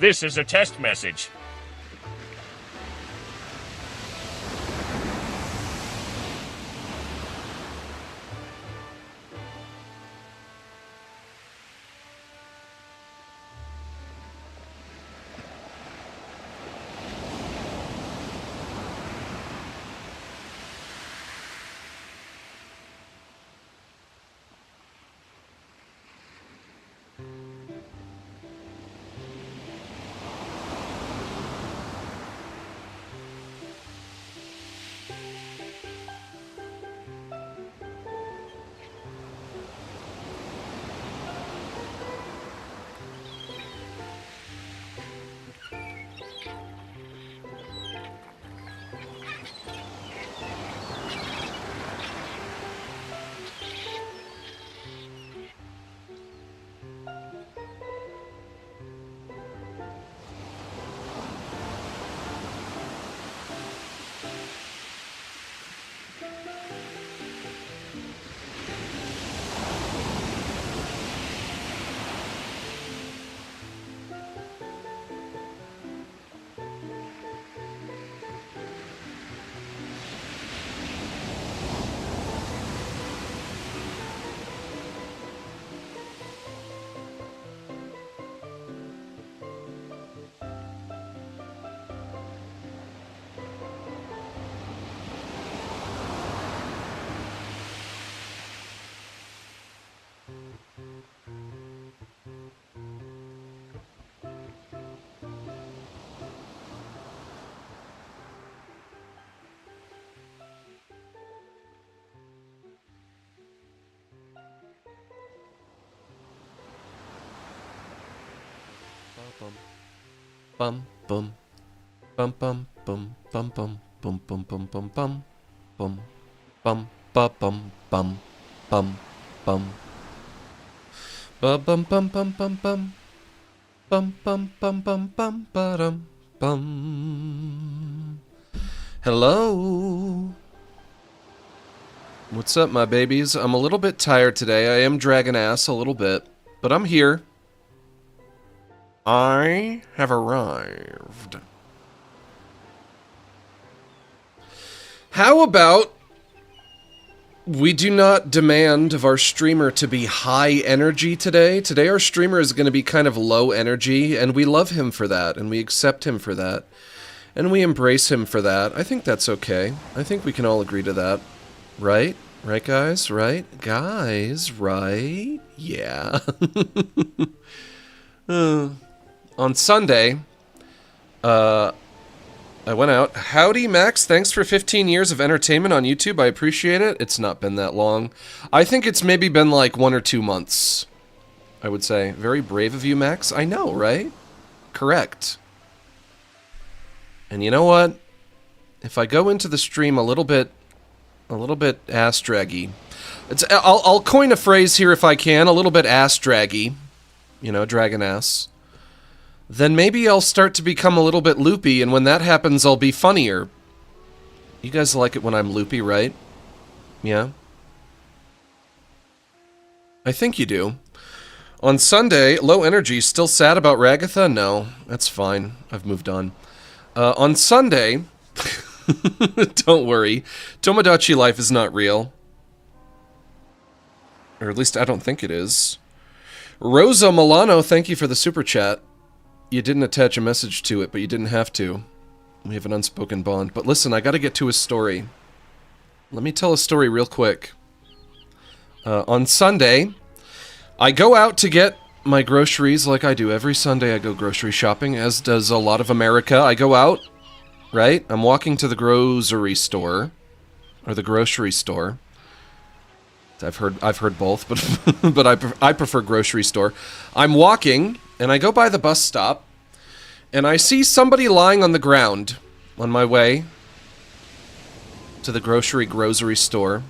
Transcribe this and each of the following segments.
This is a test message. Bum bum bum bum bum bum bum bum bum bum bum bum bum bum ba bum bum bum bum ba bum bum bum bum bum bum bum bum bum bum ba bum. Hello. What's up, my babies? I'm a little bit tired today. I am dragging ass a little bit, but I'm here. I have arrived. How about we do not demand of our streamer to be high energy today? Today our streamer is going to be kind of low energy, and we love him for that, and we accept him for that, and we embrace him for that. I think that's okay. I think we can all agree to that. Right? Right, guys? Right? Guys, right? Yeah. On Sunday, I went out. Howdy, Max. Thanks for 15 years of entertainment on YouTube. I appreciate it. It's not been that long. I think it's maybe been like 1 or 2 months, I would say. Very brave of you, Max. I know, right? Correct. And you know what? If I go into the stream a little bit ass draggy, I'll coin a phrase here if I can. A little bit ass draggy, you know, dragon ass. Then maybe I'll start to become a little bit loopy, and when that happens, I'll be funnier. You guys like it when I'm loopy, right? Yeah? I think you do. On Sunday, low energy, still sad about Ragatha? No, that's fine. I've moved on. On Sunday, don't worry, Tomodachi life is not real. Or at least I don't think it is. Rosa Milano, thank you for the super chat. You didn't attach a message to it, but you didn't have to. We have an unspoken bond. But listen, I gotta get to a story. Let me tell a story real quick. On Sunday, I go out to get my groceries like I do. Every Sunday I go grocery shopping, as does a lot of America. I go out, right? I'm walking to the grocery store. Or the grocery store. I've heard both, but but I prefer grocery store. I'm walking, and I go by the bus stop, and I see somebody lying on the ground on my way to the grocery store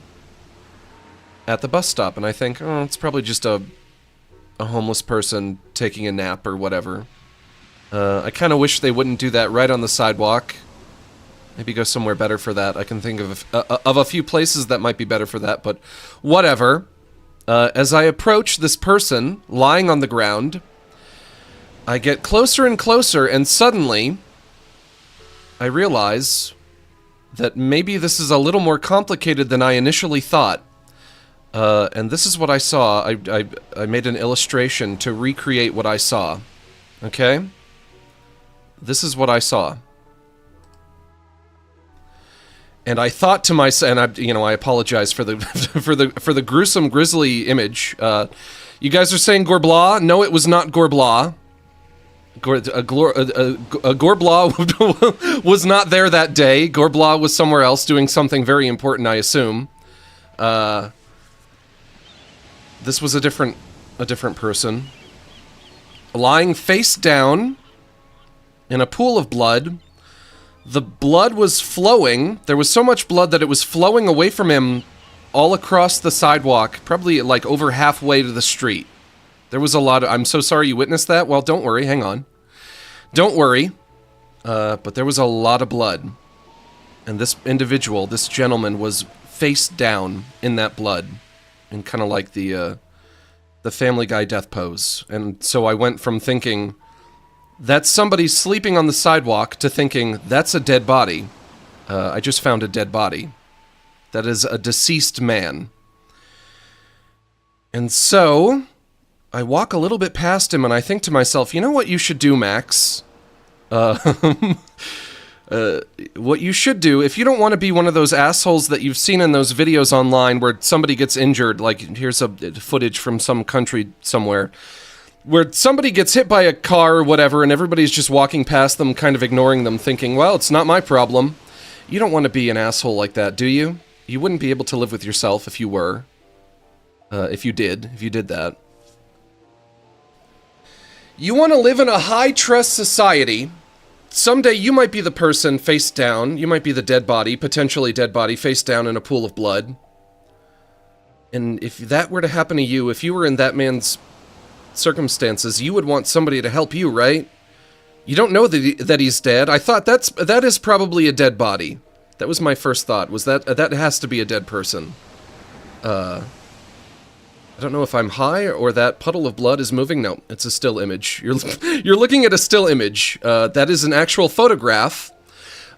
at the bus stop, and I think, oh, it's probably just a homeless person taking a nap or whatever. I kind of wish they wouldn't do that right on the sidewalk. Maybe go somewhere better for that. I can think of a few places that might be better for that, but whatever. As I approach this person lying on the ground, I get closer and closer, and suddenly I realize that maybe this is a little more complicated than I initially thought. And this is what I saw. I made an illustration to recreate what I saw. Okay? This is what I saw. And I thought to myself, and I apologize for the for the gruesome, grisly image. You guys are saying Gorbla? No, it was not Gorbla. Gorbla was not there that day. Gorbla was somewhere else doing something very important, I assume. This was a different person. Lying face down in a pool of blood. The blood was flowing. There was so much blood that it was flowing away from him all across the sidewalk, probably like over halfway to the street. There was a lot of... I'm so sorry you witnessed that. Well, don't worry. Hang on. Don't worry. But there was a lot of blood. And this individual, this gentleman, was face down in that blood. In kind of like the Family Guy death pose. And so I went from thinking... that's somebody sleeping on the sidewalk to thinking, that's a dead body. I just found a dead body. That is a deceased man. And so, I walk a little bit past him and I think to myself, you know what you should do, Max? What you should do, if you don't want to be one of those assholes that you've seen in those videos online where somebody gets injured, like here's a footage from some country somewhere, where somebody gets hit by a car or whatever and everybody's just walking past them, kind of ignoring them, thinking, well, it's not my problem. You don't want to be an asshole like that, do you? You wouldn't be able to live with yourself if you were. If you did that. You want to live in a high-trust society. Someday you might be the person face down. You might be the dead body, potentially dead body, face down in a pool of blood. And if that were to happen to you, if you were in that man's circumstances, you would want somebody to help you, right? You don't know that he's dead. I thought that is probably a dead body. That was my first thought, was that has to be a dead person. I don't know if I'm high or that puddle of blood is moving. No, it's a still image. You're looking at a still image. That is an actual photograph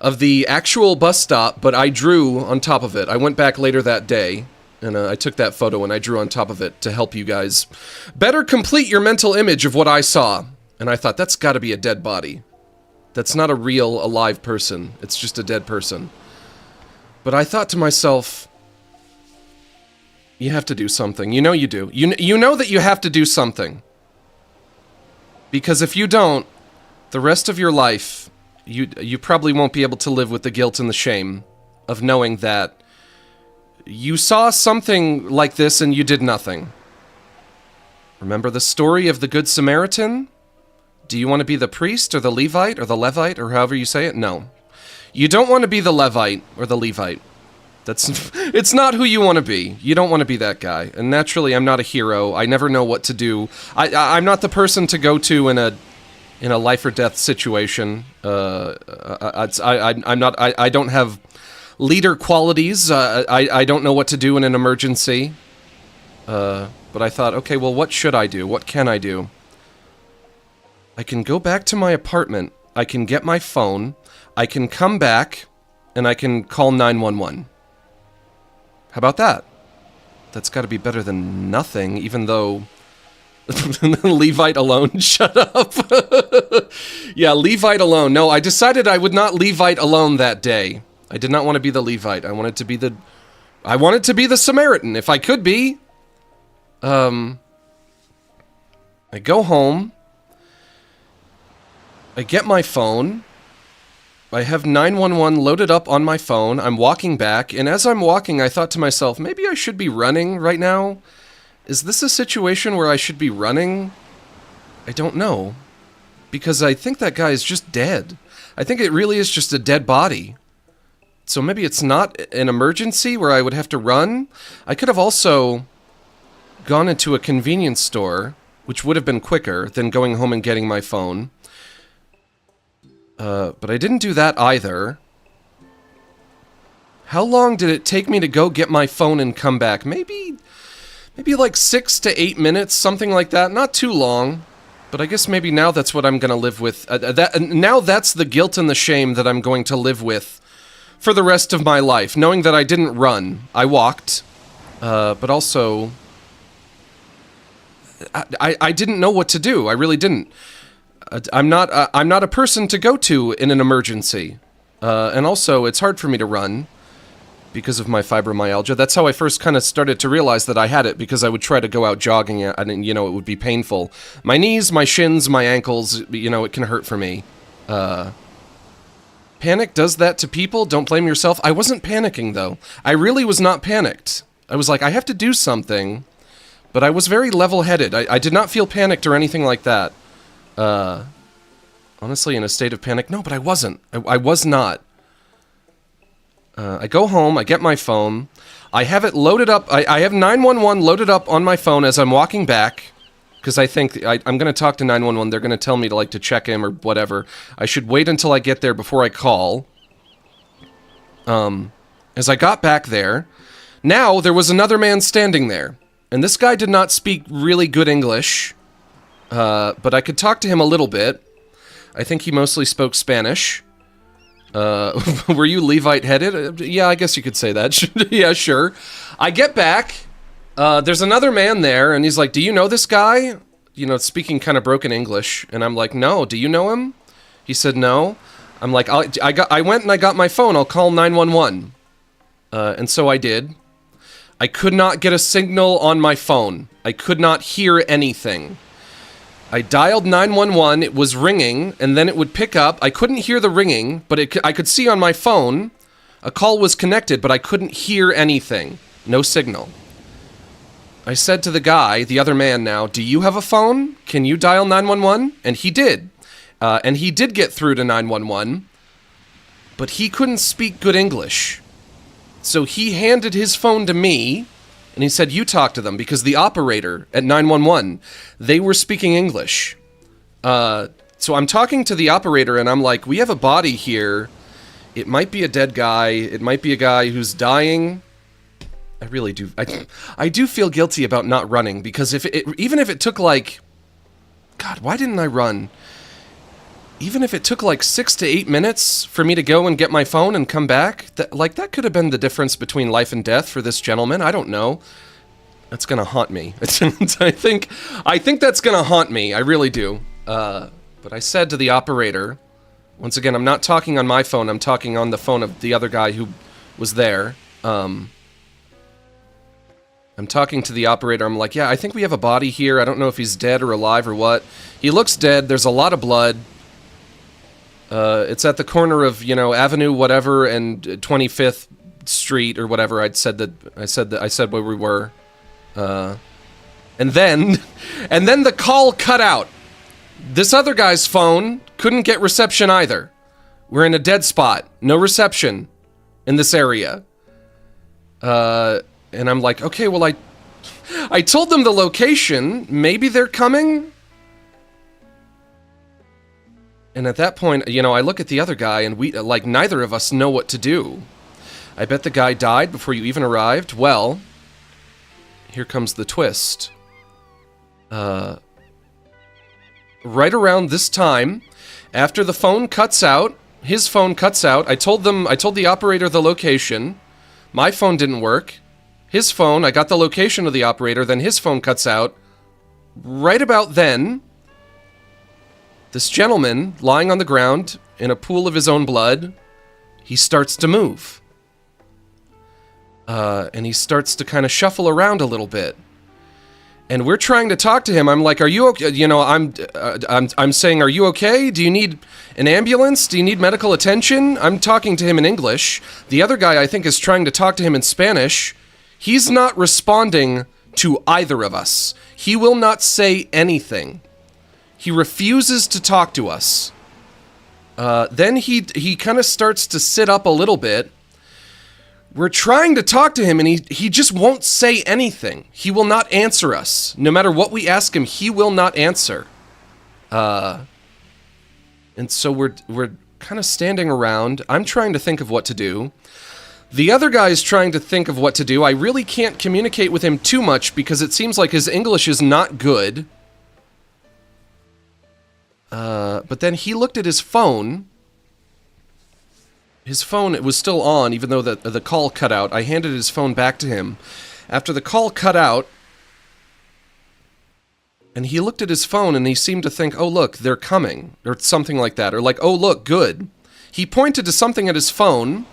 of the actual bus stop, but I drew on top of it. I went back later that day. And I took that photo and I drew on top of it to help you guys better complete your mental image of what I saw. And I thought, that's got to be a dead body. That's not a real, alive person. It's just a dead person. But I thought to myself, you have to do something. You know you do. You know that you have to do something. Because if you don't, the rest of your life, you probably won't be able to live with the guilt and the shame of knowing that you saw something like this and you did nothing. Remember the story of the Good Samaritan? Do you want to be the priest or the Levite or the Levite or however you say it? No. You don't want to be the Levite or the Levite. It's not who you want to be. You don't want to be that guy. And naturally, I'm not a hero. I never know what to do. I'm not the person to go to in a life or death situation. I'm not. I don't have leader qualities. I don't know what to do in an emergency. But I thought, okay, well, what should I do? What can I do? I can go back to my apartment. I can get my phone. I can come back, and I can call 911. How about that? That's got to be better than nothing, even though... Levite alone, shut up. Yeah, Levite alone. No, I decided I would not Levite alone that day. I did not want to be the Levite. I wanted to be the Samaritan, if I could be. I go home. I get my phone. I have 911 loaded up on my phone. I'm walking back, and as I'm walking, I thought to myself, maybe I should be running right now. Is this a situation where I should be running? I don't know. Because I think that guy is just dead. I think it really is just a dead body. So maybe it's not an emergency where I would have to run. I could have also gone into a convenience store, which would have been quicker than going home and getting my phone. But I didn't do that either. How long did it take me to go get my phone and come back? Maybe like 6 to 8 minutes, something like that. Not too long. But I guess maybe now that's what I'm going to live with. Now that's the guilt and the shame that I'm going to live with for the rest of my life, knowing that I didn't run. I walked, but also I didn't know what to do. I really didn't. I'm not a person to go to in an emergency, and also it's hard for me to run because of my fibromyalgia. That's how I first kind of started to realize that I had it, because I would try to go out jogging and, you know, it would be painful. My knees, my shins, my ankles, you know, it can hurt for me. Panic does that to people. Don't blame yourself. I wasn't panicking, though. I really was not panicked. I was like, I have to do something, but I was very level-headed. I did not feel panicked or anything like that. Honestly, in a state of panic? No, but I wasn't. I was not. I go home, I get my phone, I have it loaded up, I have 911 loaded up on my phone as I'm walking back, because I think I'm going to talk to 911, they're going to tell me to check him or whatever. I should wait until I get there before I call. As I got back there, now there was another man standing there, and this guy did not speak really good English, but I could talk to him a little bit. I think he mostly spoke Spanish. Were you Levite-headed? Yeah, I guess you could say that. Yeah, sure. I get back, there's another man there, and he's like, do you know this guy? You know, speaking kind of broken English, and I'm like, no, do you know him? He said, no. I'm like, I went and I got my phone, I'll call 911. And so I did. I could not get a signal on my phone. I could not hear anything. I dialed 911, it was ringing, and then it would pick up. I couldn't hear the ringing, but I could see on my phone a call was connected, but I couldn't hear anything. No signal. I said to the guy, the other man now, do you have a phone? Can you dial 911? And he did. And he did get through to 911, but he couldn't speak good English. So he handed his phone to me, and he said, you talk to them, because the operator at 911, they were speaking English. So I'm talking to the operator, and I'm like, we have a body here. It might be a dead guy. It might be a guy who's dying. I really do. I do feel guilty about not running, because even if it took God, why didn't I run? Even if it took 6 to 8 minutes for me to go and get my phone and come back, that could have been the difference between life and death for this gentleman. I don't know. That's gonna haunt me. I think that's gonna haunt me. I really do. But I said to the operator, once again, I'm not talking on my phone. I'm talking on the phone of the other guy who was there. I'm talking to the operator. I'm like, yeah, I think we have a body here. I don't know if he's dead or alive or what. He looks dead. There's a lot of blood. It's at the corner of, Avenue whatever and 25th Street or whatever. I said where we were. And then the call cut out. This other guy's phone couldn't get reception either. We're in a dead spot. No reception in this area. And I'm like, okay, well, I told them the location. Maybe they're coming. And at that point, I look at the other guy, and neither of us know what to do. I bet the guy died before you even arrived. Well, here comes the twist. Right around this time, after the phone cuts out, his phone cuts out, I told the operator the location. My phone didn't work. His phone, I got the location of the operator, then his phone cuts out. Right about then, this gentleman, lying on the ground in a pool of his own blood, he starts to move. And he starts to kind of shuffle around a little bit. And we're trying to talk to him. I'm like, are you okay? I'm saying, are you okay? Do you need an ambulance? Do you need medical attention? I'm talking to him in English. The other guy, I think, is trying to talk to him in Spanish. He's not responding to either of us. He will not say anything. He refuses to talk to us. Then he kind of starts to sit up a little bit. We're trying to talk to him, and he just won't say anything. He will not answer us. No matter what we ask him, he will not answer. And so we're kind of standing around. I'm trying to think of what to do. The other guy is trying to think of what to do. I really can't communicate with him too much because it seems like his English is not good. But then he looked at his phone. His phone, it was still on, even though the call cut out. I handed his phone back to him. After the call cut out, and he looked at his phone and he seemed to think, oh, look, they're coming, or something like that. Or like, oh, look, good. He pointed to something at his phone.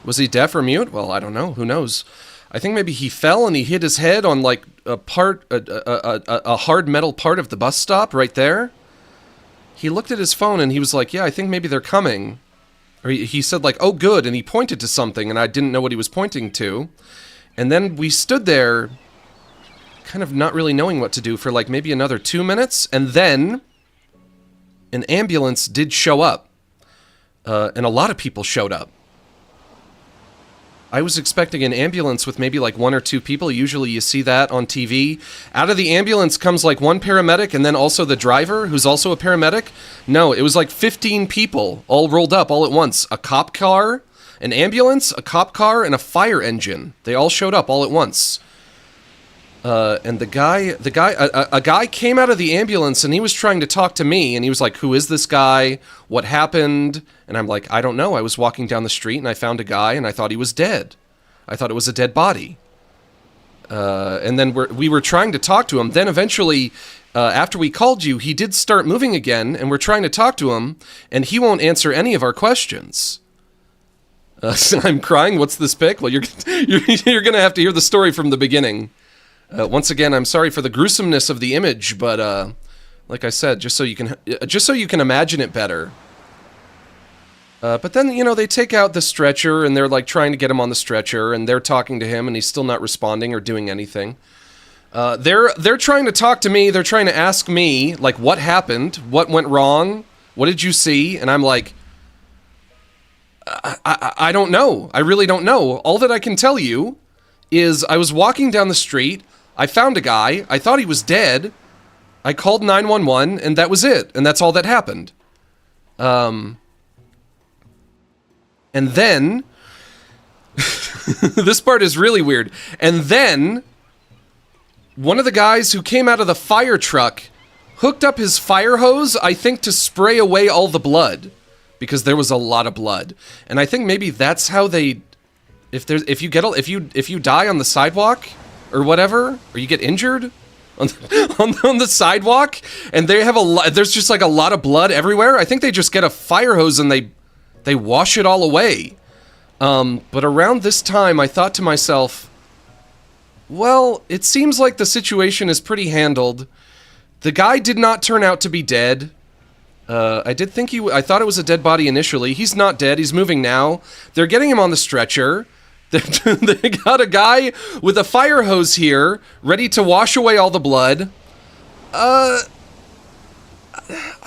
Was he deaf or mute? Well, I don't know. Who knows? I think maybe he fell and he hit his head on, like, a hard metal part of the bus stop right there. He looked at his phone and he was like, yeah, I think maybe they're coming. Or he said, like, oh, good, and he pointed to something, and I didn't know what he was pointing to. And then we stood there, kind of not really knowing what to do for, like, maybe another 2 minutes, and then an ambulance did show up. And a lot of people showed up. I was expecting an ambulance with maybe like 1 or 2 people. Usually you see that on TV. Out of the ambulance comes like 1 paramedic and then also the driver, who's also a paramedic. No, it was like 15 people all rolled up all at once. A cop car, an ambulance, a cop car, and a fire engine. They all showed up all at once. And a guy came out of the ambulance and he was trying to talk to me and he was like, who is this guy? What happened? And I'm like, I don't know. I was walking down the street and I found a guy and I thought he was dead. I thought it was a dead body. And then we were trying to talk to him. Then eventually, after we called you, he did start moving again and we're trying to talk to him and he won't answer any of our questions. So I'm crying. What's this pic? Well, you're going to have to hear the story from the beginning. Once again, I'm sorry for the gruesomeness of the image, but like I said, just so you can imagine it better. But then, you know, they take out the stretcher and they're like trying to get him on the stretcher and they're talking to him and he's still not responding or doing anything. They're trying to talk to me. They're trying to ask me like what happened, what went wrong, what did you see? And I'm like, I don't know. I really don't know. All that I can tell you is I was walking down the street. I found a guy. I thought he was dead. I called 911, and that was it. And that's all that happened. And then... this part is really weird. And then... one of the guys who came out of the fire truck hooked up his fire hose, I think, to spray away all the blood. Because there was a lot of blood. And I think maybe that's how they... If you die on the sidewalk or whatever, or you get injured on the sidewalk, and they have there's just like a lot of blood everywhere. I think they just get a fire hose and they wash it all away. But around this time, I thought to myself, well, it seems like the situation is pretty handled. The guy did not turn out to be dead. I thought it was a dead body initially. He's not dead. He's moving now. They're getting him on the stretcher. They got a guy with a fire hose here, ready to wash away all the blood. I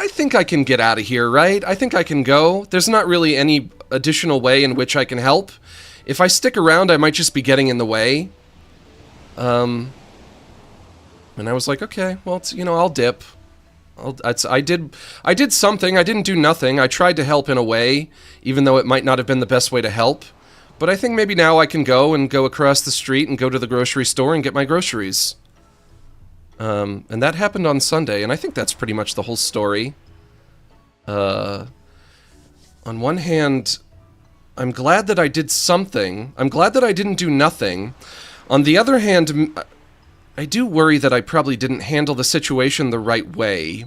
think I can get out of here, right? I think I can go. There's not really any additional way in which I can help. If I stick around, I might just be getting in the way. And I was like, okay, well, I'll dip. I did something. I didn't do nothing. I tried to help in a way, even though it might not have been the best way to help. But I think maybe now I can go across the street and go to the grocery store and get my groceries. And that happened on Sunday, and I think that's pretty much the whole story. On one hand, I'm glad that I did something. I'm glad that I didn't do nothing. On the other hand, I do worry that I probably didn't handle the situation the right way.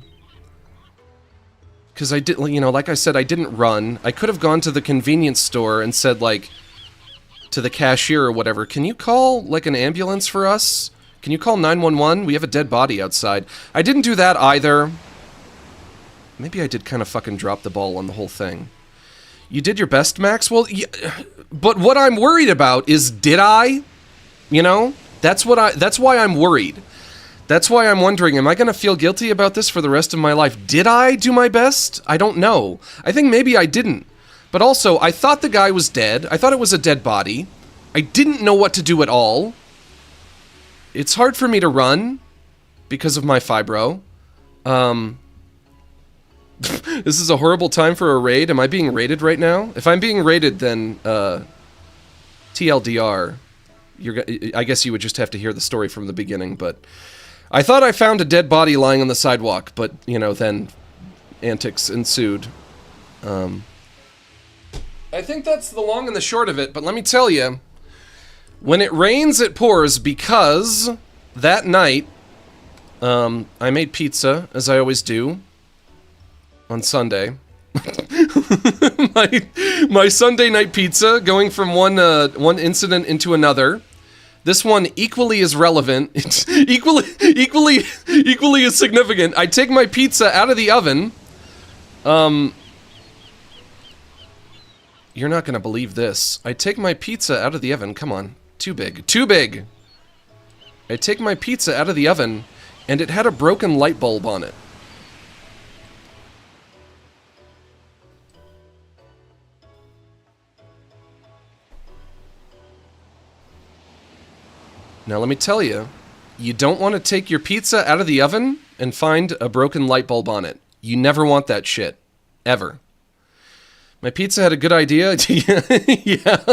Because I did, like I said, I didn't run. I could have gone to the convenience store and said, like, to the cashier or whatever, can you call, like, an ambulance for us? Can you call 911? We have a dead body outside. I didn't do that either. Maybe I did kind of fucking drop the ball on the whole thing. You did your best, Max? Well, yeah, but what I'm worried about is, did I? That's why I'm worried. That's why I'm wondering, am I going to feel guilty about this for the rest of my life? Did I do my best? I don't know. I think maybe I didn't. But also, I thought the guy was dead. I thought it was a dead body. I didn't know what to do at all. It's hard for me to run because of my fibro. This is a horrible time for a raid. Am I being raided right now? If I'm being raided, then TLDR. I guess you would just have to hear the story from the beginning, but I thought I found a dead body lying on the sidewalk, but, then antics ensued. I think that's the long and the short of it, but let me tell you, when it rains, it pours, because that night, I made pizza, as I always do, on Sunday. my Sunday night pizza, going from one incident into another. This one equally as relevant. It's equally as significant. I take my pizza out of the oven. You're not gonna believe this. I take my pizza out of the oven. Come on, too big, too big. I take my pizza out of the oven, and it had a broken light bulb on it. Now let me tell you, you don't want to take your pizza out of the oven and find a broken light bulb on it. You never want that shit. Ever. My pizza had a good idea. Yeah.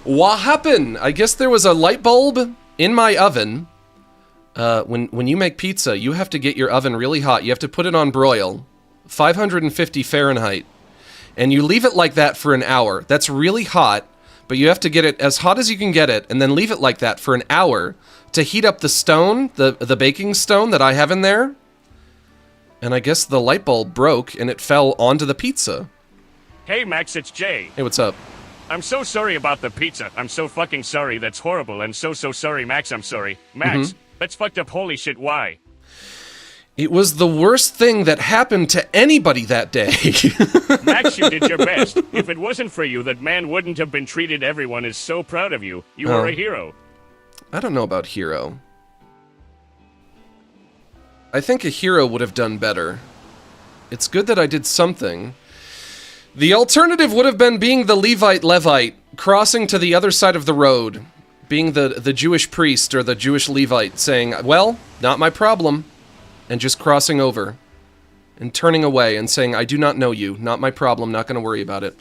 What happened? I guess there was a light bulb in my oven. When you make pizza, you have to get your oven really hot. You have to put it on broil, 550 Fahrenheit, and you leave it like that for an hour. That's really hot, but you have to get it as hot as you can get it, and then leave it like that for an hour to heat up the stone, the baking stone that I have in there. And I guess the light bulb broke, and it fell onto the pizza. Hey, Max, it's Jay. Hey, what's up? I'm so sorry about the pizza. I'm so fucking sorry. That's horrible. And so sorry, Max. I'm sorry. Max, that's fucked up. Holy shit, why? It was the worst thing that happened to anybody that day. Max, you did your best. If it wasn't for you, that man wouldn't have been treated. Everyone is so proud of you. You are a hero. I don't know about hero. I think a hero would have done better. It's good that I did something. The alternative would have been being the Levite, crossing to the other side of the road. Being the Jewish priest or the Jewish Levite, saying, well, not my problem. And just crossing over. And turning away and saying, I do not know you, not my problem, not going to worry about it.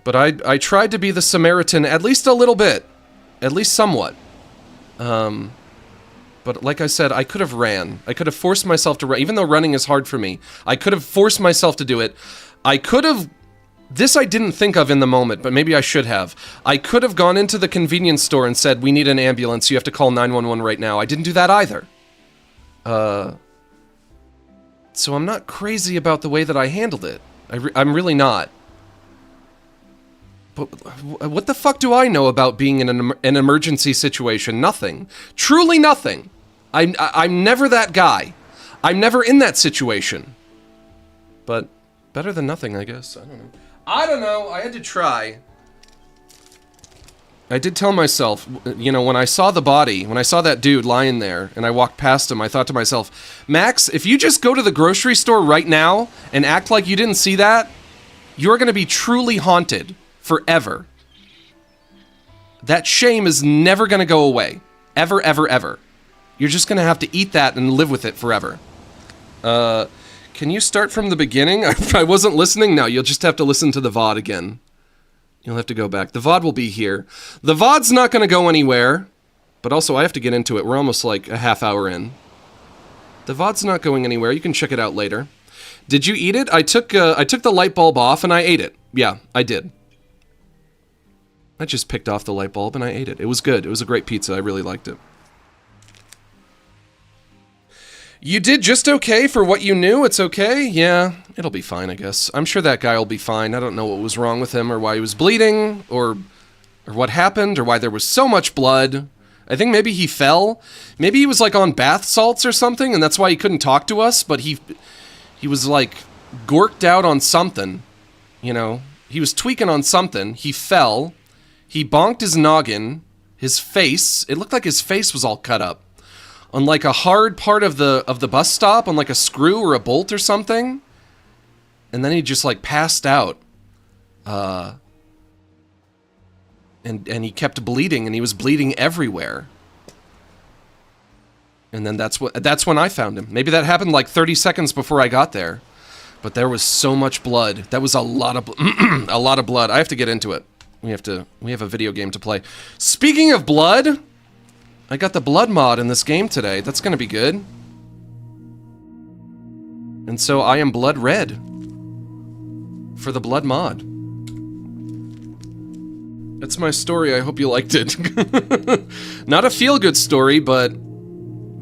But I tried to be the Samaritan at least a little bit. At least somewhat. But like I said, I could have ran. I could have forced myself to run. Even though running is hard for me, I could have forced myself to do it. I could have... This I didn't think of in the moment, but maybe I should have. I could have gone into the convenience store and said, we need an ambulance, you have to call 911 right now. I didn't do that either. So I'm not crazy about the way that I handled it. I'm really not. But what the fuck do I know about being in an emergency situation? Nothing. Truly nothing. I'm never that guy. I'm never in that situation. But better than nothing, I guess. I don't know. I had to try. I did tell myself, you know, when I saw the body, when I saw that dude lying there, and I walked past him, I thought to myself, Max, if you just go to the grocery store right now and act like you didn't see that, you're going to be truly haunted forever. That shame is never going to go away. Ever, ever, ever. You're just going to have to eat that and live with it forever. Can you start from the beginning? I wasn't listening. No, you'll just have to listen to the VOD again. You'll have to go back. The VOD will be here. The VOD's not going to go anywhere. But also, I have to get into it. We're almost like a half hour in. The VOD's not going anywhere. You can check it out later. Did you eat it? I took the light bulb off and I ate it. Yeah, I did. I just picked off the light bulb and I ate it. It was good. It was a great pizza. I really liked it. You did just okay for what you knew? It's okay? Yeah, it'll be fine, I guess. I'm sure that guy will be fine. I don't know what was wrong with him or why he was bleeding or what happened or why there was so much blood. I think maybe he fell. Maybe he was like on bath salts or something and that's why he couldn't talk to us, but he was like gorked out on something, you know. He was tweaking on something. He fell. He bonked his noggin. His face, it looked like his face was all cut up. On like a hard part of the bus stop, on like a screw or a bolt or something. And then he just like passed out. And he kept bleeding, and he was bleeding everywhere. And then that's when I found him. Maybe that happened like 30 seconds before I got there. But there was so much blood. That was a lot of a lot of blood. I have to get into it. We have a video game to play. Speaking of blood, I got the blood mod in this game today. That's gonna be good. And so I am blood red for the blood mod. That's my story. I hope you liked it. Not a feel-good story, but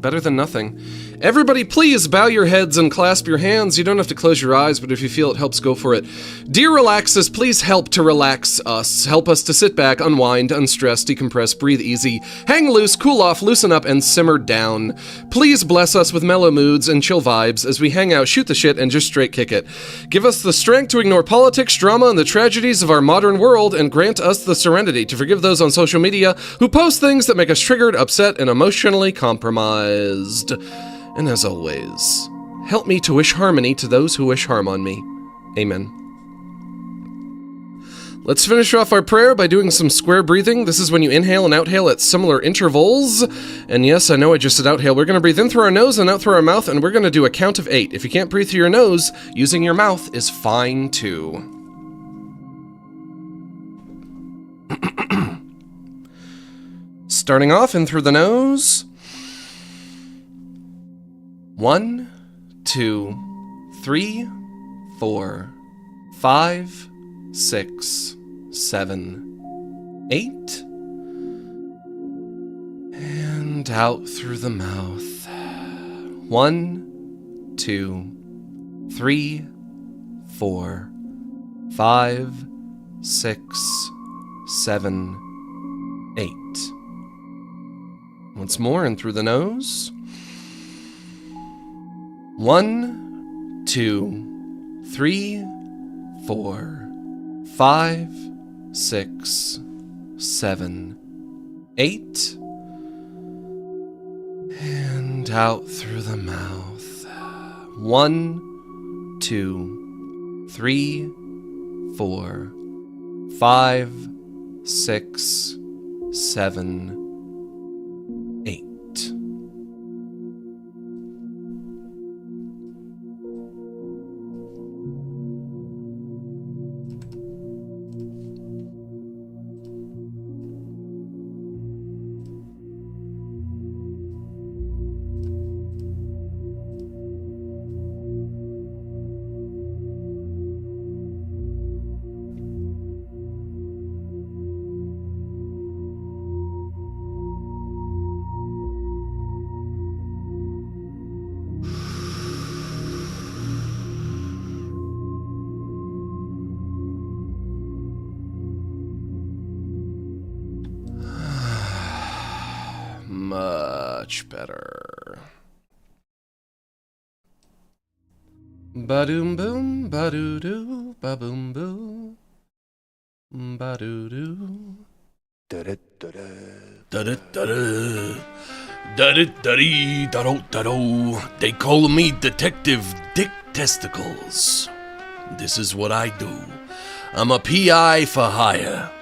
better than nothing. Everybody, please bow your heads and clasp your hands. You don't have to close your eyes, but if you feel it helps, go for it. Dear Relaxes, please help to relax us. Help us to sit back, unwind, unstress, decompress, breathe easy, hang loose, cool off, loosen up, and simmer down. Please bless us with mellow moods and chill vibes as we hang out, shoot the shit, and just straight kick it. Give us the strength to ignore politics, drama, and the tragedies of our modern world, and grant us the serenity to forgive those on social media who post things that make us triggered, upset, and emotionally compromised. And as always, help me to wish harmony to those who wish harm on me. Amen. Let's finish off our prayer by doing some square breathing. This is when you inhale and outhale at similar intervals. And yes, I know I just said outhale. We're going to breathe in through our nose and out through our mouth, and we're going to do a count of 8. If you can't breathe through your nose, using your mouth is fine too. Starting off in through the nose. 1, 2, 3, 4, 5, 6, 7, 8. And out through the mouth. 1, 2, 3, 4, 5, 6, 7, 8. Once more in through the nose. 1, 2, 3, 4, 5, 6, 7, 8. And out through the mouth. 1, 2, 3, 4, 5, 6, 7, 8. Much better. Ba-doom boom, ba-doo-doo, ba-boom boo, ba-doo-doo. Da-da-da-da, da-da-da-da, da-da-da-dee, da-do-da-do. They call me Detective Dick Testicles. This is what I do. I'm a PI for hire.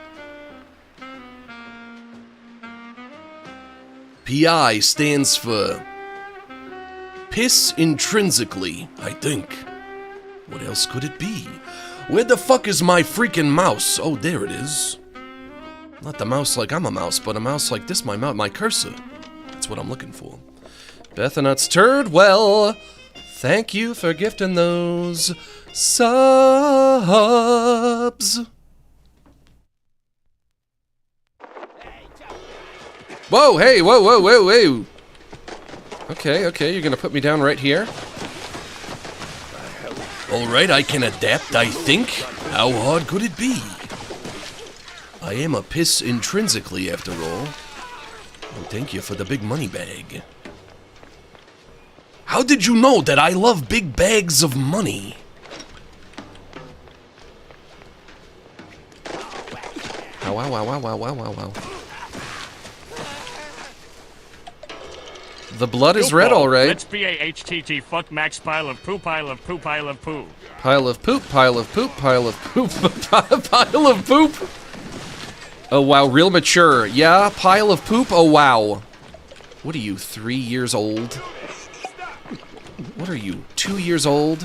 PI stands for piss intrinsically, I think. What else could it be? Where the fuck is my freaking mouse? Oh, there it is. Not the mouse like I'm a mouse, but a mouse like this, my cursor. That's what I'm looking for. Bethanut's turd, well, thank you for gifting those subs. Whoa, hey, whoa, whoa, whoa, whoa. Okay, you're gonna put me down right here. Alright, I can adapt, I think. How hard could it be? I am a piss intrinsically, after all. Oh, thank you for the big money bag. How did you know that I love big bags of money? Ow, ow, ow, ow, ow, ow, ow. The blood is red, all right. Let's B-A-H-T-T, fuck Max pile of poo, pile of poo, pile of poo. Pile of poop, pile of poop, pile of poop, pile of poop. Oh, wow, real mature. Yeah, pile of poop, oh, wow. What are you, 3 years old? What are you, 2 years old?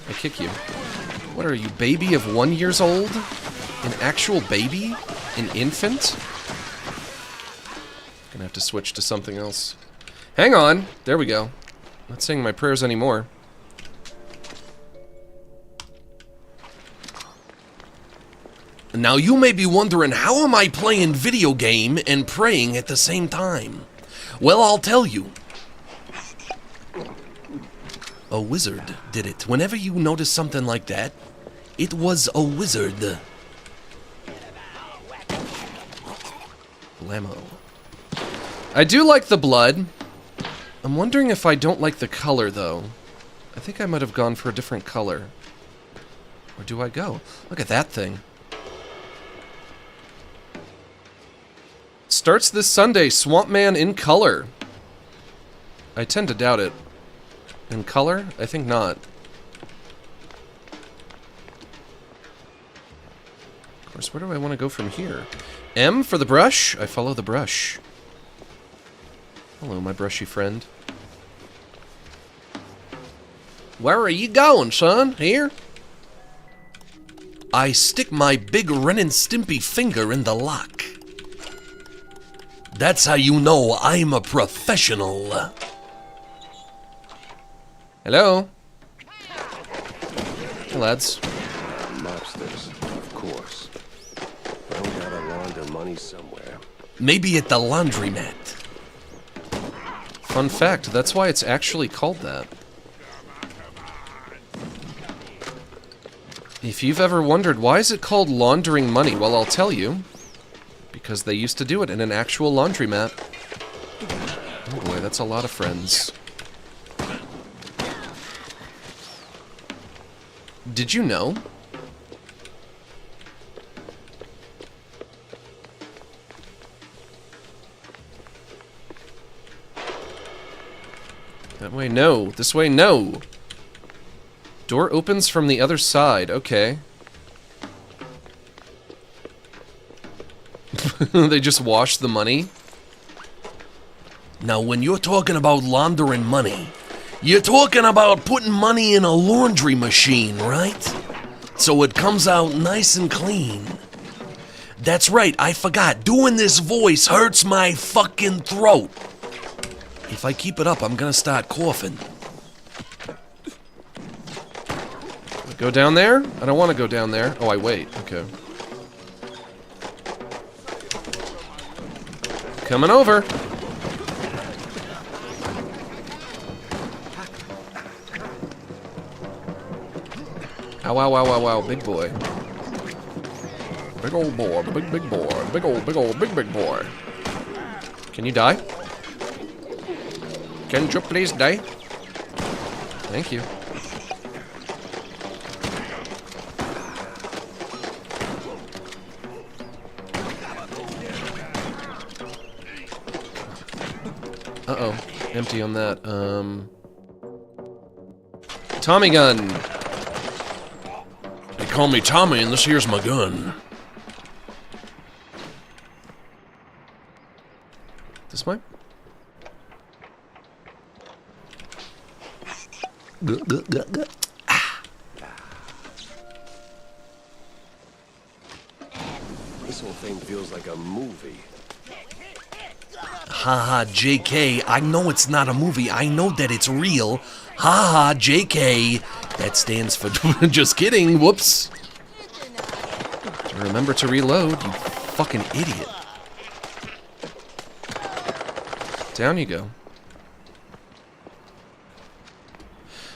I kick you. What are you, baby of 1 year old? An actual baby? An infant? Gonna have to switch to something else. Hang on. There we go. Not saying my prayers anymore. Now you may be wondering, how am I playing video game and praying at the same time? Well, I'll tell you. A wizard did it. Whenever you notice something like that, it was a wizard. Blammo. I do like the blood. I'm wondering if I don't like the color, though. I think I might have gone for a different color. Where do I go? Look at that thing. Starts this Sunday, Swamp Man in color. I tend to doubt it. In color? I think not. Of course, where do I want to go from here? M for the brush? I follow the brush. Hello, my brushy friend. Where are you going, son? Here? I stick my big Ren and Stimpy finger in the lock. That's how you know I'm a professional. Hello? Hey, lads. Mobsters, of course. I gotta launder money somewhere. Maybe at the laundromat. Fun fact, that's why it's actually called that. If you've ever wondered, why is it called laundering money? Well, I'll tell you. Because they used to do it in an actual laundromat. Oh boy, that's a lot of friends. Did you know? That way, no. This way, no. Door opens from the other side. Okay. They just wash the money. Now, when you're talking about laundering money, you're talking about putting money in a laundry machine, right? So it comes out nice and clean. That's right, I forgot. Doing this voice hurts my fucking throat. If I keep it up, I'm gonna start coughing. Go down there? I don't want to go down there. Oh, I wait. Okay. Coming over. Ow, ow, ow, ow, ow. Big boy. Big old boy. Big boy. Big boy. Can you die? Can you please die? Thank you. Uh-oh. Empty on that. Tommy gun. They call me Tommy and this here's my gun. This way? Ah. This whole thing feels like a movie. Haha, JK, I know it's not a movie, I know that it's real. Haha, JK. That stands for just kidding, whoops. Remember to reload, you fucking idiot. Down you go.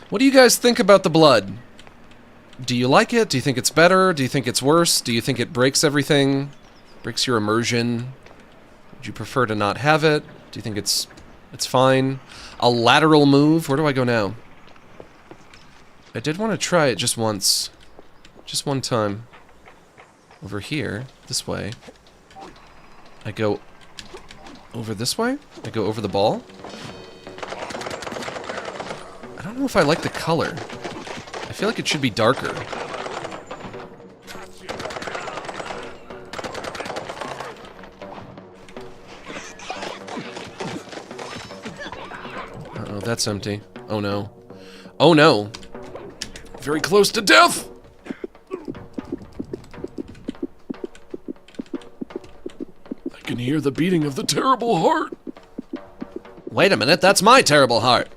What do you guys think about the blood? Do you like it? Do you think it's better? Do you think it's worse? Do you think it breaks everything? Breaks your immersion? Would you prefer to not have it? Do you think it's fine? A lateral move? Where do I go now? I did want to try it just once. Just one time. Over here. This way. I go over this way? I go over the ball? I don't know if I like the color. I feel like it should be darker. Uh-oh, that's empty. Oh no. Oh no! Very close to death! I can hear the beating of the terrible heart. Wait a minute, that's my terrible heart.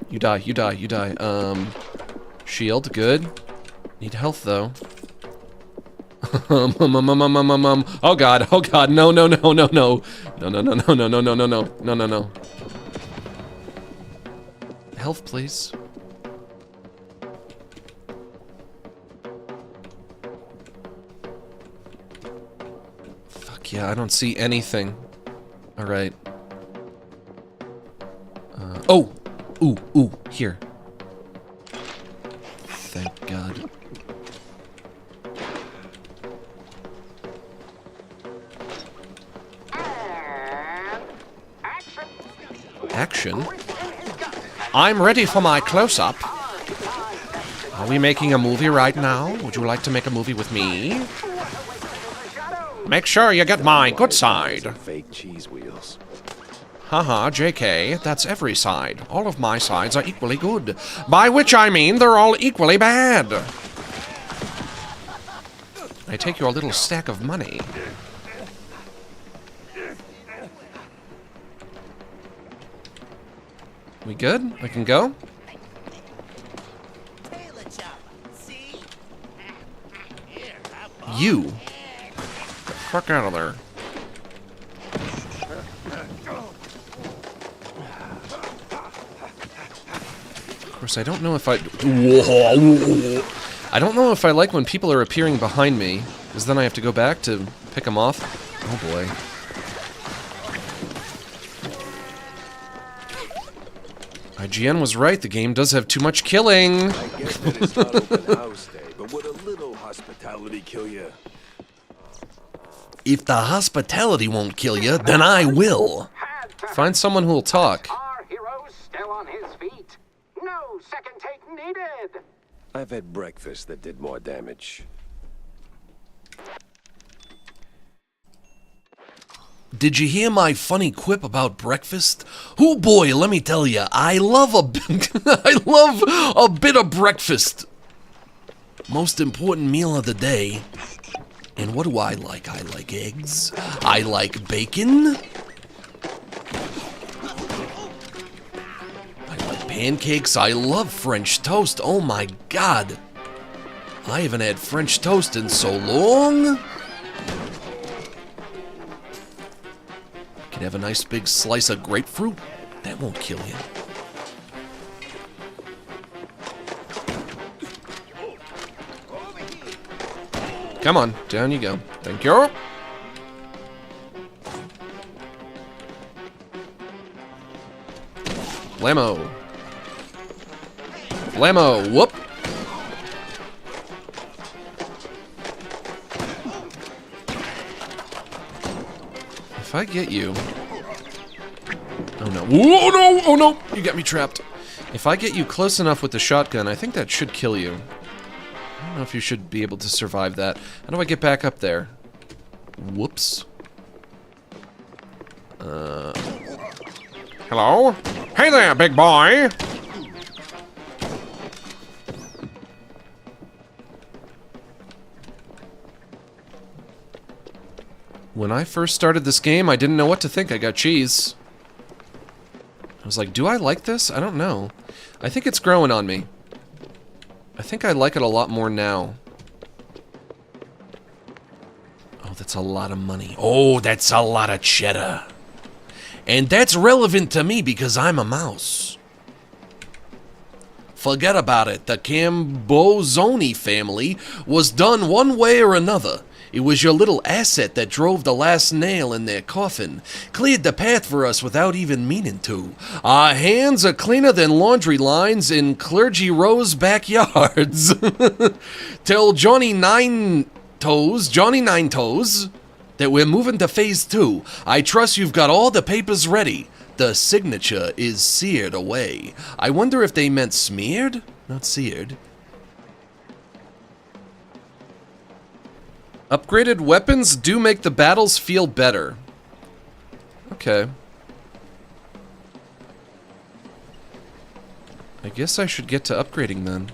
You die, you die, you die. Shield, good. Need health, though. Oh god, oh god, no, no, no, no, no. No, no, no, no, no, no, no, no, no, no, no, no. Health, please. Fuck yeah, I don't see anything. Alright. Oh! Ooh, ooh, here. Thank God. Action? I'm ready for my close-up. Are we making a movie right now? Would you like to make a movie with me? Make sure you get my good side. Fake cheese wheels. Haha, JK, that's every side. All of my sides are equally good. By which I mean they're all equally bad. I take your little stack of money. We good? I can go? You. Get the fuck out of there. Of course, I don't know if I... I don't know if I like when people are appearing behind me, because then I have to go back to pick them off. Oh boy. IGN was right, the game does have too much killing. I get that it's not open house day, but would a little hospitality kill you? If the hospitality won't kill you, then I will. Find someone who will talk. Our hero's still on his feet. No second take needed. I've had breakfast that did more damage. Did you hear my funny quip about breakfast? Oh boy, let me tell you, I love a bit of breakfast. Most important meal of the day. And what do I like? I like eggs. I like bacon. I like pancakes. I love French toast. Oh my God. I haven't had French toast in so long. Could have a nice big slice of grapefruit. That won't kill you. Come on, down you go. Thank you. Blammo. Blammo. Whoop. If I get you... Oh no. Oh no! Oh no! You got me trapped. If I get you close enough with the shotgun, I think that should kill you. I don't know if you should be able to survive that. How do I get back up there? Whoops. Hello? Hey there, big boy! When I first started this game, I didn't know what to think. I got cheese. I was like, do I like this? I don't know. I think it's growing on me. I think I like it a lot more now. Oh, that's a lot of money. Oh, that's a lot of cheddar. And that's relevant to me because I'm a mouse. Forget about it. The Cambozoni family was done one way or another. It was your little asset that drove the last nail in their coffin. Cleared the path for us without even meaning to. Our hands are cleaner than laundry lines in Clergy Row's backyards. Tell Johnny Nine Toes, that we're moving to phase 2. I trust you've got all the papers ready. The signature is seared away. I wonder if they meant smeared? Not seared. Upgraded weapons do make the battles feel better. Okay. I guess I should get to upgrading then.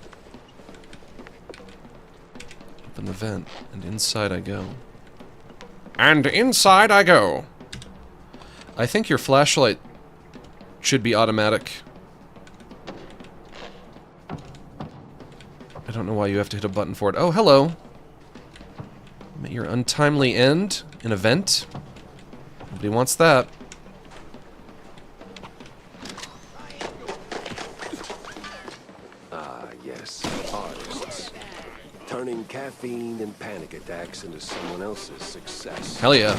Open the vent, and inside I go. And inside I go. I think your flashlight should be automatic. I don't know why you have to hit a button for it. Oh, hello. I'm at your untimely end. An event. Nobody wants that. Ah, yes, artists. Turning caffeine and panic attacks into someone else's success. Hell yeah.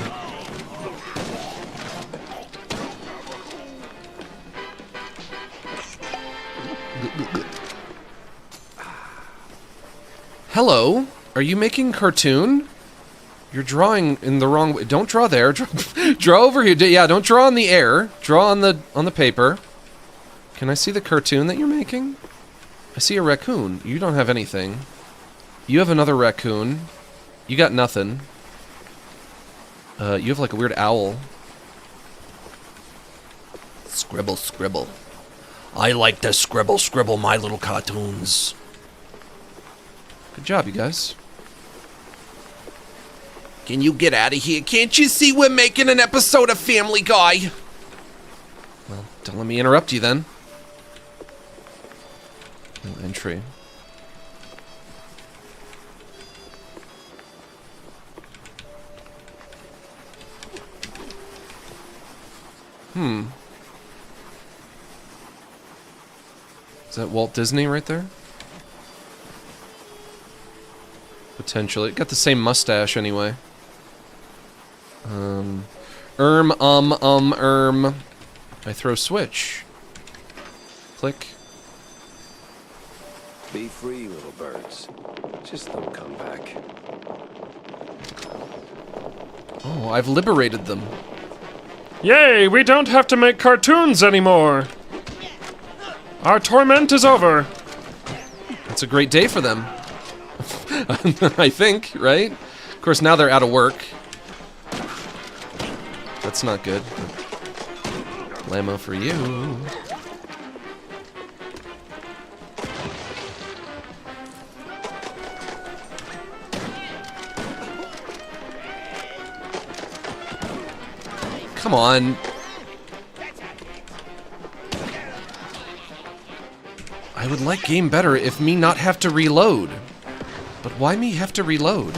Hello? Are you making cartoon? You're drawing in the wrong way. Don't draw there. Draw over here. Yeah, don't draw on the air. Draw on the paper. Can I see the cartoon that you're making? I see a raccoon. You don't have anything. You have another raccoon. You got nothing. You have like a weird owl. Scribble, scribble. I like to scribble, scribble my little cartoons. Good job, you guys. Can you get out of here? Can't you see we're making an episode of Family Guy? Well, don't let me interrupt you then. No entry. Is that Walt Disney right there? Potentially. Got the same mustache anyway. I throw switch. Click. Be free, little birds. Just don't come back. Oh, I've liberated them. Yay, we don't have to make cartoons anymore. Our torment is over. It's a great day for them. I think, right? Of course, now they're out of work. That's not good. Lamo for you. Come on. I would like game better if me not have to reload. But why me have to reload?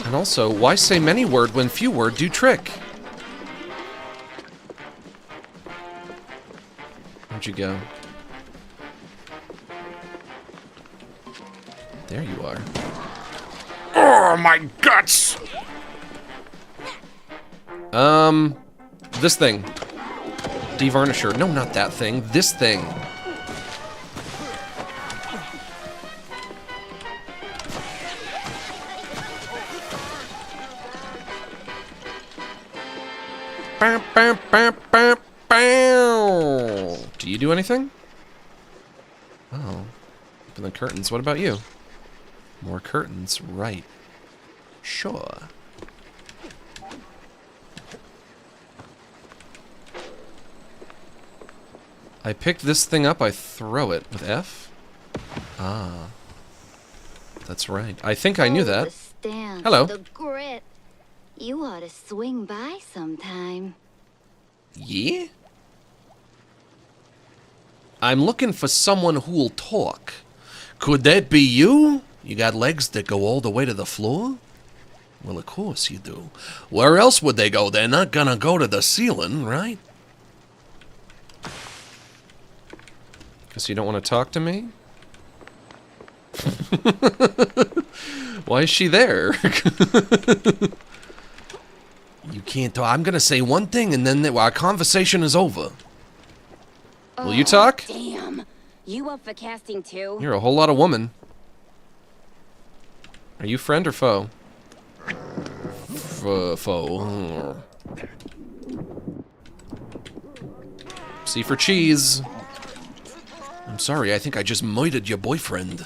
And also, why say many word when few word do trick? Where'd you go? There you are. Oh, my guts! This thing. Devarnisher. No, not that thing. This thing. Bow, bow, bow, bow, bow. Do you do anything? Oh. Open the curtains. What about you? More curtains. Right. Sure. I picked this thing up, I throw it with F? Ah. That's right. I think I knew that. The stench, Hello. The grit. You ought to swing by sometime. Yeah? I'm looking for someone who'll talk. Could that be you? You got legs that go all the way to the floor? Well, of course you do. Where else would they go? They're not gonna go to the ceiling, right? Guess you don't want to talk to me? Why is she there? You can't talk. I'm gonna say one thing and then our conversation is over. Will you talk? Damn. You up for casting too? You're a whole lot of woman. Are you friend or foe? Foe. C for cheese. I'm sorry, I think I just murdered your boyfriend.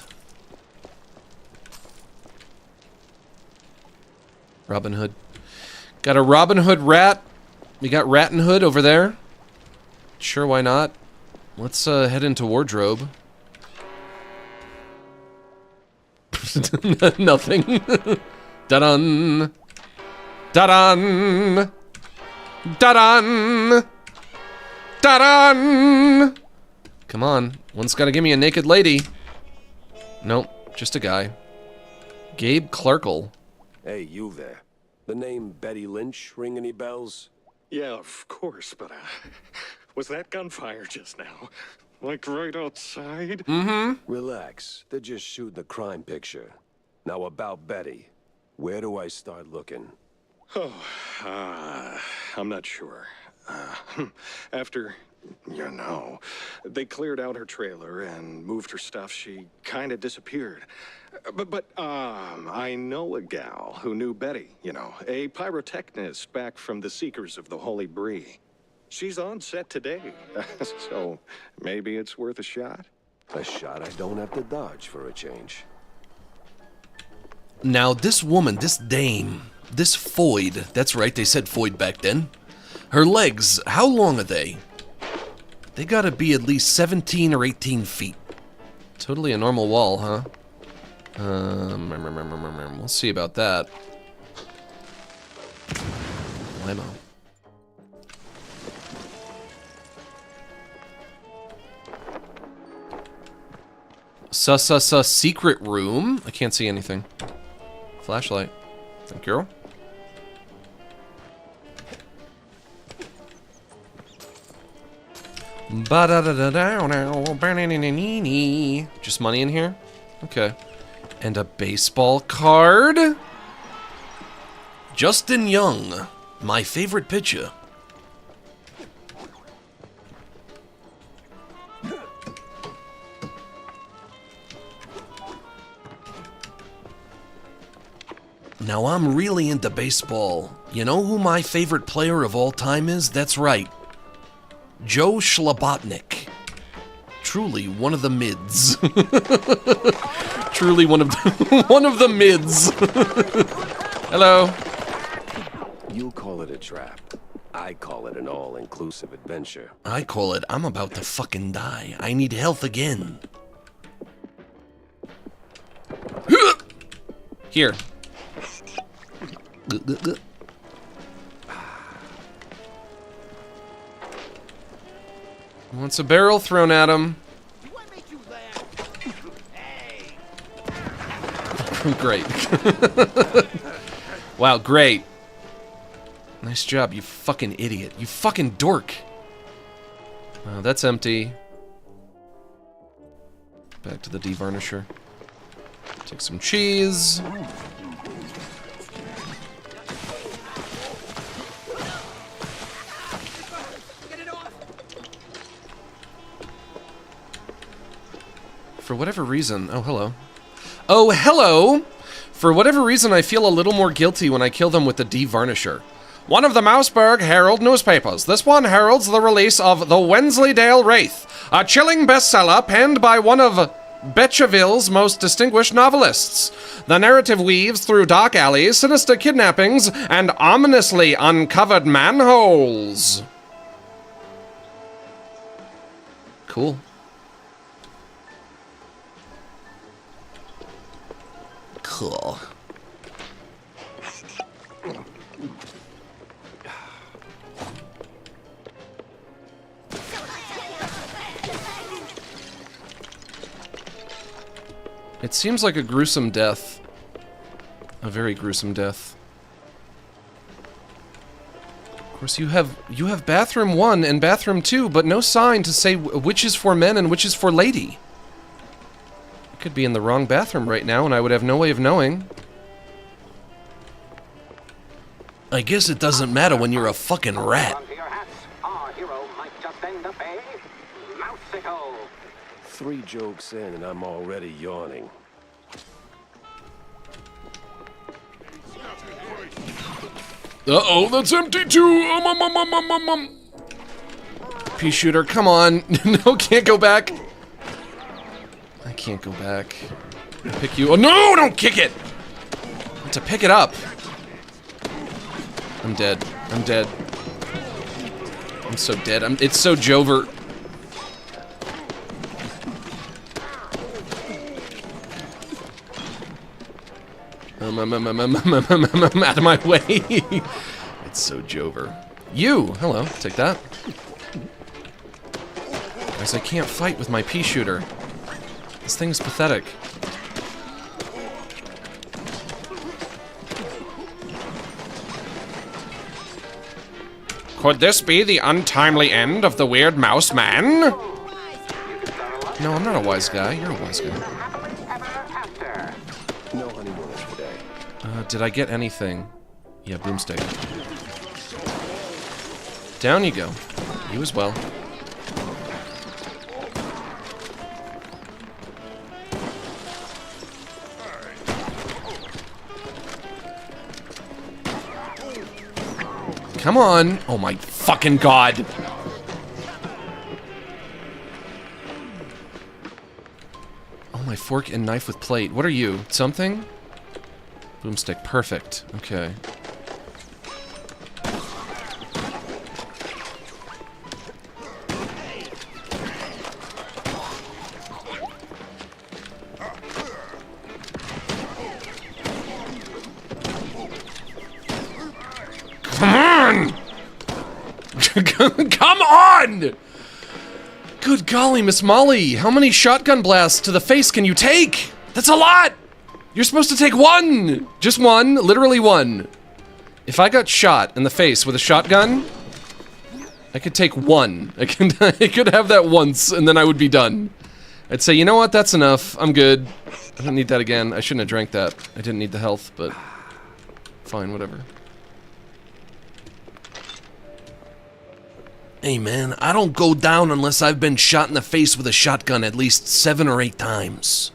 Robin Hood. Got a Robin Hood rat. We got Rattin Hood over there. Sure, why not? Let's head into wardrobe. Nothing. Da-dun. Da-dun. Da-dun. Da-dun. Come on. One's gotta give me a naked lady. Nope, just a guy. Gabe Clarkle. Hey, you there. The name Betty Lynch ring any bells? Yeah, of course, but was that gunfire just now? Like right outside? Relax. They're just shooting a crime picture. Now about Betty. Where do I start looking? Oh, I'm not sure. After, they cleared out her trailer and moved her stuff, she kind of disappeared. But I know a gal who knew Betty, a pyrotechnist back from the Seekers of the Holy Bree. She's on set today, so maybe it's worth a shot. A shot I don't have to dodge for a change. Now, this woman, this dame, this Foyd, that's right, they said Foyd back then. Her legs, how long are they? They gotta be at least 17 or 18 feet. Totally a normal wall, huh? We'll see about that. Limo. Secret room. I can't see anything. Flashlight. Thank you. Just money in here? Okay. And a baseball card? Justin Young. My favorite pitcher. Now I'm really into baseball. You know who my favorite player of all time is? That's right. Joe Schlabotnik. Truly one of the mids. Truly one of the mids. Hello. You call it a trap. I call it an all-inclusive adventure. I call it I'm about to fucking die. I need health again. Here. Wants a barrel thrown at him. Great. Wow, great. Nice job, you fucking idiot. You fucking dork. That's empty. Back to the devarnisher. Take some cheese. For whatever reason... Oh, hello. Oh, hello! For whatever reason, I feel a little more guilty when I kill them with the devarnisher. One of the Mouseburg Herald newspapers. This one heralds the release of The Wensleydale Wraith, a chilling bestseller penned by one of Betcheville's most distinguished novelists. The narrative weaves through dark alleys, sinister kidnappings, and ominously uncovered manholes. Cool. Cool. It seems like a gruesome death. A very gruesome death. Of course, you have bathroom 1 and bathroom 2, but no sign to say which is for men and which is for lady. I could be in the wrong bathroom right now, and I would have no way of knowing. I guess it doesn't matter when you're a fucking rat. Our hero might just end up a mouseicle. 3 jokes in and I'm already yawning. Uh-oh, that's empty too! Pea shooter, come on. No, can't go back. I can't go back. Pick you. Oh, no! Don't kick it! I want to pick it up. I'm dead. I'm dead. I'm so dead. It's so Jover. I'm out of my way. It's so Jover. You! Hello, take that. Guys, I can't fight with my pea shooter. This thing's pathetic. Could this be the untimely end of the weird mouse man? No, I'm not a wise guy. You're a wise guy. No honeymooners today. Did I get anything? Yeah, broomstick. Down you go. You as well. Come on. Oh my fucking god. Oh, my fork and knife with plate. What are you? Something? Boomstick. Perfect. Okay. Come on! Come on! Good golly, Miss Molly, how many shotgun blasts to the face can you take? That's a lot! You're supposed to take one! Just one, literally one. If I got shot in the face with a shotgun, I could take one. I could have that once, and then I would be done. I'd say, you know what, that's enough, I'm good. I don't need that again. I shouldn't have drank that. I didn't need the health, but fine, whatever. Hey man, I don't go down unless I've been shot in the face with a shotgun at least 7 or 8 times.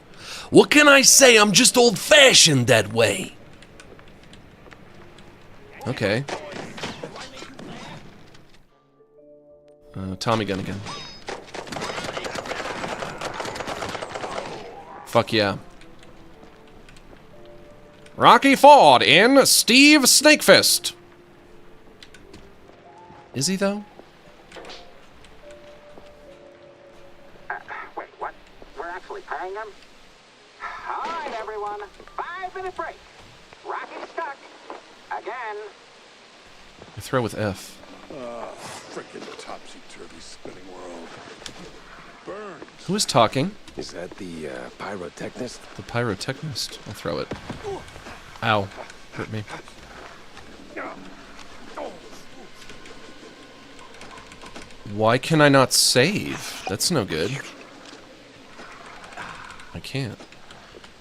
What can I say? I'm just old-fashioned that way. Okay. Tommy gun again. Fuck yeah. Rocky Ford in Steve Snakefist. Is he though? Wait, what? We're actually paying them? All right, everyone. 5-minute break. Rocky's stuck. Again. I throw with F. Frickin' topsy-turvy spinning world. Burn. Who is talking? Is that the pyrotechnist? The pyrotechnist. I'll throw it. Ow. Hurt me. Why can I not save? That's no good. I can't.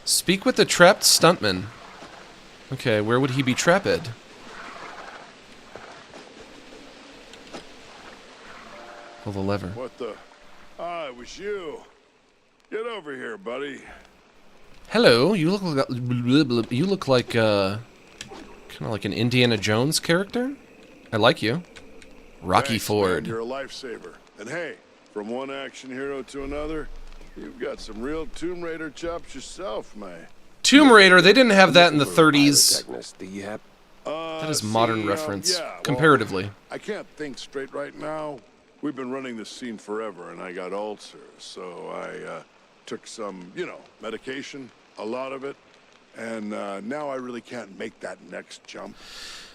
Speak with the trapped stuntman. Okay, where would he be trapped? Pull the lever. What the? Ah, it was you. Get over here, buddy. Hello, you look like kind of like an Indiana Jones character. I like you. Rocky Thanks, Ford. Man, you're a lifesaver. And hey, from one action hero to another, you've got some real Tomb Raider chops yourself, man. Tomb Raider, they didn't have that in the 30s. Do you have? That is modern reference, yeah, well, comparatively. I can't think straight right now. We've been running this scene forever, and I got ulcers, so I took some, you know, medication, a lot of it, and now I really can't make that next jump.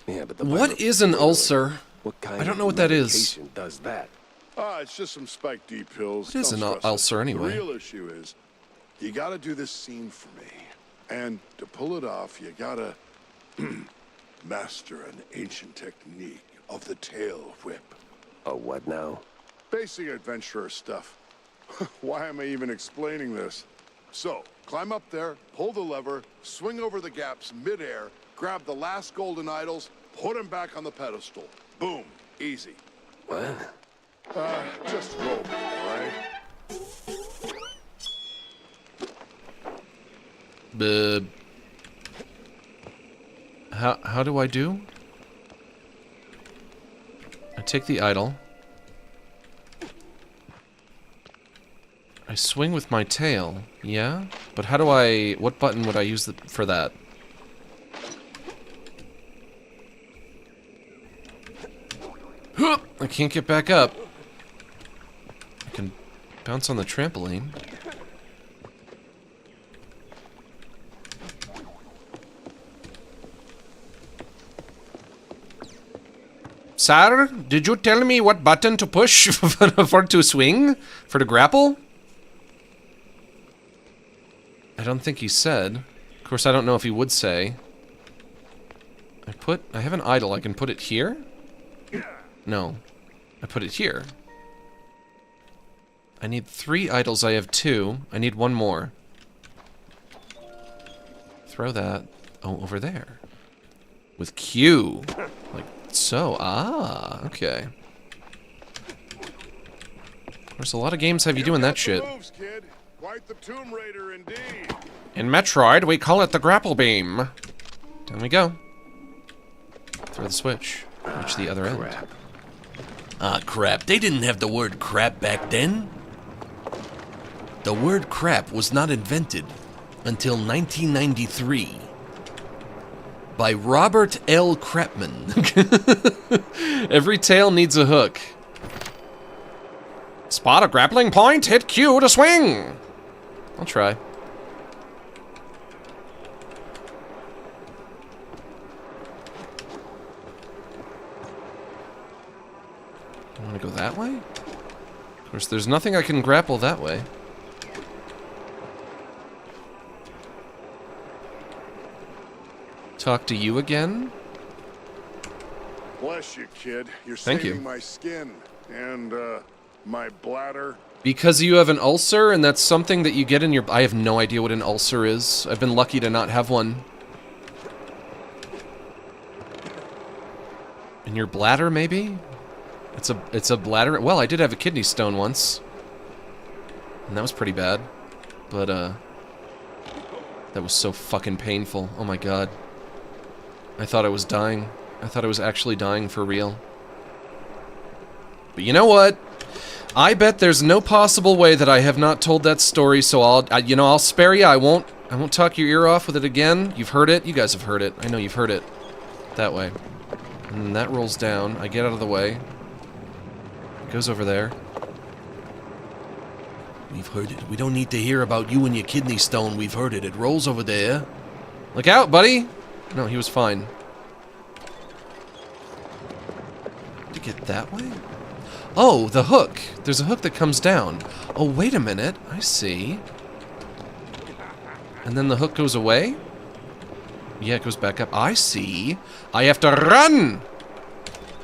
Yeah, but the What is an ulcer? What kind I don't of know what that is. medication does that? It's just some Spike D pills. What is Don't an stress it. ulcer anyway? The real issue is, you gotta do this scene for me. And to pull it off, you gotta master an ancient technique of the tail whip. A what now? Basic adventurer stuff. Why am I even explaining this? So, climb up there, pull the lever, swing over the gaps midair, grab the last golden idols, put them back on the pedestal. Boom. Easy. What? Just roll, all right? How do I do? I take the idol. I swing with my tail, yeah? But how do I... What button would I use for that? I can't get back up. I can bounce on the trampoline. Sir, did you tell me what button to push for to swing? For to grapple? I don't think he said. Of course, I don't know if he would say. I have an idol. I can put it here? No. I put it here. I need 3 idols. I have 2. I need 1 more. Throw that. Oh, over there. With Q. Like so. Ah, okay. Of course, a lot of games have you doing that shit. Moves, kid. Quite the Tomb Raider indeed. In Metroid, we call it the grapple beam. Down we go. Throw the switch. Reach the other end. Ah, crap. They didn't have the word crap back then. The word crap was not invented until 1993 by Robert L. Crapman. Every tale needs a hook. Spot a grappling point, hit Q to swing. I'll try. I want to go that way? Of course, there's nothing I can grapple that way. Talk to you again? Bless you, kid. You're Thank saving you. my skin and my bladder. Because you have an ulcer, and that's something that you get in your... I have no idea what an ulcer is. I've been lucky to not have one. In your bladder, maybe? It's a bladder... Well, I did have a kidney stone once. And that was pretty bad. But, that was so fucking painful. Oh my god. I thought I was dying. I thought I was actually dying for real. But you know what? I bet there's no possible way that I have not told that story, so I'll spare you. I won't talk your ear off with it again. You've heard it. You guys have heard it. I know you've heard it. That way. And then that rolls down. I get out of the way. It goes over there. We've heard it. We don't need to hear about you and your kidney stone. We've heard it. It rolls over there. Look out, buddy! No, he was fine. To get that way? Oh, the hook. There's a hook that comes down. Oh, wait a minute. I see. And then the hook goes away? Yeah, it goes back up. I see. I have to run!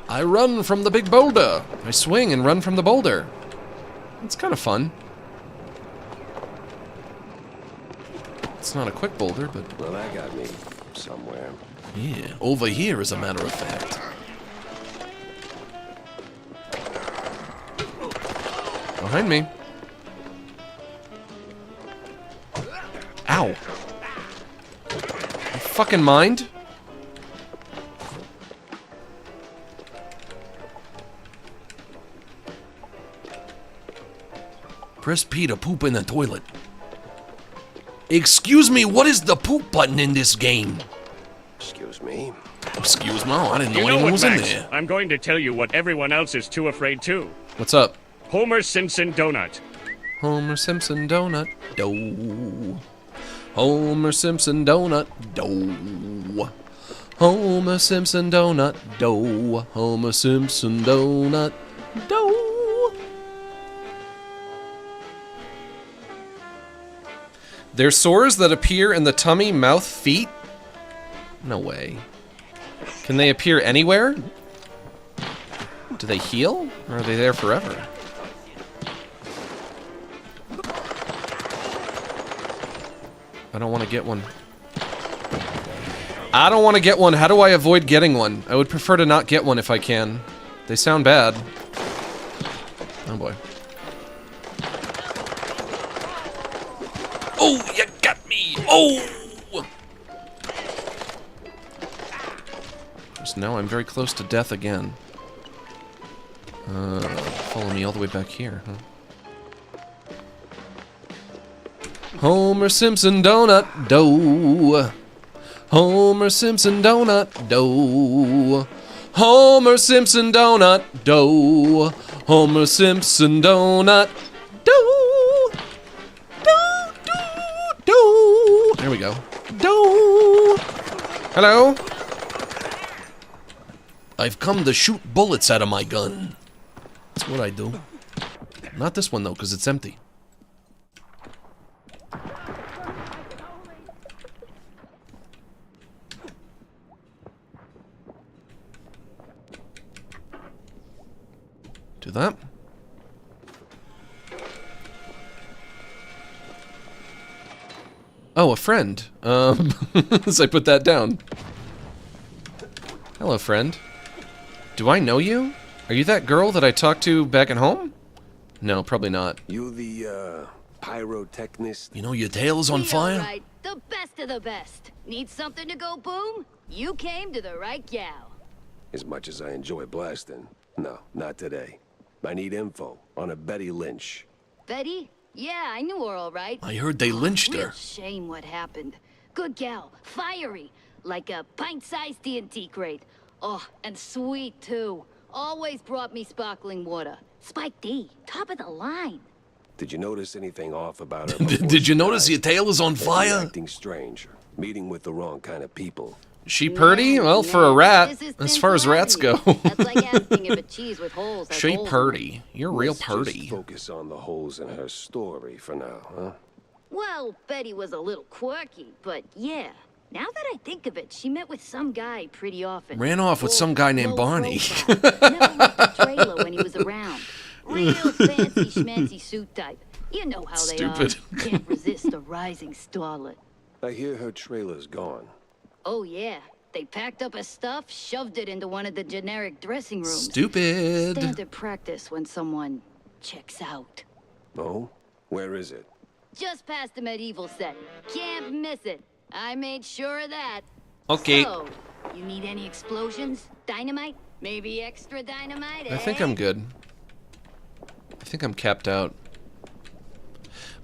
I run from the big boulder. I swing and run from the boulder. It's kind of fun. It's not a quick boulder, but... Well, that got me somewhere. Yeah, over here, as a matter of fact. Behind me. Ow. You fucking mind? Press P to poop in the toilet. Excuse me, what is the poop button in this game? Excuse me. Excuse me, I didn't know You know anyone what, was in Max? there. I'm going to tell you what everyone else is too afraid to. What's up? Homer Simpson donut. Homer Simpson donut. Dough. Homer Simpson donut. Dough. Homer Simpson donut. Dough. Homer Simpson donut. Dough. They're sores that appear in the tummy, mouth, feet? No way. Can they appear anywhere? Do they heal? Or are they there forever? I don't want to get one. I don't want to get one. How do I avoid getting one? I would prefer to not get one if I can. They sound bad. Oh boy. Oh, you got me! Oh! So now I'm very close to death again. Follow me all the way back here, huh? Homer Simpson donut dough. Homer Simpson donut dough. Homer Simpson donut dough. Homer Simpson donut dough. Dough, dough, dough. There we go. Dough. Hello. I've come to shoot bullets out of my gun. That's what I do. Not this one though, because it's empty. Do that. Oh, a friend. As I put that down. Hello, friend. Do I know you? Are you that girl that I talked to back at home? No, probably not. You the, pyrotechnist? You know your tail is on fire? Right. The best of the best. Need something to go boom? You came to the right gal. As much as I enjoy blasting, no, not today. I need info on a Betty Lynch. Betty? Yeah, I knew her all right. I heard they lynched Real her. shame what happened. Good gal, fiery, like a pint-sized TNT crate. Oh, and sweet too. Always brought me sparkling water. Spike D, top of the line. Did you notice anything off about her? Did you notice your tail is on fire? Acting strange, or meeting with the wrong kind of people. She purty? Well, for a rat, as far as rats go. That's like asking if a cheese with holes has She holes. purty. You're real Let's purty. just focus on the holes in her story for now, huh? Well, Betty was a little quirky, but yeah. Now that I think of it, she met with some guy pretty often. Ran off with some guy named Low Barney. profile. Never left the trailer when he was around. Real fancy schmancy suit type. You know how Stupid. they are. Can't resist a rising starlet. I hear her trailer's gone. Oh yeah. They packed up her stuff, shoved it into one of the generic dressing rooms. Stupid. Standard practice when someone checks out. Oh? Where is it? Just past the medieval set. Can't miss it. I made sure of that. Okay. So, you need any explosions? Dynamite? Maybe extra dynamite, I think eh? I'm good. I think I'm capped out.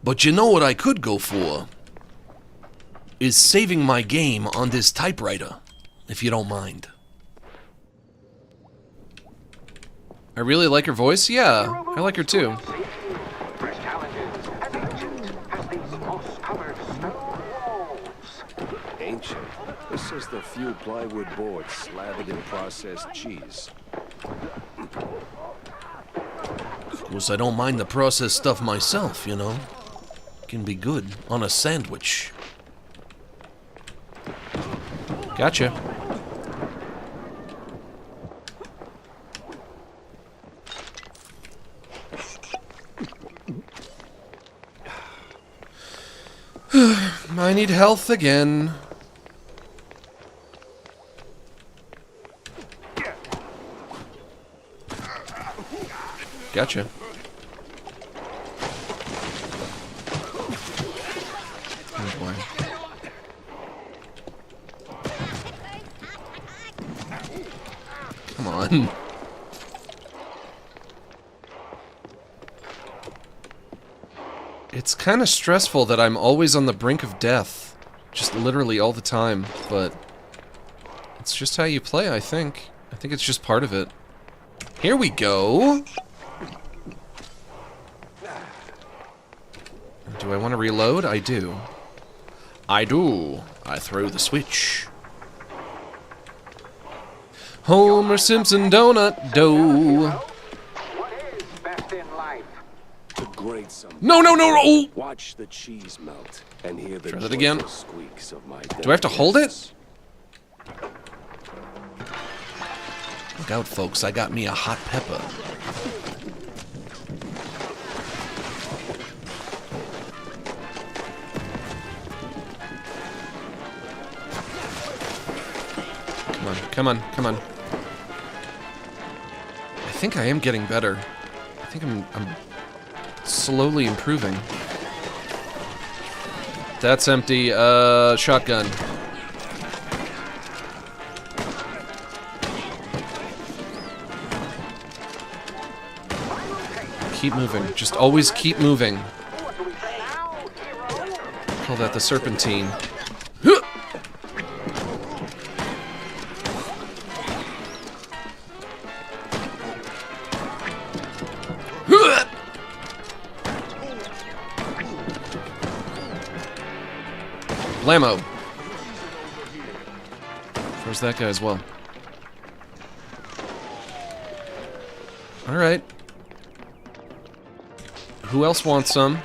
But you know what I could go for? Is saving my game on this typewriter, if you don't mind. I really like her voice. Yeah, I like her too. Fresh challenges and ancient as these moss-covered stone walls. Ancient. This is the few plywood boards slathered in processed cheese. Of course, I don't mind the processed stuff myself, you know. Can be good on a sandwich. Gotcha. I need health again. Gotcha. Oh boy. Come on. It's kind of stressful that I'm always on the brink of death. Just literally all the time, but it's just how you play, I think. I think it's just part of it. Here we go! Do I want to reload? I do. I do. I throw the switch. Homer Simpson donut dough. What is best in life? The great summer. No, no, no! Oh! Watch the cheese melt and hear the Try that again. joyful squeaks of my Do I have to hold it? Look out, folks, I got me a hot pepper. Come on, come on, come on. I think I am getting better. I think I'm slowly improving. That's empty. Shotgun. Keep moving. Just always keep moving. Call that the serpentine. Blammo. Where's that guy as well? Alright. Who else wants some?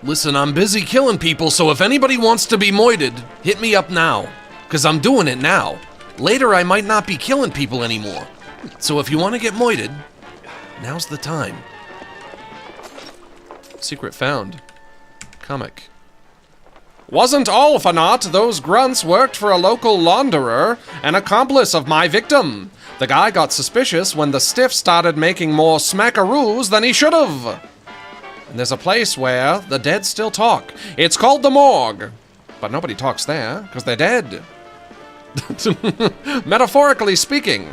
Listen, I'm busy killing people, so if anybody wants to be moited, hit me up now. Because I'm doing it now. Later, I might not be killing people anymore. So if you want to get moited, now's the time. Secret found. Comic. Wasn't all for naught. Those grunts worked for a local launderer, an accomplice of my victim. The guy got suspicious when the stiff started making more smackaroos than he should have. And there's a place where the dead still talk. It's called the morgue. But nobody talks there, because they're dead. Metaphorically speaking,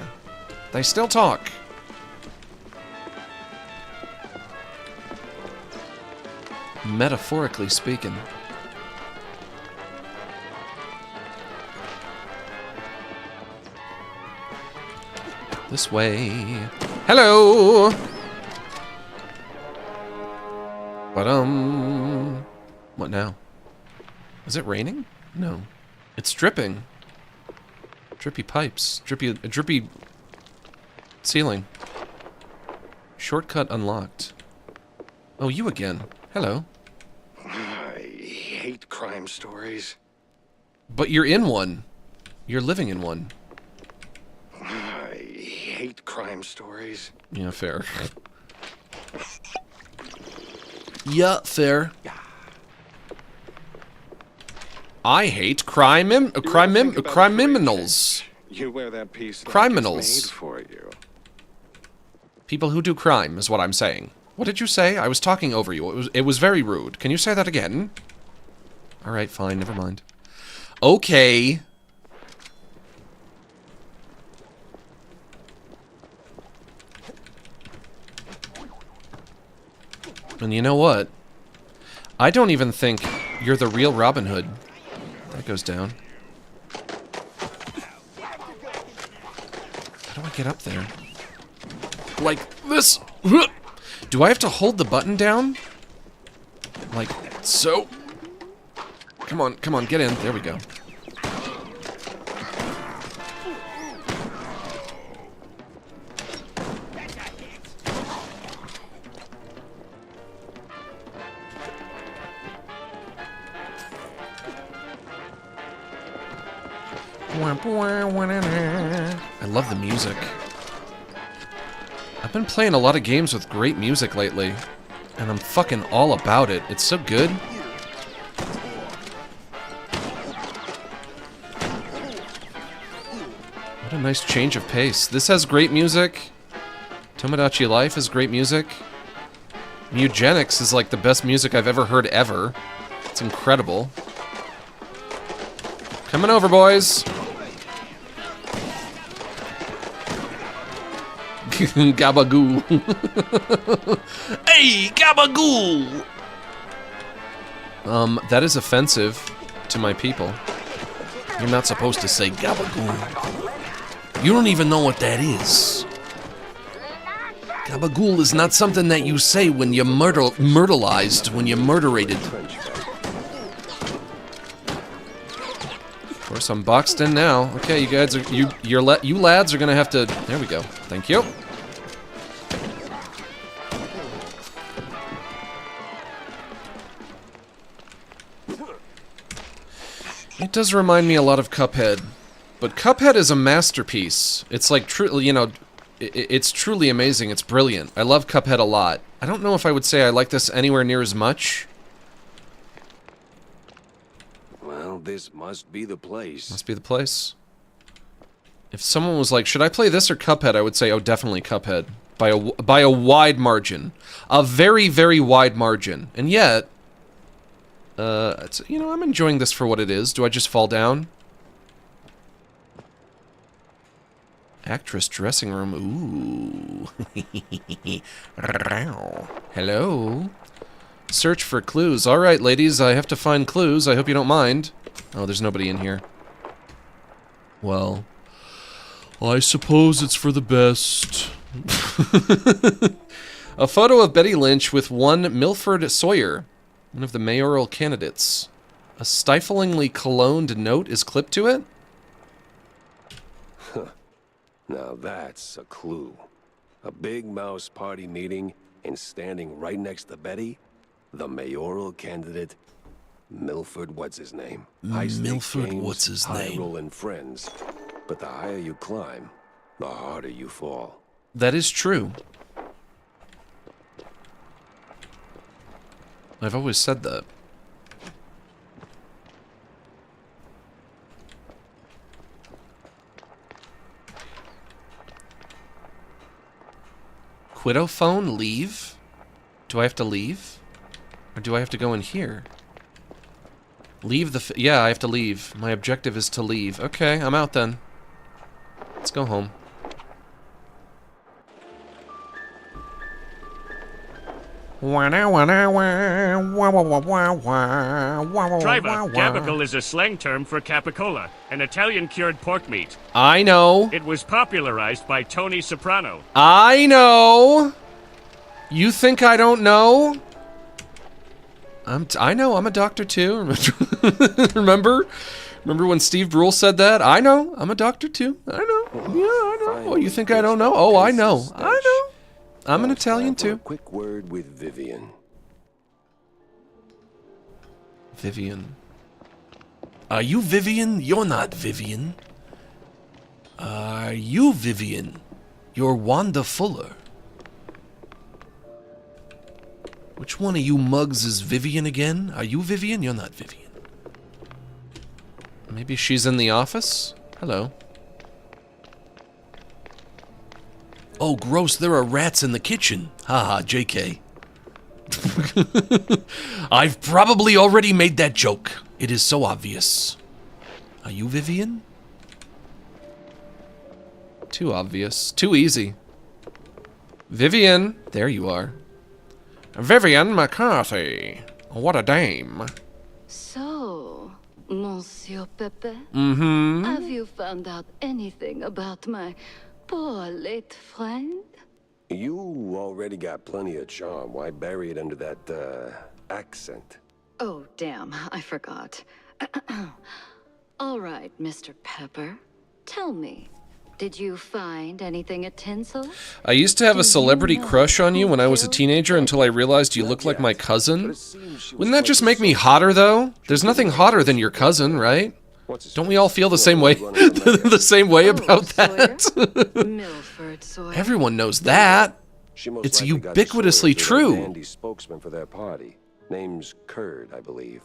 they still talk. Metaphorically speaking. This way. Hello! What now? Is it raining? No. It's dripping. Drippy pipes. Drippy ceiling. Shortcut unlocked. Oh, you again. Hello. I hate crime stories. But you're in one. You're living in one. I hate crime stories. Yeah, fair. Yeah, fair. I hate criminals. You wear that piece like Criminals. it's made for you. People who do crime is what I'm saying. What did you say? I was talking over you. It was very rude. Can you say that again? All right, fine. Never mind. Okay. And you know what? I don't even think you're the real Robin Hood. That goes down. How do I get up there? Like this? Do I have to hold the button down? Like so? Come on, get in. There we go. I love the music. I've been playing a lot of games with great music lately, and I'm fucking all about it. It's so good. What a nice change of pace. This has great music. Tomodachi Life is great music. Mugenics is like the best music I've ever heard ever. It's incredible. Coming over, boys. Gabagoo. Hey, gabagoo! That is offensive to my people. You're not supposed to say gabagoo. You don't even know what that is. Gabagool is not something that you say when you're myrtleized, when you're murderated. Of course, I'm boxed in now. Okay, you guys are you lads are gonna have to. There we go. Thank you. It does remind me a lot of Cuphead, but Cuphead is a masterpiece. It's like truly, you know, it's truly amazing. It's brilliant. I love Cuphead a lot. I don't know if I would say I like this anywhere near as much. Well, this must be the place. Must be the place. If someone was like, should I play this or Cuphead, I would say, oh, definitely Cuphead. By a wide margin. A very, very wide margin. And yet, it's, you know, I'm enjoying this for what it is. Do I just fall down? Actress dressing room. Ooh. Hello. Search for clues. All right, ladies, I have to find clues. I hope you don't mind. Oh, there's nobody in here. Well, I suppose it's for the best. A photo of Betty Lynch with one Milford Sawyer, one of the mayoral candidates. A stiflingly cologned note is clipped to it? Now that's a clue. A big mouse party meeting, and standing right next to Betty, the mayoral candidate, Milford what's his name? Milford what's his name? High-rolling friends. But the higher you climb, the harder you fall. That is true. I've always said that. Quitophone, leave? Do I have to leave? Or do I have to go in here? Leave the... yeah, I have to leave. My objective is to leave. Okay, I'm out then. Let's go home. Driver, gabacle is a slang term for capicola, an Italian cured pork meat. I know. It was popularized by Tony Soprano. I know. You think I don't know? I know. I'm a doctor too. Remember when Steve Brule said that? I know. I'm a doctor too. I know. Yeah, I know. Oh, you think I don't know? Oh, I know. I know. I'm an Italian too. Quick word with Vivian. Vivian. Are you Vivian? You're not Vivian. Are you Vivian? You're Wanda Fuller. Which one of you mugs is Vivian again? Are you Vivian? You're not Vivian. Maybe she's in the office? Hello. Oh, gross, there are rats in the kitchen. Haha, JK. I've probably already made that joke. It is so obvious. Are you Vivian? Too obvious. Too easy. Vivian. There you are. Vivian McCarthy. What a dame. So, Monsieur Pepe, Mm-hmm. have you found out anything about my poor late friend? You already got plenty of charm. Why bury it under that, accent? Oh, damn, I forgot. All right, Mr. Pepper, tell me, did you find anything at Tinsel? I used to have a celebrity crush on you when I was a teenager until I realized you looked like my cousin. Wouldn't that just make me hotter, though? There's nothing hotter than your cousin, right? Don't we all feel the same way? The same way about that? Milford Sawyer. Everyone knows that. It's Likely got ubiquitously Sawyer to true. the dandy spokesman for their party. Name's Kurd, I believe.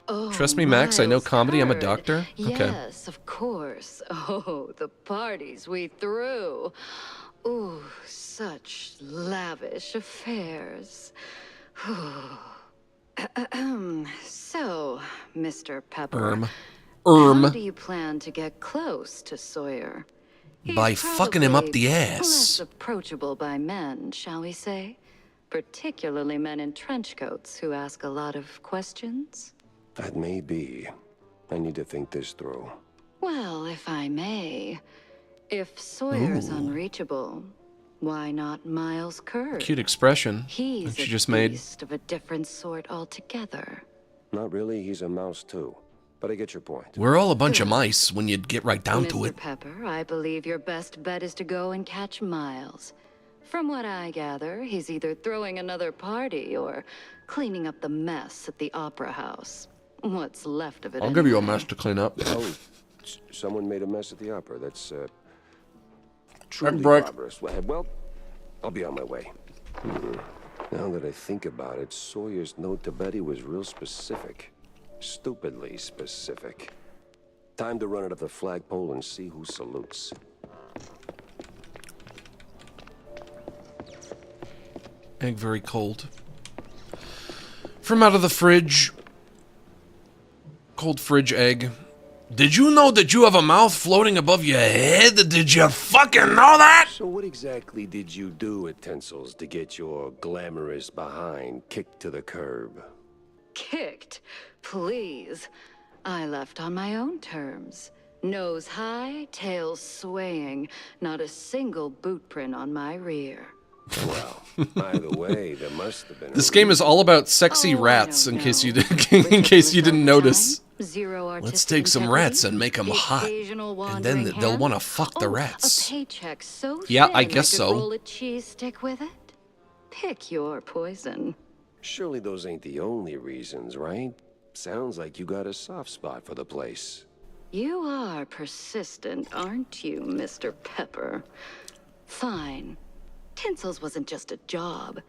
Oh, Trust me, Max, I know Miles comedy. I'm a Kurd. doctor. Okay. Yes, of course. Oh, the parties we threw. Ooh, such lavish affairs. So, Mr. Pepper, how do you plan to get close to Sawyer? By fucking him up the Less ass. approachable by men, shall we say? Particularly men in trench coats who ask a lot of questions. That may be. I need to think this through. Well, if I may, if Sawyer's unreachable, why not Miles Kurd? Cute expression He's that she a just made. beast of a different sort altogether. Not really, he's a mouse too. But I get your point. We're all a bunch of mice when you get right down to Mr. it. Pepper, I believe your best bet is to go and catch Miles. From what I gather, he's either throwing another party or cleaning up the mess at the Opera House. What's left of it. I'll give you a anyway. mess to clean up. Oh, someone made a mess at the opera. That's, truly break. barbarous. Well, I'll be on my way. Now that I think about it, Sawyer's note to Betty was real specific. Stupidly specific. Time to run it up the flagpole and see who salutes. Egg very cold. From out of the fridge. Cold fridge egg. Did you know that you have a mouth floating above your head? Did you fucking know that? So what exactly did you do at Tensel's to get your glamorous behind kicked to the curb? Kicked? Please. I left on my own terms. Nose high, tail swaying, not a single boot print on my rear. Well, either way, there must have been. This game is all about sexy rats. In case you didn't notice. Let's take some rats and make them hot, and then they'll want to fuck the rats. A paycheck so Yeah, thin I guess could so. roll a cheese stick with it. Pick your poison. Surely those ain't the only reasons, right? Sounds like you got a soft spot for the place. You are persistent, aren't you, Mr. Pepper? Fine. Tinsel's wasn't just a job.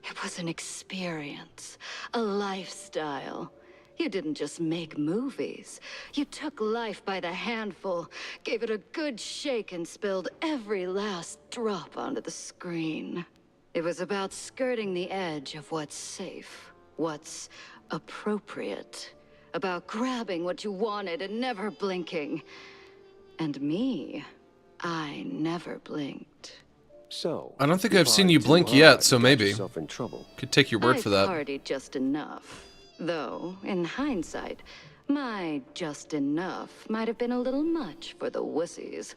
It was an experience, a lifestyle. You didn't just make movies. You took life by the handful, gave it a good shake, and spilled every last drop onto the screen. It was about skirting the edge of what's safe, what's appropriate. About grabbing what you wanted and never blinking. And me, I never blinked. So, I don't think I've seen you blink yet, so maybe. In trouble. Could take your word for that. I partied just enough. Though, in hindsight, my just enough might have been a little much for the wussies.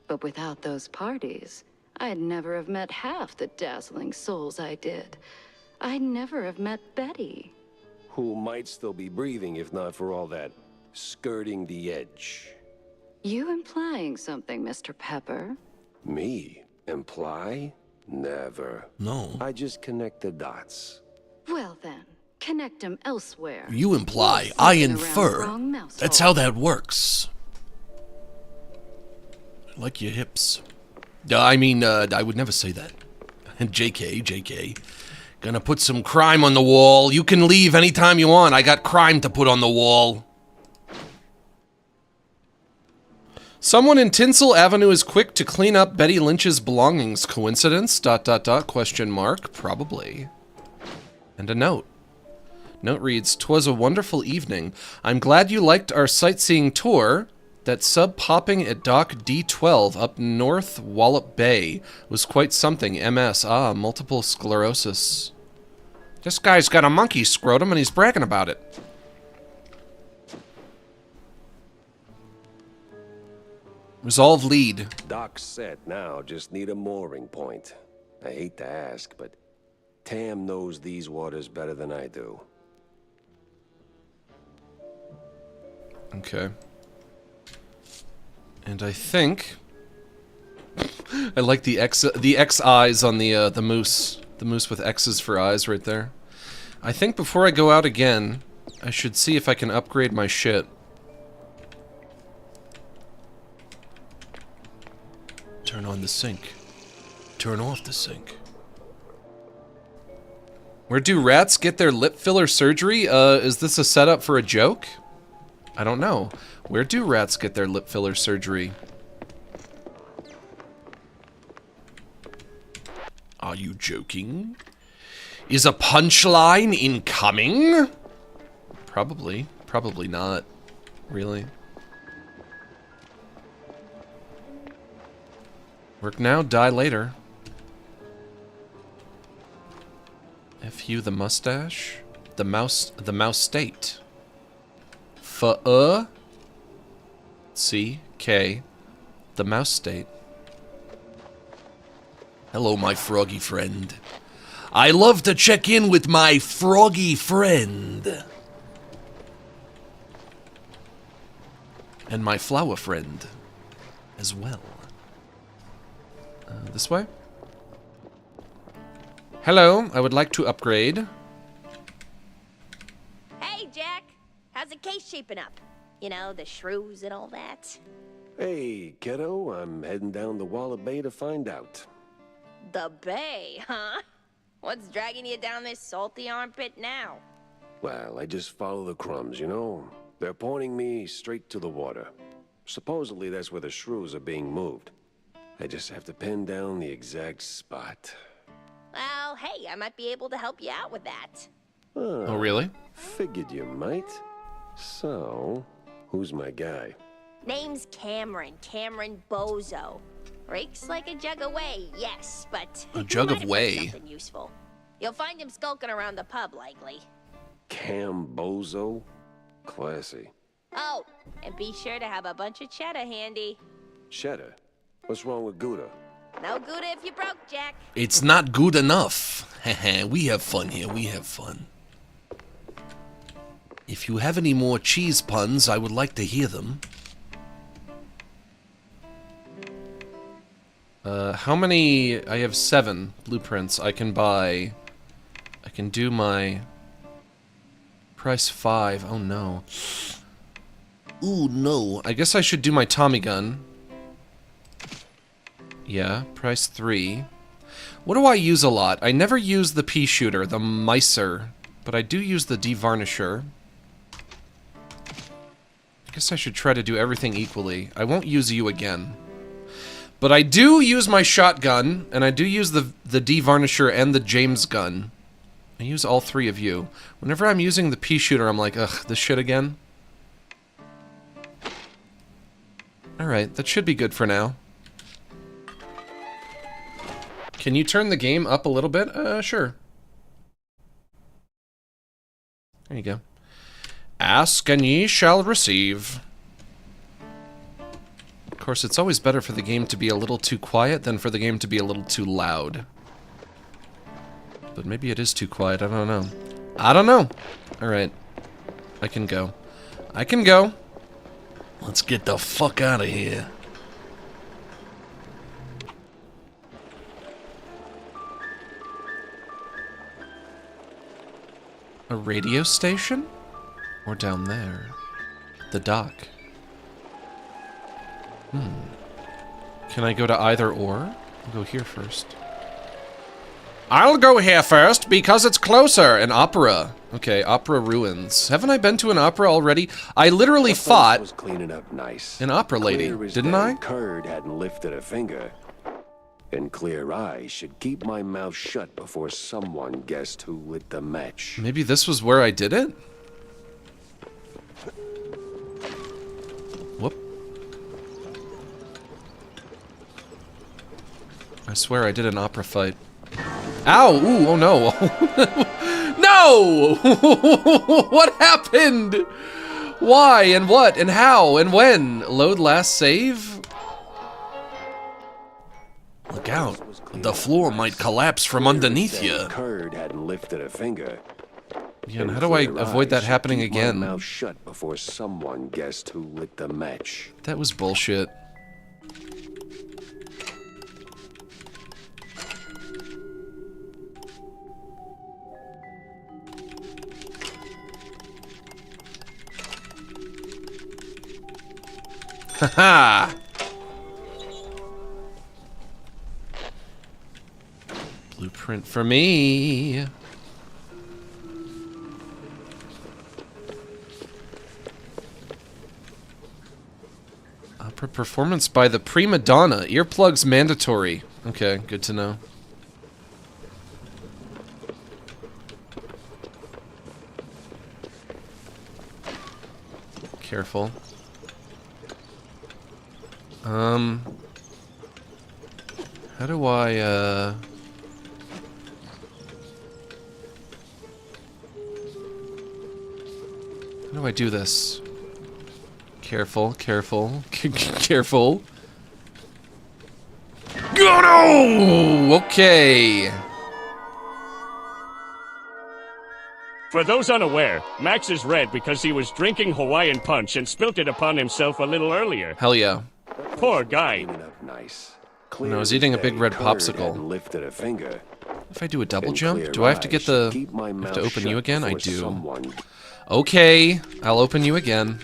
But without those parties, I'd never have met half the dazzling souls I did. I'd never have met Betty. Who might still be breathing if not for all that skirting the edge. You implying something, Mr. Pepper? Me? Imply? Never. No. I just connect the dots. Well then, connect them elsewhere. You imply, I infer. That's how that works. I like your hips. I mean, I would never say that. JK. Gonna put some crime on the wall. You can leave anytime you want. I got crime to put on the wall. Someone in Tinsel Avenue is quick to clean up Betty Lynch's belongings. Coincidence? ... Question mark. Probably. And a note. Note reads, "'Twas a wonderful evening. I'm glad you liked our sightseeing tour. That sub-popping at Dock D12 up North Wallop Bay was quite something. MS. Multiple sclerosis. This guy's got a monkey scrotum and he's bragging about it." Resolve lead. Dock's set now, just need a mooring point. I hate to ask, but Tam knows these waters better than I do. Okay. And I think I like the X eyes on the moose. The moose with X's for eyes right there. I think before I go out again, I should see if I can upgrade my shit. Turn on the sink. Turn off the sink. Where do rats get their lip filler surgery? Is this a setup for a joke? I don't know. Where do rats get their lip filler surgery? Are you joking? Is a punchline incoming? Probably. Probably not. Really. Work now, die later. F.U. the mustache? The mouse state. C.K. The mouse state. Hello, my froggy friend. I love to check in with my froggy friend. And my flower friend as well. This way? Hello, I would like to upgrade. Hey, Jack. How's the case shaping up? You know, the shrews and all that. Hey, kiddo, I'm heading down the Wallop Bay to find out. The bay, huh? What's dragging you down this salty armpit now? Well, I just follow the crumbs, you know? They're pointing me straight to the water. Supposedly that's where the shrews are being moved. I just have to pin down the exact spot. Well, hey, I might be able to help you out with that. Oh, really? Figured you might. So, who's my guy? Name's Cameron Bozo. Rakes like a jug of whey, yes, but a jug of whey. Something useful. You'll find him skulking around the pub, likely. Cam Bozo? Classy. Oh, and be sure to have a bunch of cheddar handy. Cheddar? What's wrong with Gouda? No Gouda if you broke, Jack. It's not good enough. We have fun here, we have fun. If you have any more cheese puns, I would like to hear them. How many? I have 7 blueprints I can buy. I can do my price 5. Oh no. Ooh, no. I guess I should do my Tommy gun. Yeah, price 3. What do I use a lot? I never use the pea shooter, the micer, but I do use the devarnisher. I guess I should try to do everything equally. I won't use you again. But I do use my shotgun, and I do use the devarnisher and the James gun. I use all 3 of you. Whenever I'm using the pea shooter, I'm like, ugh, this shit again? Alright, that should be good for now. Can you turn the game up a little bit? Sure. There you go. Ask and ye shall receive. Of course, it's always better for the game to be a little too quiet than for the game to be a little too loud. But maybe it is too quiet, I don't know. I don't know! Alright. I can go. I can go. Let's get the fuck out of here. A radio station? Or down there? The dock. Can I go to either or? I'll go here first. I'll go here first because it's closer. An opera. Okay, opera ruins. Haven't I been to an opera already? I literally fought was cleaning up nice. an opera lady, Clear as didn't day, I? Kurd hadn't lifted a finger. And clear eyes should keep my mouth shut before someone guessed who lit the match. Maybe this was where I did it? Whoop. I swear I did an opera fight. Ow! Ooh, oh no! No! What happened? Why and what and how and when? Load last save? Look out. The floor might collapse from underneath you. Kurd hadn't lifted a finger. Yeah, and how do I avoid that happening again? My mouth shut before someone guessed who lit the match. That was bullshit. Haha! Blueprint for me. Opera performance by the prima donna. Earplugs mandatory. Okay, good to know. Careful. How do I, How do I do this? Careful, careful, careful. Go no! Okay. For those unaware, Max is red because he was drinking Hawaiian punch and spilt it upon himself a little earlier. Hell yeah. Poor guy. Nice. And I was eating a big red popsicle. Lifted a finger. If I do a double And jump, clear do I have to get eyes the... keep my have mouth to open shut you again? I before do. someone- Okay, I'll open you again.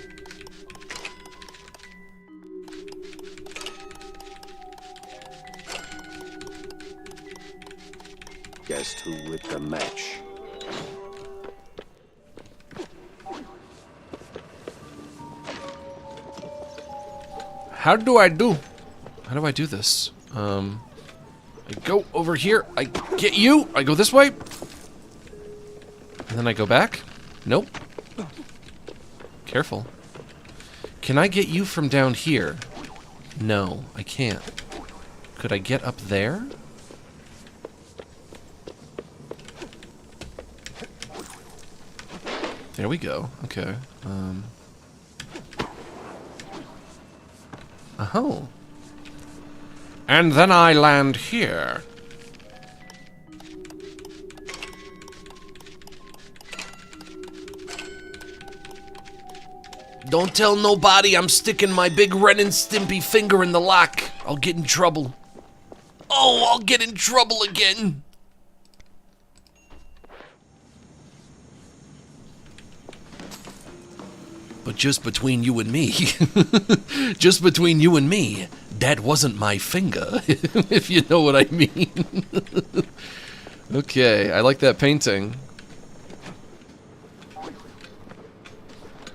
Guessed who lit the match. How do I do? How do I do this? I go over here, I get you, I go this way. And then I go back? Nope. Careful. Can I get you from down here? No, I can't. Could I get up there? There we go. Okay. Oh. And then I land here. Don't tell nobody I'm sticking my big Ren and Stimpy finger in the lock. I'll get in trouble. Oh, I'll get in trouble again. But just between you and me, just between you and me, that wasn't my finger, if you know what I mean. Okay, I like that painting.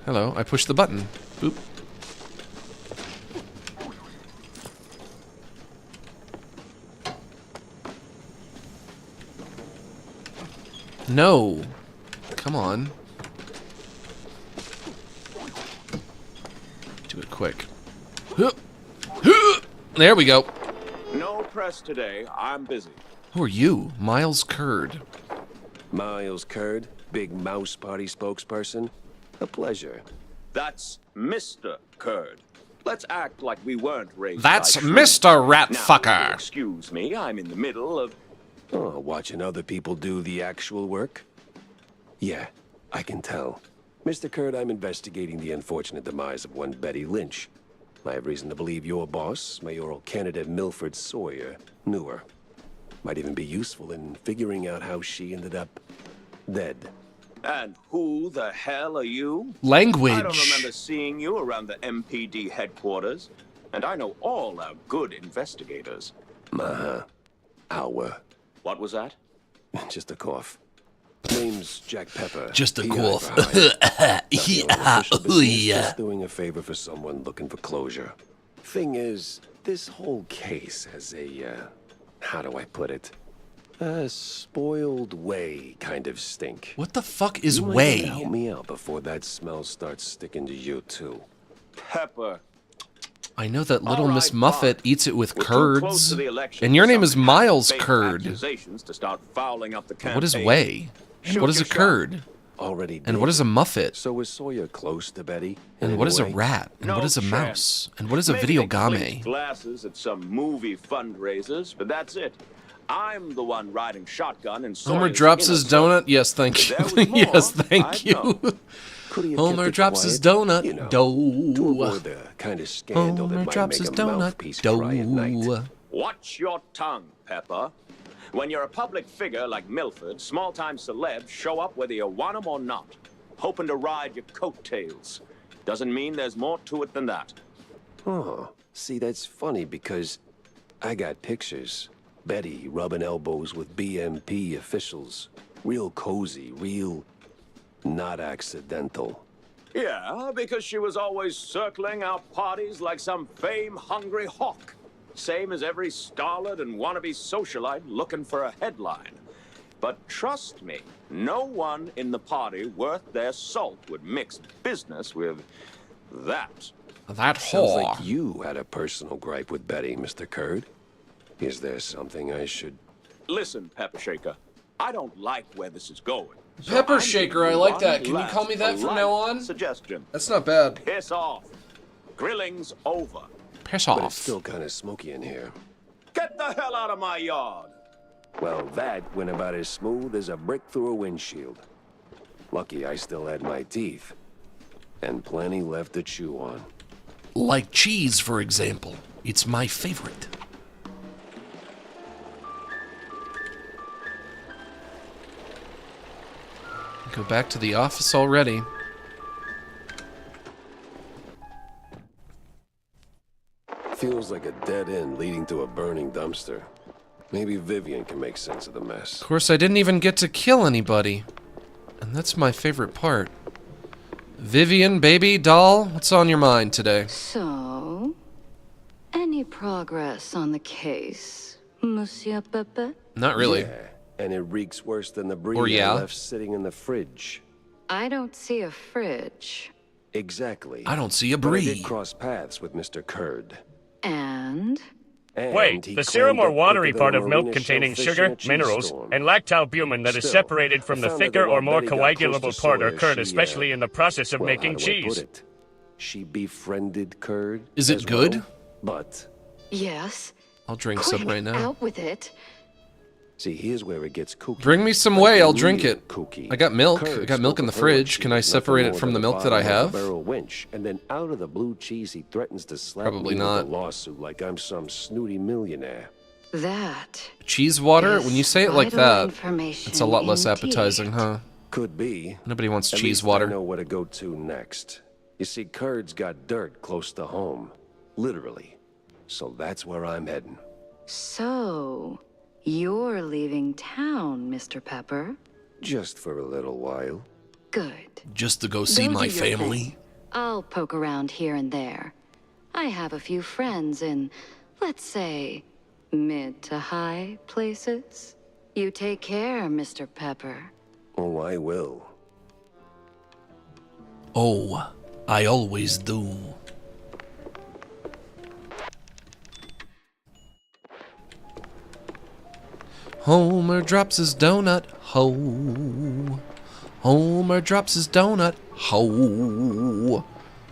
Hello, I pushed the button. Boop. No. Come on. Do it quick. There we go. No press today. I'm busy. Who are you? Miles Kurd. Miles Kurd, big mouse party spokesperson. A pleasure. That's Mr. Kurd. Let's act like we weren't raised That's by Mr. Rat now, Fucker. Excuse me, I'm in the middle of... Oh, watching other people do the actual work? Yeah, I can tell. Mr. Kurd, I'm investigating the unfortunate demise of one Betty Lynch. I have reason to believe your boss, mayoral candidate Milford Sawyer, knew her. Might even be useful in figuring out how she ended up dead. And who the hell are you? Language. I don't remember seeing you around the MPD headquarters. And I know all our good investigators. Uh-huh. Our. What was that? Just a cough. Name's Jack Pepper. Just a PI cough. for hire. Nothing on official business, just doing a favor for someone looking for closure. Thing is, this whole case has a, how do I put it? A spoiled way kind of stink. What the fuck is You might way? wanna help me out before that smell starts sticking to you too. Pepper. I know that Little All Miss right, Muffet fine. eats it with We're too close curds. to the election And your for name is some to have Miles fake Kurd. accusations to start fouling up the campaign. What is way? And Shoot what is your a shot. curd? Already And what is a muffet? So was Sawyer close to Betty? in And what any is a way? rat? And what No is a chance. mouse? And what is a Maybe video they clinked game? glasses at some movie fundraisers, but that's it. I'm the one riding shotgun and Homer Sawyer's drops his innocent. donut. Yes, thank you. If there was more, Yes, thank I'd you. know. Could he have Homer kept it drops his quiet? donut. You know, Dough. to avoid the kind of scandal Homer that might drops make his a donut. mouthpiece cry at night. Dough. Watch your tongue, Pepper. When you're a public figure like Milford, small-time celebs show up whether you want them or not, hoping to ride your coattails. Doesn't mean there's more to it than that. Oh, see, that's funny because I got pictures. Betty rubbing elbows with BMP officials. Real cozy, real not accidental. Yeah, because she was always circling our parties like some fame-hungry hawk. Same as every starlet and wannabe socialite looking for a headline. But trust me, no one in the party worth their salt would mix business with that. That Sounds whore. like you had a personal gripe with Betty, Mr. Kurd. Is there something I should... Listen, Pepper Shaker, I don't like where this is going. So Pepper I'm Shaker, giving I you like one that. Can you last call me that from polite now on? Suggestion. That's not bad. Piss off. Grilling's over. Piss But it's off. still kind of smoky in here. Get the hell out of my yard. Well, that went about as smooth as a brick through a windshield. Lucky I still had my teeth. And plenty left to chew on. Like cheese, for example. It's my favorite. Go back to the office already. Feels like a dead end leading to a burning dumpster. Maybe Vivian can make sense of the mess. Of course, I didn't even get to kill anybody. And that's my favorite part. Vivian, baby, doll, what's on your mind today? So, any progress on the case, Monsieur Pepe? Not really. Yeah, and it reeks worse than the brie Or yeah. I left sitting in the fridge. I don't see a fridge. Exactly. I don't see a But I brie. did cross paths with Mr. Kurd. And? And Wait, he the serum or claimed it watery quicker part than of a milk marina containing shellfish in sugar, a cheese minerals, storm. and lactalbumin that is Still, separated from I the found that thicker or while more Betty got close coagulable to part Sawyer, occurred she, especially in the process of well, making how do I put cheese. it? She befriended Kurd. Is it as good? well, but Yes. I'll drink some Quick, right now. out with it. see, here's where it gets kooky. Bring me some Like whey, I'll real drink it. Kooky. I got milk. Kurd I got milk in the spoke of her like fridge. she Can I was nothing separate it more from than the the milk that I bottom of a have? barrel winch, and then out of the blue cheese, he threatens to slap Probably me not. with a lawsuit like I'm some snooty millionaire. That. Cheese water? is When you say it like vital that, information it's a lot less indeed. appetizing, huh? Could be. Nobody wants At cheese least I water. know where to go to next. You see, Kurds got dirt close to home. Literally. So that's where I'm heading. So, you're leaving town, Mr. Pepper? Just for a little while. Good. Just to go see Go my do your thing. family? I'll poke around here and there. I have a few friends in, let's say, mid to high places. You take care, Mr. Pepper. Oh, I will. Oh, I always do. Homer drops his donut, ho. Homer drops his donut, ho.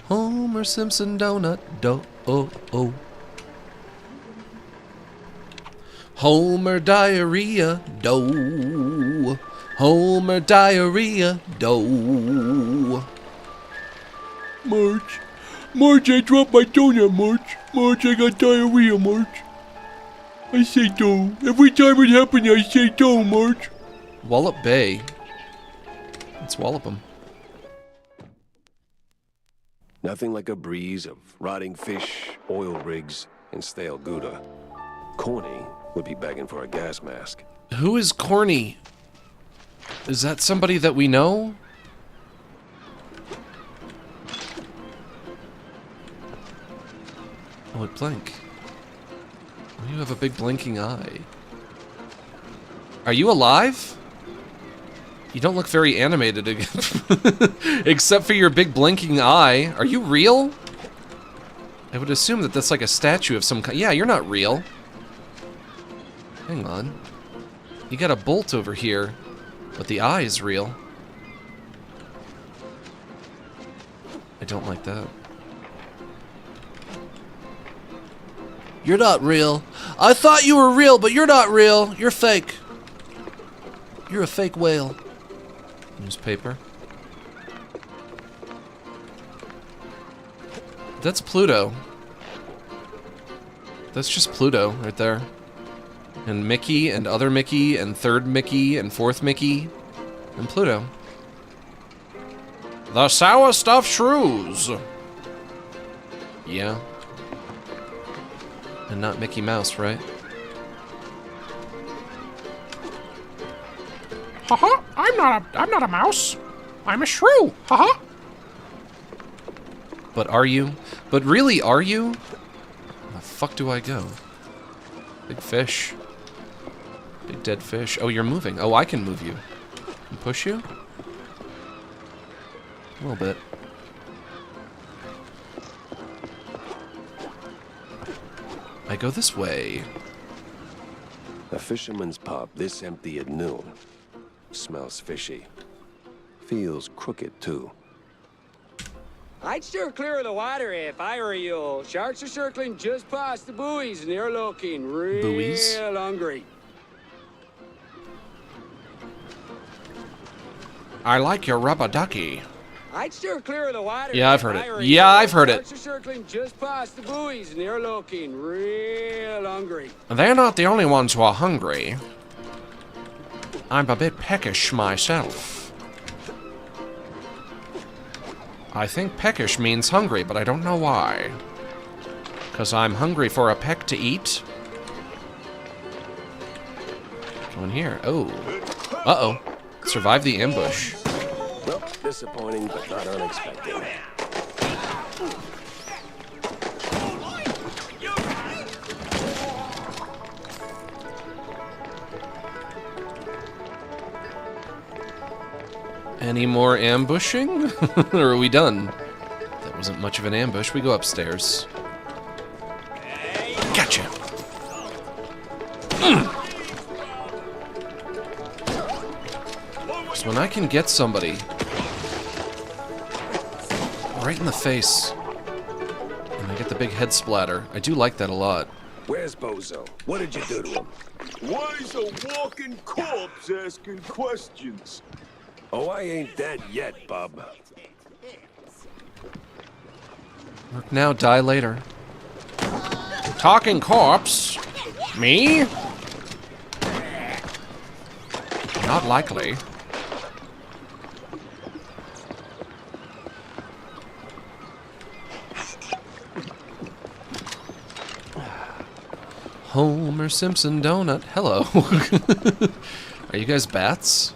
Homer Simpson donut, do. Homer diarrhea, do. Homer diarrhea, do. Marge, I dropped my donut, Marge. Marge, I got diarrhea, Marge. I say do. Every time it happens, I say do, Marge. Wallop Bay. Let's wallop him. Nothing like a breeze of rotting fish, oil rigs, and stale Gouda. Corny would be begging for a gas mask. Who is Corny? Is that somebody that we know? Oh, it blink. Oh, you have a big blinking eye. Are you alive? You don't look very animated except for your big blinking eye. Are you real? I would assume that that's like a statue of some kind. Yeah, you're not real. Hang on. You got a bolt over here, but the eye is real. I don't like that. You're not real. I thought you were real, but you're not real. You're fake. You're a fake whale. Newspaper. That's Pluto. That's just Pluto right there. And Mickey and other Mickey and third Mickey and fourth Mickey and Pluto. The sour stuffed shrews. Yeah. And not Mickey Mouse, right? Haha, I'm not a mouse. I'm a shrew. Haha. But are you? But really, are you? Where the fuck do I go? Big fish. Big dead fish. Oh, you're moving. Oh, I can move you. And push you? A little bit. I go this way. A fisherman's pub this empty at noon. Smells fishy. Feels crooked, too. I'd steer clear of the water if I were you. Sharks are circling just past the buoys, and they're looking real hungry. I like your rubber ducky. I'd steer clear of the water. Yeah, I've heard it. Yeah, I've heard it. Sharks are circling just past the buoys, and they're looking real hungry. They're not the only ones who are hungry. I'm a bit peckish myself. I think peckish means hungry, but I don't know why. 'Cause I'm hungry for a peck to eat. Go in here. Oh. Uh-oh. Survive the ambush. Well, disappointing, but not unexpected. Any more ambushing? Or are we done? That wasn't much of an ambush. We go upstairs. Gotcha. So when I can get somebody right in the face, and I get the big head splatter, I do like that a lot. Where's Bozo? What did you do to him? Why is a walking corpse asking questions? Oh, I ain't dead yet, bub. Work now, die later. Talking corpse? Me? Not likely. Homer Simpson donut. Hello. Are you guys bats?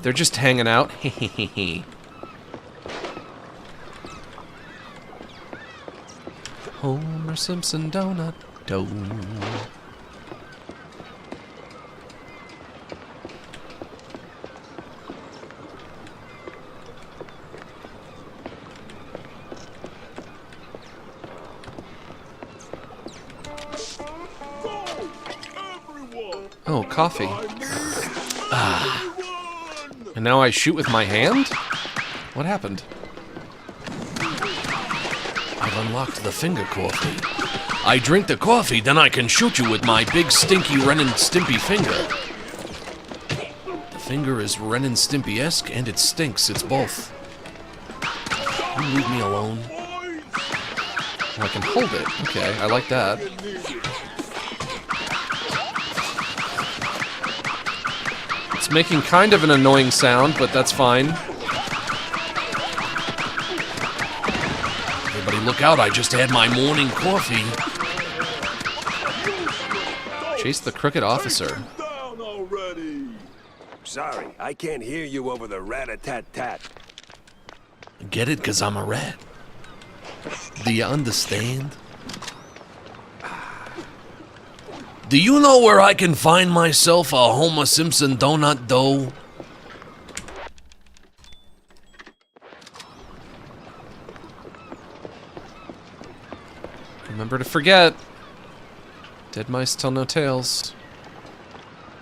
They're just hanging out. Homer Simpson donut. Dough. Oh, coffee. Ah. And now I shoot with my hand? What happened? I've unlocked the finger coffee. I drink the coffee, then I can shoot you with my big stinky Ren and Stimpy finger. The finger is Ren and Stimpy-esque, and it stinks. It's both. You leave me alone. Oh, I can hold it. Okay, I like that. It's making kind of an annoying sound, but that's fine. Everybody look out, I just had my morning coffee. Chase the crooked officer. Sorry, I can't hear you over the rat-a-tat-tat. Get it? 'Cause I'm a rat. Do you understand? Do you know where I can find myself a Homer Simpson donut dough? Remember to forget. Dead mice tell no tales.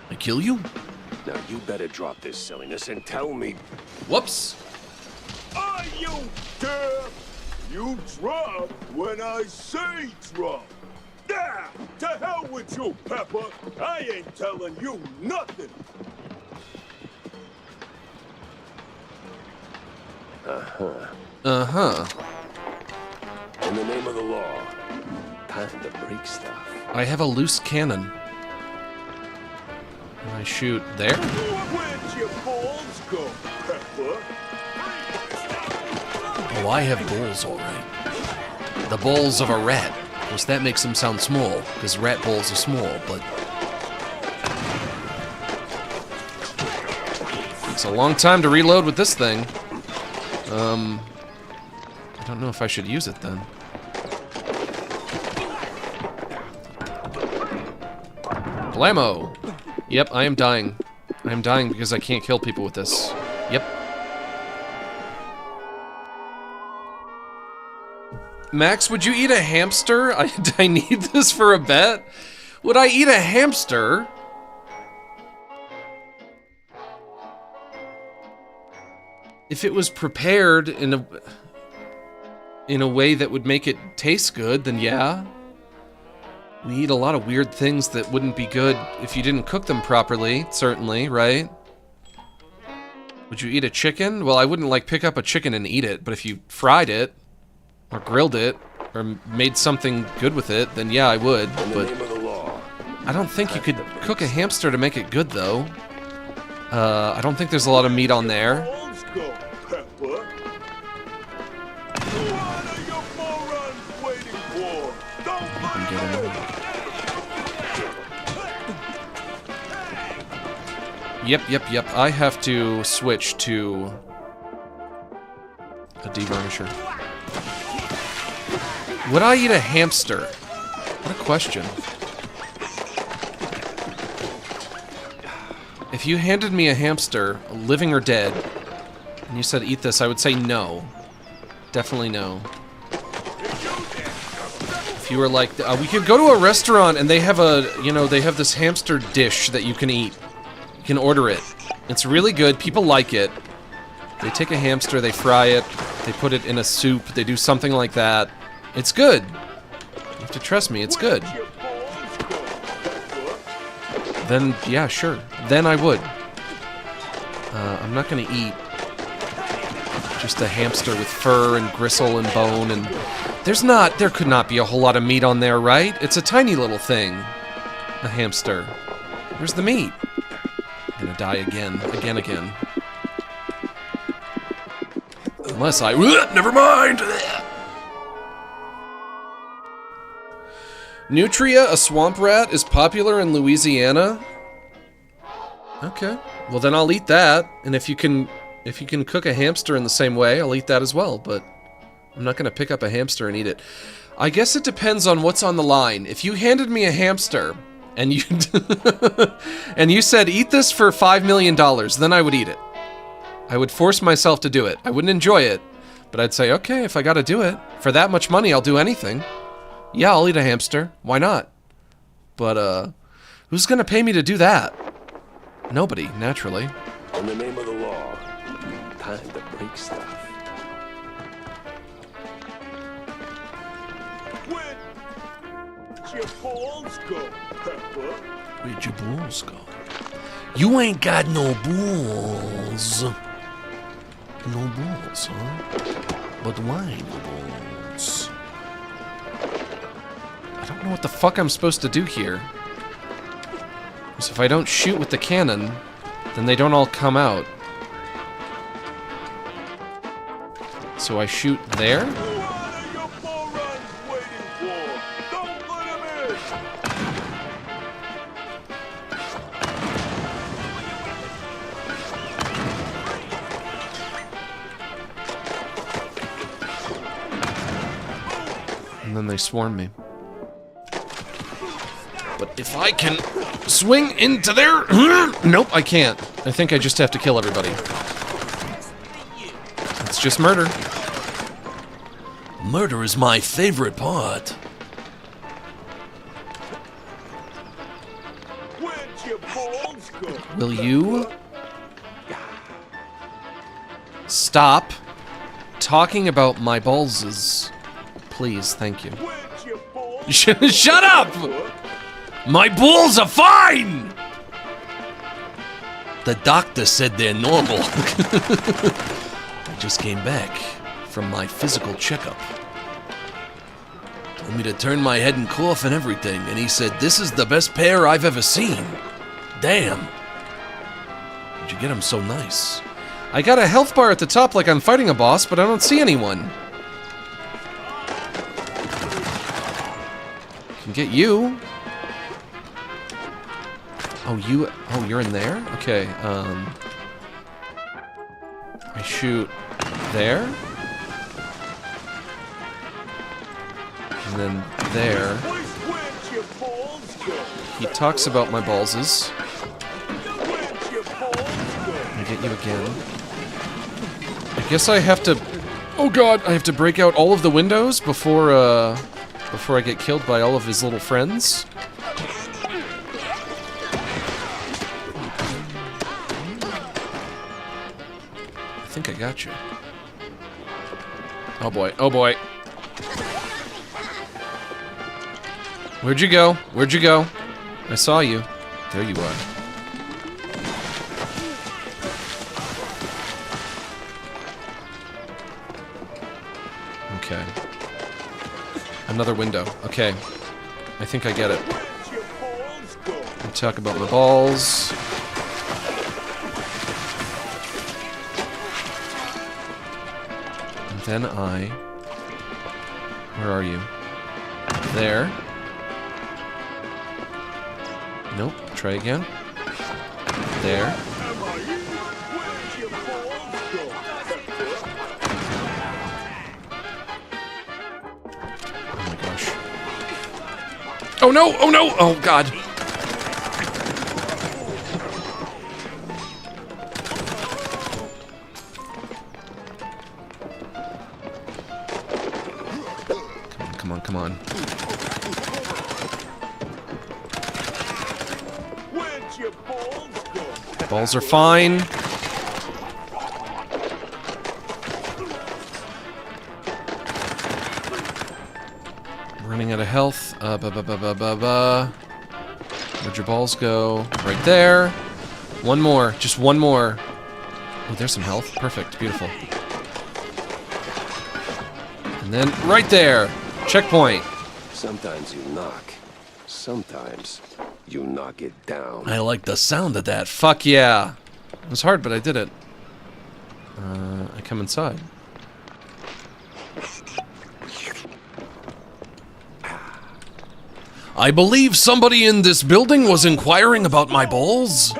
I kill you? Now you better drop this silliness and tell me. Whoops. Are you deaf? You drop when I say drop. Yeah, to hell with you, Pepper. I ain't telling you nothing. Uh-huh. In the name of the law, time to break stuff. I have a loose cannon. And I shoot there? Where'd your balls go, Pepper? Oh, I have balls, all right. The balls of a rat. Of course, that makes them sound small, because rat balls are small, but... Takes a long time to reload with this thing. I don't know if I should use it then. Blammo! Yep, I am dying. I am dying because I can't kill people with this. Yep. Max, would you eat a hamster? I need this for a bet. Would I eat a hamster? If it was prepared in a way that would make it taste good, then yeah. We eat a lot of weird things that wouldn't be good if you didn't cook them properly, certainly, right? Would you eat a chicken? Well, I wouldn't like pick up a chicken and eat it, but if you fried it, or grilled it, or made something good with it, then yeah, I would, but I don't think you could cook a hamster to make it good, though. I don't think there's a lot of meat on there. Yep. I have to switch to a devarnisher. Would I eat a hamster? What a question. If you handed me a hamster, living or dead, and you said eat this, I would say no. Definitely no. If you were like, we could go to a restaurant and they have they have this hamster dish that you can eat. You can order it. It's really good. People like it. They take a hamster, they fry it, they put it in a soup, they do something like that. It's good. You have to trust me, it's good. Then, yeah, sure. Then I would. I'm not gonna eat just a hamster with fur and gristle and bone and... There could not be a whole lot of meat on there, right? It's a tiny little thing. A hamster. Where's the meat? I'm gonna die again. Again. Unless never mind! Nutria, a swamp rat, is popular in Louisiana. Okay. Well, then I'll eat that. And if you can cook a hamster in the same way, I'll eat that as well. But I'm not going to pick up a hamster and eat it. I guess it depends on what's on the line. If you handed me a hamster and you and you said, eat this for $5 million, then I would eat it. I would force myself to do it. I wouldn't enjoy it, but I'd say, okay, if I gotta do it, for that much money, I'll do anything. Yeah, I'll eat a hamster. Why not? But, who's gonna pay me to do that? Nobody, naturally. In the name of the law, time to break stuff. Where'd your balls go, Pepper? Where'd your balls go? You ain't got no balls. No balls, huh? But why no balls? I don't know what the fuck I'm supposed to do here. Because if I don't shoot with the cannon, then they don't all come out. So I shoot there? And then they swarm me. But if I can swing into there... Nope, I can't. I think I just have to kill everybody. It's just murder. Murder is my favorite part. Where'd your balls go? Will you stop talking about my ballses? Please, thank you. Shut up! My balls are fine! The doctor said they're normal. I just came back from my physical checkup. Told me to turn my head and cough and everything, and he said, this is the best pair I've ever seen. Damn. How'd you get them so nice? I got a health bar at the top like I'm fighting a boss, but I don't see anyone. Can get you. Oh, you're in there? Okay, I shoot there. And then there. He talks about my ballses. I get you again. I guess I have to... Oh god, I have to break out all of the windows before I get killed by all of his little friends. I think I got you. Oh boy, oh boy. Where'd you go? Where'd you go? I saw you. There you are. Okay. Another window. Okay. I think I get it. I'll talk about my balls. And then I... Where are you? There. Nope. Try again. There. Oh my gosh. Oh no! Oh no! Oh god! Come on, come on, come on. Balls are fine. I'm running out of health. Where'd your balls go? Right there. One more. Just one more. Oh, there's some health. Perfect. Beautiful. And then right there. Checkpoint. Sometimes you knock. Sometimes you knock it down. I like the sound of that. Fuck yeah. It was hard, but I did it. I come inside. I believe somebody in this building was inquiring about my balls.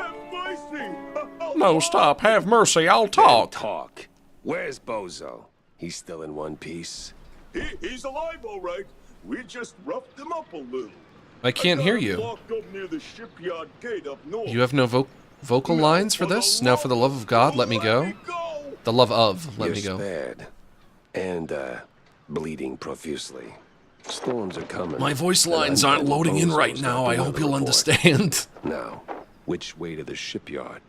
No, stop. Have mercy. I'll talk. Talk. Where's Bozo? He's still in one piece. He's alive, all right. We just roughed him up a little. I can't hear you. Locked up near the Shipyard gate up north. You have no vocal lines for this? Now, for the love of God, let me go. The love of, let me go. Spared. And, bleeding profusely. Storms are coming. My voice lines aren't loading in right now. I hope you'll understand. Now, which way to the shipyard?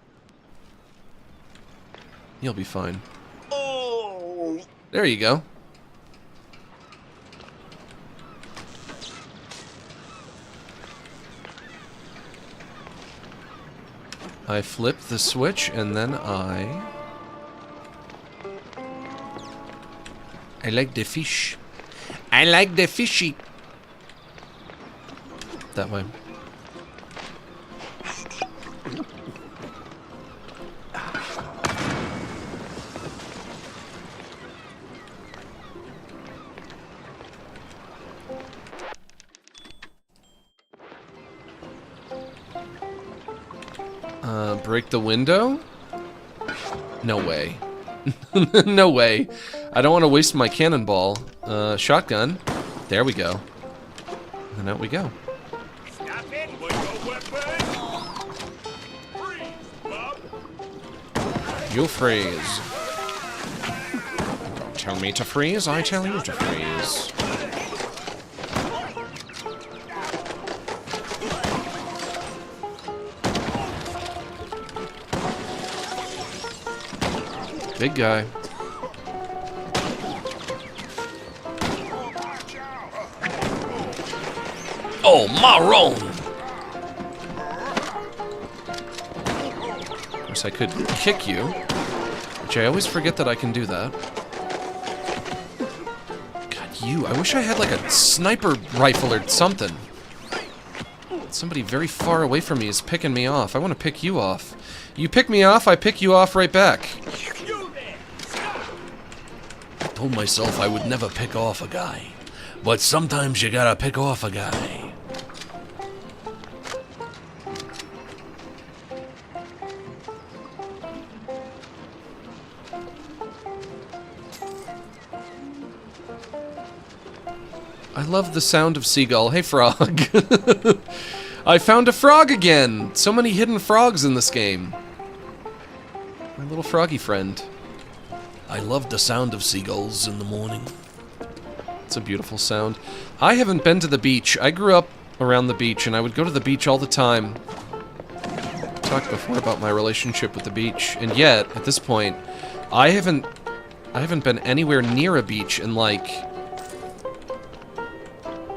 You'll be fine. Oh! There you go. I flip the switch and then I like the fish. I like the fishy. That way. Break the window? No way. No way. I don't want to waste my cannonball. Shotgun. There we go. And out we go. You freeze. Don't tell me to freeze, I tell you to freeze. Big guy. Oh, Maroon! Of course, I could kick you, which I always forget that I can do that. God, you. I wish I had like a sniper rifle or something. Somebody very far away from me is picking me off. I want to pick you off. You pick me off, I pick you off right back. I told myself I would never pick off a guy. But sometimes you gotta pick off a guy. I love the sound of seagull. Hey, frog. I found a frog again! So many hidden frogs in this game. My little froggy friend. I love the sound of seagulls in the morning. It's a beautiful sound. I haven't been to the beach. I grew up around the beach, and I would go to the beach all the time. I talked before about my relationship with the beach, and yet, at this point, I haven't been anywhere near a beach in like...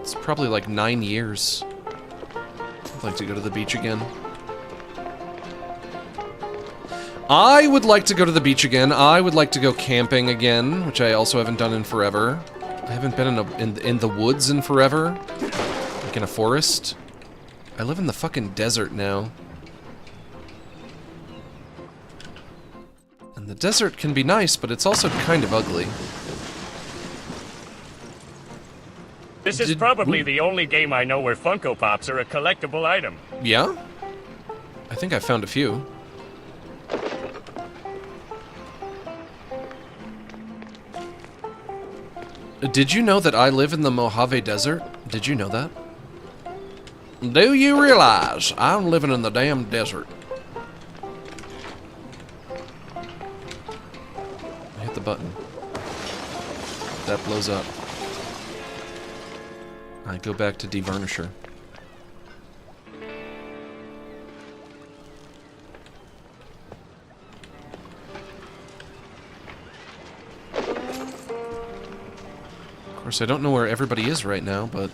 It's probably like 9 years. I'd like to go to the beach again. I would like to go to the beach again. I would like to go camping again, which I also haven't done in forever. I haven't been in the woods in forever. Like in a forest. I live in the fucking desert now. And the desert can be nice, but it's also kind of ugly. This is probably the only game I know where Funko Pops are a collectible item. Yeah? I think I found a few. Did you know that I live in the Mojave Desert? Did you know that? Do you realize I'm living in the damn desert? I hit the button. That blows up. I go back to Devarnisher. Of course, I don't know where everybody is right now, but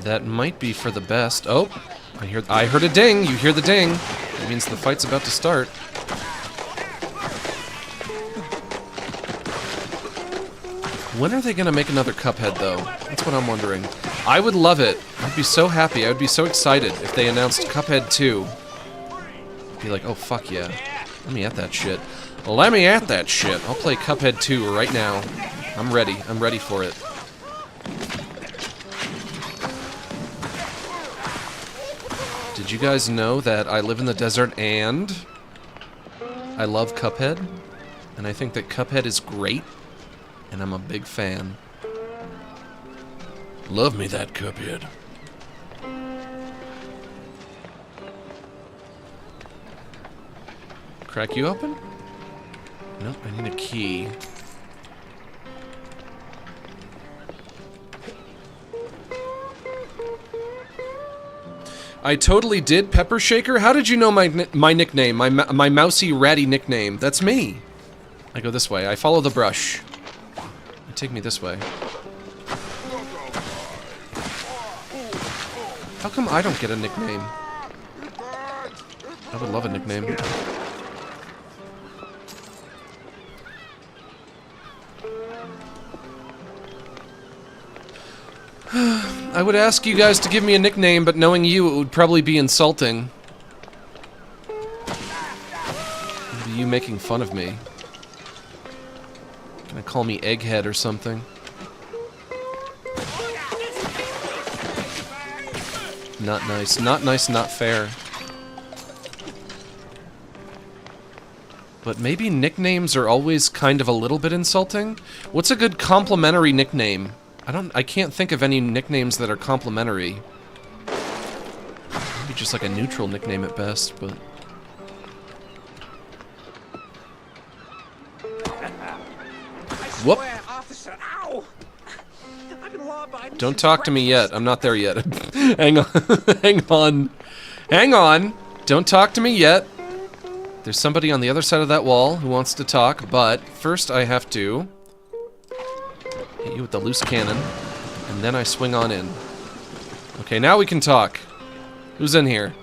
that might be for the best. Oh, I heard a ding. You hear the ding. That means the fight's about to start. When are they gonna make another Cuphead, though? That's what I'm wondering. I would love it. I'd be so happy. I would be so excited if they announced Cuphead 2. I'd be like, oh, fuck yeah. Let me at that shit. Let me at that shit. I'll play Cuphead 2 right now. I'm ready. I'm ready for it. Did you guys know that I live in the desert and I love Cuphead? And I think that Cuphead is great, and I'm a big fan. Love me that Cuphead. Crack you open? Nope, I need a key. I totally did, Pepper Shaker. How did you know my nickname, my mousy ratty nickname? That's me. I go this way. I follow the brush. You take me this way. How come I don't get a nickname? I would love a nickname. I would ask you guys to give me a nickname, but knowing you, it would probably be insulting. Maybe you making fun of me. Gonna call me Egghead or something. Not nice. Not nice, not fair. But maybe nicknames are always kind of a little bit insulting? What's a good complimentary nickname? I can't think of any nicknames that are complimentary. Maybe just like a neutral nickname at best, but... Whoop! Officer, ow! I've been law abiding. Don't talk to me yet. I'm not there yet. Hang on. Hang on. Hang on. Don't talk to me yet. There's somebody on the other side of that wall who wants to talk, but first I have to hit you with the loose cannon, and then I swing on in. Okay, now we can talk. Who's in here?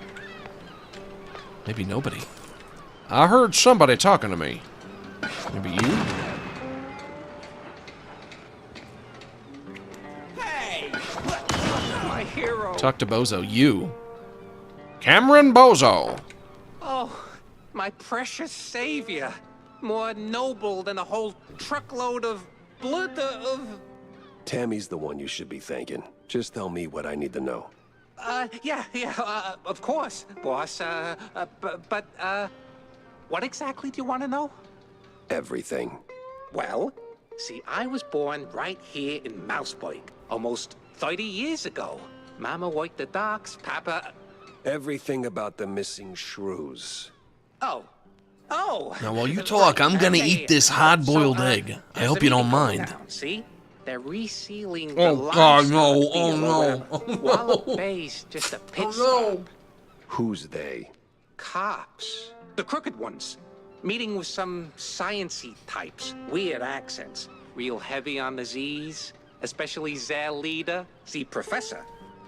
Maybe nobody. I heard somebody talking to me. Maybe you? Hey! My hero. Talk to Bozo. You. Cameron Bozo. Oh, my precious savior. More noble than a whole truckload of blood of... Tammy's the one you should be thanking. Just tell me what I need to know. Yeah, of course, boss. But what exactly do you want to know? Everything. Well, see, I was born right here in Mouseburg, almost 30 years ago. Mama worked the docks, Papa... Everything about the missing shrews. Oh. Now, while you talk, I'm gonna eat this hard-boiled egg. I hope you don't mind. See? They're resealing the Oh, God, no. Oh, no. Wallop Bay's just a pit stop. Who's they? Cops. The crooked ones. Meeting with some science-y types. Weird accents. Real heavy on the Z's. Especially their leader, the professor.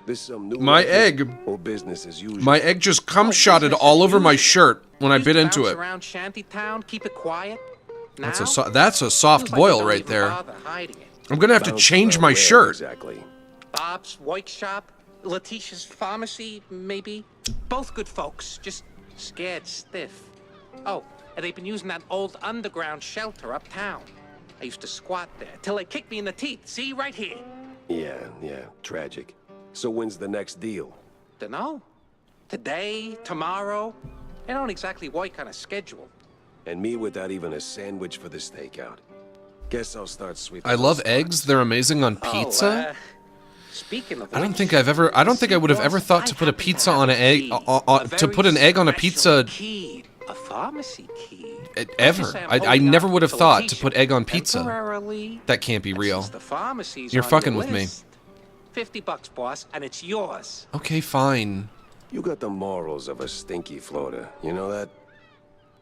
This some new My egg. Or business as usual. My egg just cum-shotted all over my shirt when I bit into it. Around Shantytown, keep it quiet. Now, That's a soft boil right there. I'm gonna have to change my shirt. Exactly. Bob's workshop, Letitia's pharmacy, maybe. Both good folks, just scared stiff. Oh, and they've been using that old underground shelter uptown. I used to squat there till they kicked me in the teeth. See, right here. Yeah, tragic. So when's the next deal? Dunno. Today, tomorrow. They don't exactly work on a schedule. And me without even a sandwich for the stakeout. Guess I'll start sweeping. I love eggs. They're amazing on pizza. Speaking of I don't think I would have ever thought to put a pizza on an egg. To put an egg on a pizza. A pharmacy key. Ever. I never would have thought to put egg on pizza. That can't be real. You're fucking with me. $50, boss, and it's yours. Okay, fine. You got the morals of a stinky floater. You know that?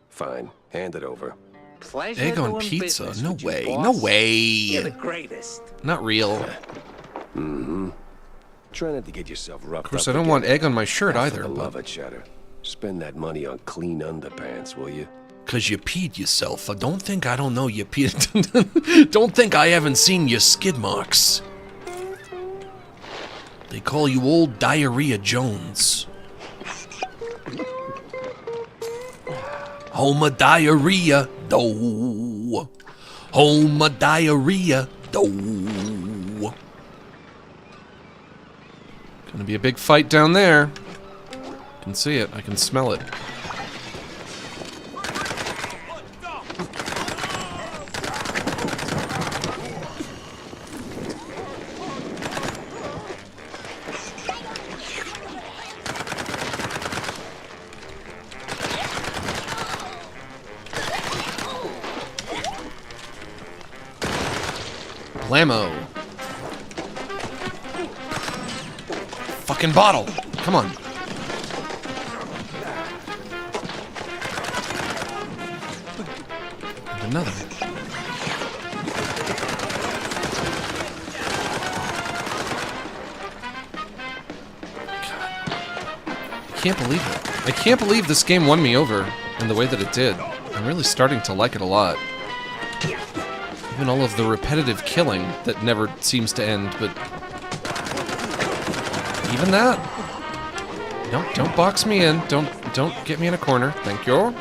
Fine. Hand it over. Pleasure egg on doing pizza? business No with you, way. boss. No way. You're the greatest. Not real. Mm-hmm. Try not to get yourself roughed up. Of course, I don't want egg on my shirt either. For the love of cheddar. Spend that money on clean underpants, will you? Cause you peed yourself. Don't think I don't know you peed. Don't think I haven't seen your skid marks. They call you Old Diarrhea Jones. Home of diarrhea, though. Home of diarrhea, though. Gonna be a big fight down there. can see it. I can smell it. Blammo. Fucking bottle. Come on. And another. I can't believe it. I can't believe this game won me over in the way that it did. I'm really starting to like it a lot. Even all of the repetitive killing that never seems to end, but even that. No, don't box me in. Don't get me in a corner. Thank you.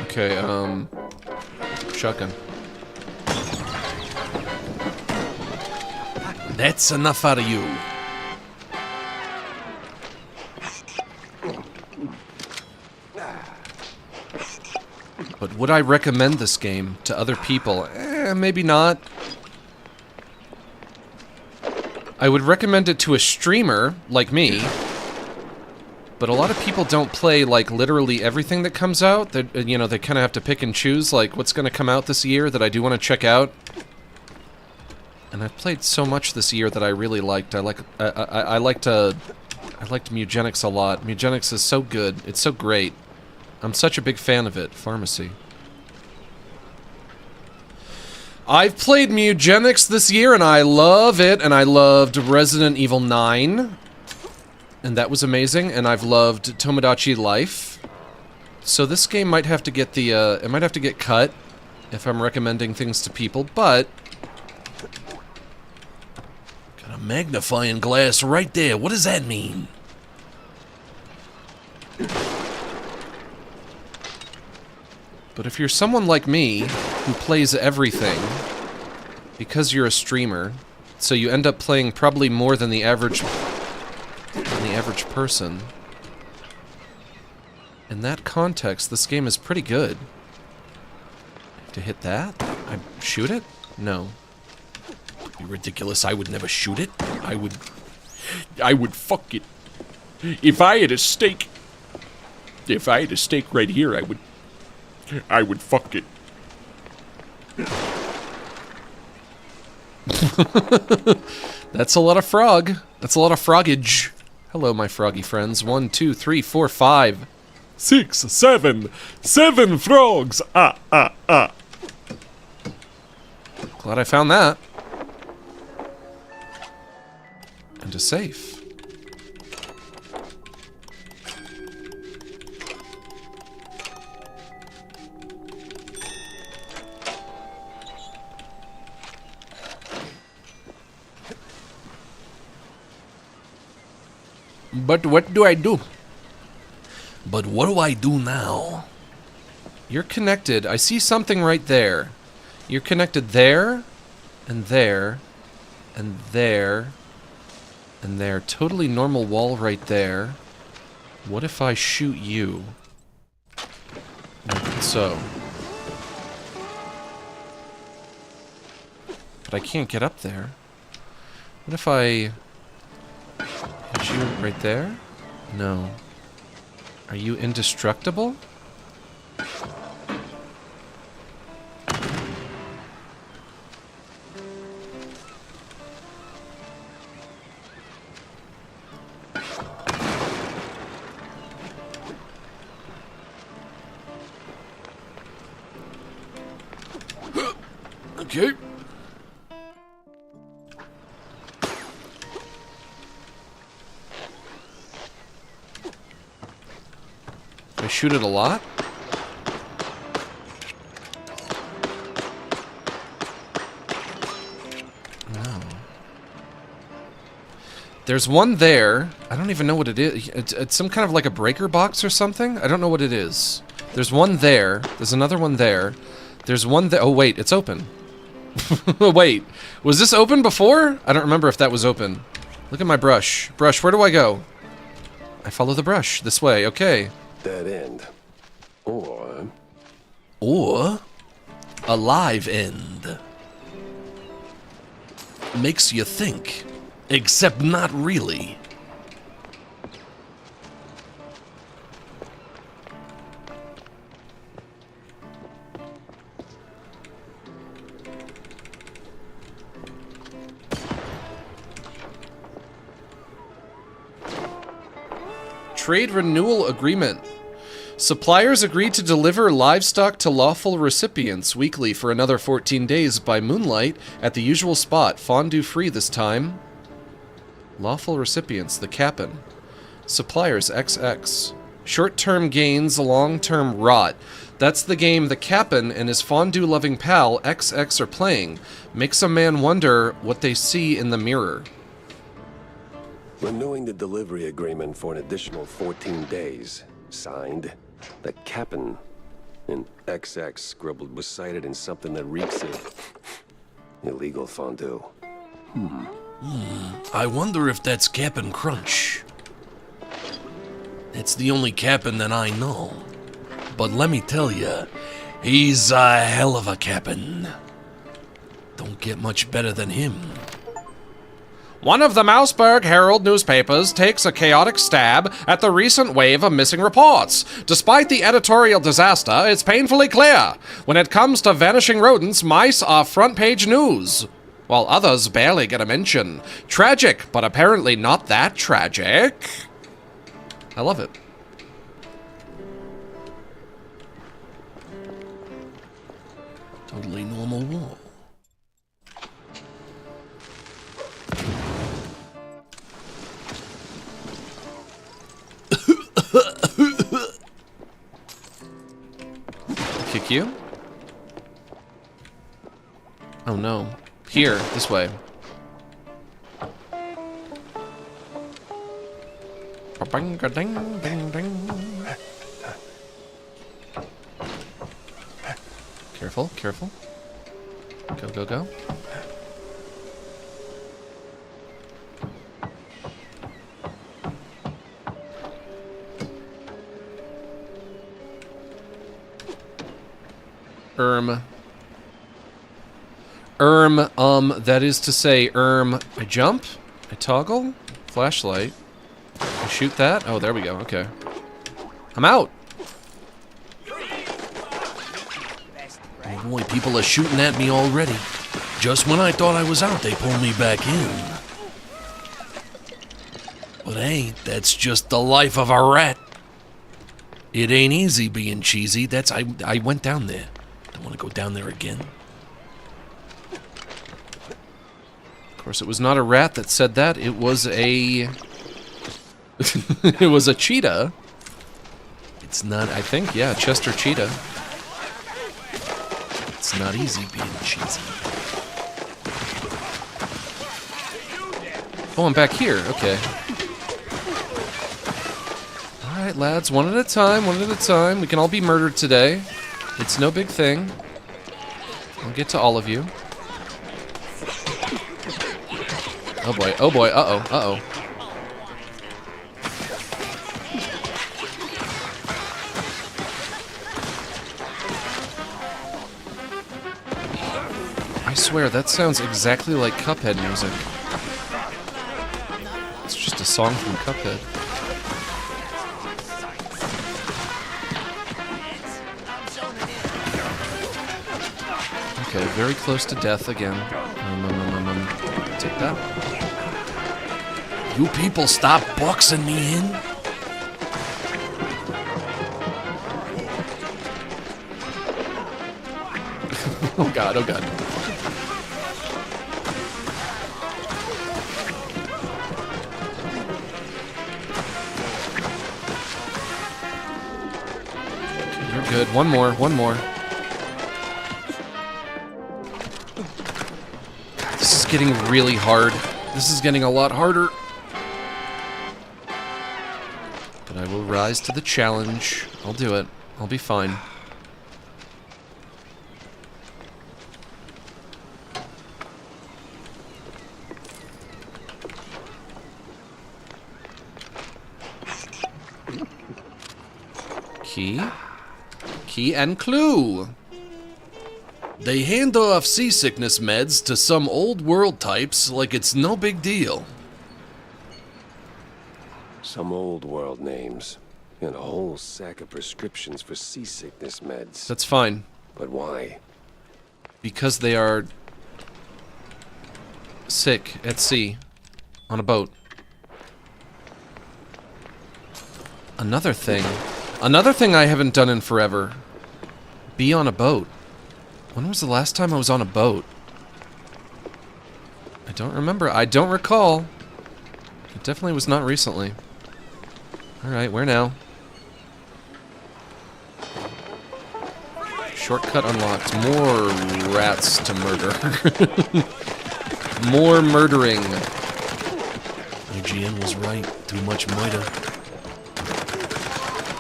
Okay, shotgun. That's enough out of you. But would I recommend this game to other people? Maybe not. I would recommend it to a streamer like me, but a lot of people don't play like literally everything that comes out. They, you know, they kind of have to pick and choose like what's going to come out this year that I do want to check out. And I've played so much this year that I really liked. I liked Mugenics a lot. Mugenics is so good. It's so great. I'm such a big fan of it. Pharmacy. I've played Mugenics this year, and I love it, and I loved Resident Evil 9, and that was amazing, and I've loved Tomodachi Life. So this game might have to get the, it might have to get cut if I'm recommending things to people, but... Got a magnifying glass right there. What does that mean? But if you're someone like me, who plays everything, because you're a streamer, so you end up playing probably more than the average person. In that context, this game is pretty good. To hit that? I shoot it? No. That'd be ridiculous. I would never shoot it. I would fuck it. If I had a steak right here, I would fuck it. That's a lot of frog. That's a lot of froggage. Hello, my froggy friends. 1, 2, 3, 4, 5, 6, 7. 7 frogs. Glad I found that. And a safe. But what do I do? But what do I do now? You're connected. I see something right there. You're connected there, and there, and there, and there. Totally normal wall right there. What if I shoot you? Like so. But I can't get up there. What if I... hit you right there? No. Are you indestructible? Okay. I shoot it a lot? No. There's one there. I don't even know what it is. It's some kind of like a breaker box or something? I don't know what it is. There's one there. There's another one there. There's one there. Oh, wait. It's open. Wait, was this open before? I don't remember if that was open. Look at my brush. Brush, where do I go? I follow the brush. This way, okay. Dead end. Or a live end. Makes you think. Except not really. Trade renewal agreement. Suppliers agreed to deliver livestock to lawful recipients weekly for another 14 days by moonlight at the usual spot. Fondue free this time. Lawful recipients, the Cap'n. Suppliers, XX. Short-term gains, long-term rot. That's the game the Cap'n and his fondue-loving pal, XX, are playing. Makes a man wonder what they see in the mirror. renewing the delivery agreement for an additional 14 days. Signed, the Cap'n. And XX scribbled was cited in something that reeks of illegal fondue. I wonder if that's Cap'n Crunch. It's the only Cap'n that I know. But let me tell you, he's a hell of a Cap'n. Don't get much better than him. One of the Mouseburg Herald newspapers takes a chaotic stab at the recent wave of missing reports. Despite the editorial disaster, it's painfully clear. When it comes to vanishing rodents, mice are front-page news, while others barely get a mention. Tragic, but apparently not that tragic. I love it. Totally normal wall. Kick you? Oh no. Here, this way. Careful, careful. Go, go, go. That is to say, I jump, I toggle, flashlight, I shoot that. Oh, there we go, okay. I'm out. Oh boy, people are shooting at me already. Just when I thought I was out, they pulled me back in. But hey, that's just the life of a rat. It ain't easy being cheesy. I went down there. Don't want to go down there again. Of course, it was not a rat that said that. It was a... it was a cheetah. It's not, I think, yeah, Chester cheetah. It's not easy being cheesy. Oh, I'm back here. Okay. Alright, lads, one at a time, one at a time. We can all be murdered today. It's no big thing. I'll get to all of you. Oh boy, uh-oh, uh-oh. I swear, that sounds exactly like Cuphead music. It's just a song from Cuphead. Okay, very close to death again. Take that. You people stop boxing me in. Oh god, oh god. Okay, you're good. One more, one more. This is getting really hard. This is getting a lot harder. But I will rise to the challenge. I'll do it. I'll be fine. Key. Key and clue. They hand off seasickness meds to some old world types like it's no big deal. Some old world names. And a whole sack of prescriptions for seasickness meds. That's fine. But why? Because they are sick at sea on a boat. Another thing I haven't done in forever. Be on a boat. When was the last time I was on a boat? I don't remember. I don't recall. It definitely was not recently. Alright, where now? Shortcut unlocked. More rats to murder. More murdering. IGN was right. Too much murder.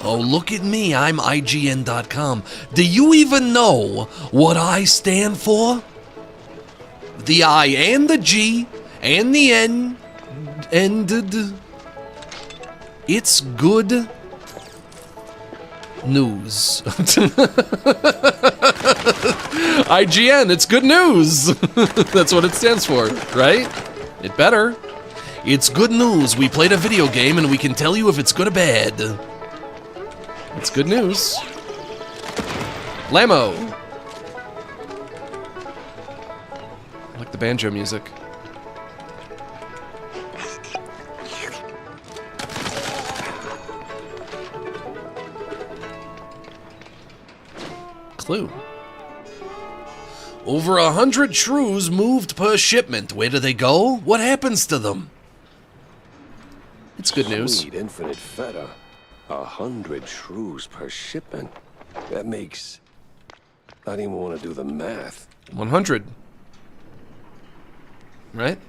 Oh, look at me. I'm IGN.com. Do you even know what I stand for? The I and the G and the N and the D. It's good news. IGN, it's good news. That's what it stands for, right? It better. It's good news. We played a video game and we can tell you if it's good or bad. It's good news. Lamo. I like the banjo music. Clue. Over 100 shrews moved per shipment. Where do they go? What happens to them? It's good news. Sweet infinite feta. 100 shrews per shipment. That makes... I don't even want to do the math. 100. Right?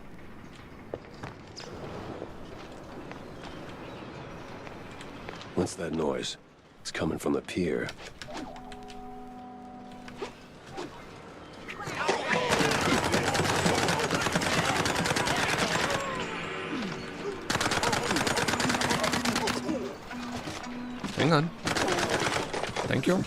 What's that noise? It's coming from the pier. Hang on. Thank you.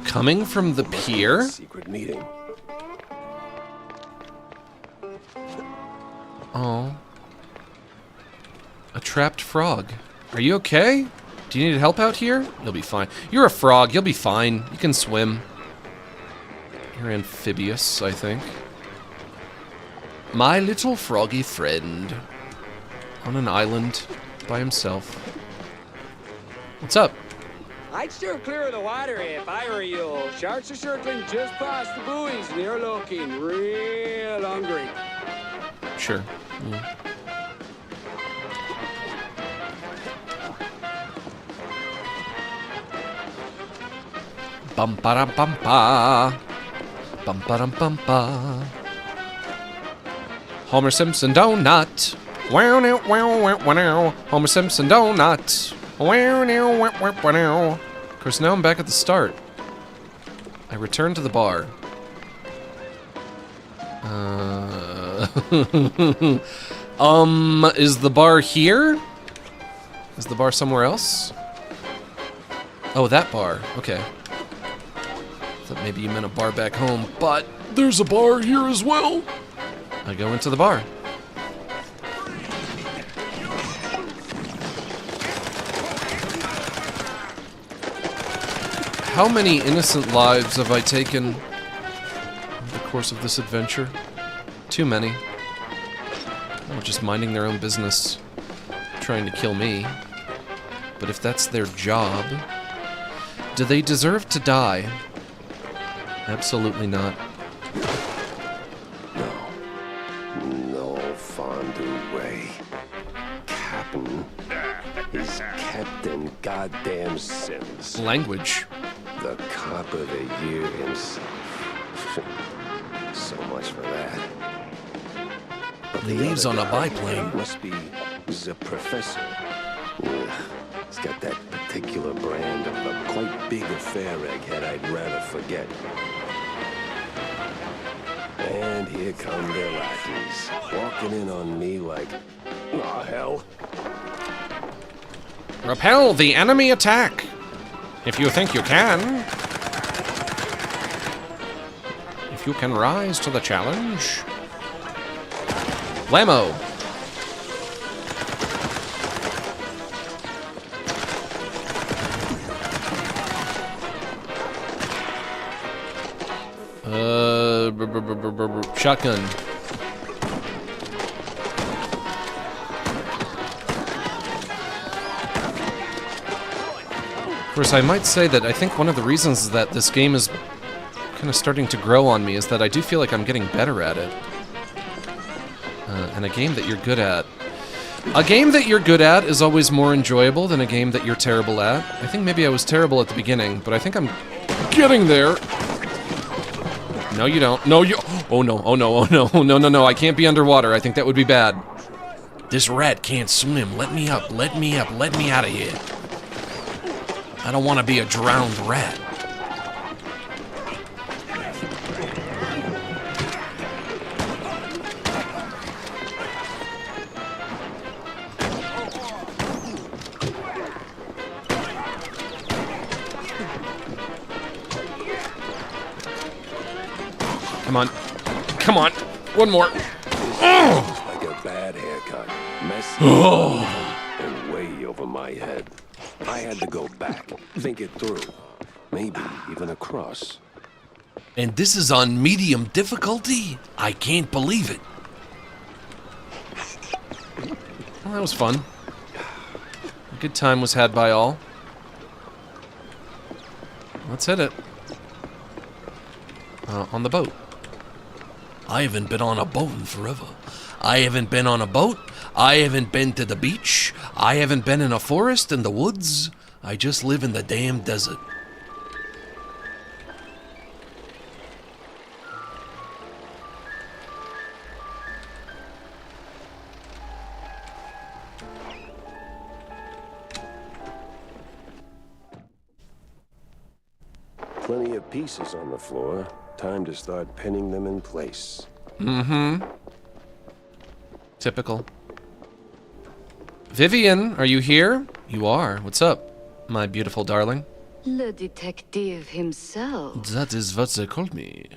Coming from the pier? Secret meeting. Oh. A trapped frog. Are you okay? Do you need help out here? You'll be fine. You're a frog. You'll be fine. You can swim. You're amphibious, I think. My little froggy friend. On an island by himself. What's up? I'd steer clear of the water if I were you. Sharks are circling just past the buoys and they're looking real hungry. Sure. Bum ba dum bum ba. Bum ba dum bum ba. Homer Simpson donut. Wow now wow wow wow. Homer Simpson donut. Wow now wow wow wow. Of course, now I'm back at the start. I return to the bar. Is the bar here? Is the bar somewhere else? Oh, that bar. Okay. Thought maybe you meant a bar back home, but there's a bar here as well. I go into the bar. How many innocent lives have I taken over the course of this adventure? Too many. Or just minding their own business, trying to kill me. But if that's their job, do they deserve to die? Absolutely not. No fondue way. Captain is Captain Goddamn Sims. Language. The cop of the year himself. So much for that. But He leaves on a biplane. Must be the professor. Ugh, he's got that particular brand of a quite big affair egghead I'd rather forget. And here come their lackeys, walking in on me like, oh, hell. Repel the enemy attack, if you think you can. If you can rise to the challenge. Whammo. Shotgun. Of course, I might say that I think one of the reasons that this game is kind of starting to grow on me is that I do feel like I'm getting better at it. And a game that you're good at. A game that you're good at is always more enjoyable than a game that you're terrible at. I think maybe I was terrible at the beginning, but I think I'm getting there. No, you don't. No, you... Oh, no. Oh, no. Oh, no. Oh, no, no, no. I can't be underwater. I think that would be bad. This rat can't swim. Let me up. Let me up. Let me out of here. I don't want to be a drowned rat. Come on. Come on. One more. Oh. Like a bad haircut. Messy and way over my head. I had to go back, think it through. Maybe even across. And this is on medium difficulty? I can't believe it. Well, that was fun. A good time was had by all. Let's hit it. On the boat. I haven't been on a boat in forever. I haven't been on a boat. I haven't been to the beach. I haven't been in a forest in the woods. I just live in the damn desert. Plenty of pieces on the floor. Time to start pinning them in place. Mm-hmm. Typical. Vivian, are you here? You are. What's up, my beautiful darling? Le detective himself. That is what they called me.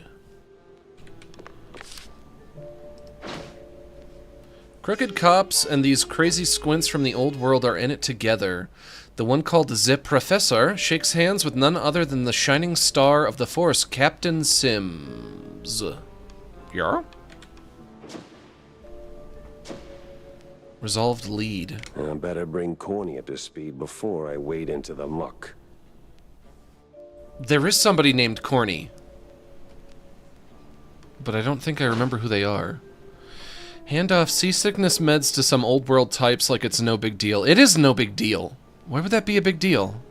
Crooked cops and these crazy squints from the old world are in it together. The one called the Professor shakes hands with none other than the shining star of the force, Captain Sims. Yeah? Resolved lead. I better bring Corny up to speed before I wade into the muck. There is somebody named Corny. But I don't think I remember who they are. Hand off seasickness meds to some old world types like it's no big deal. It is no big deal. Why would that be a big deal?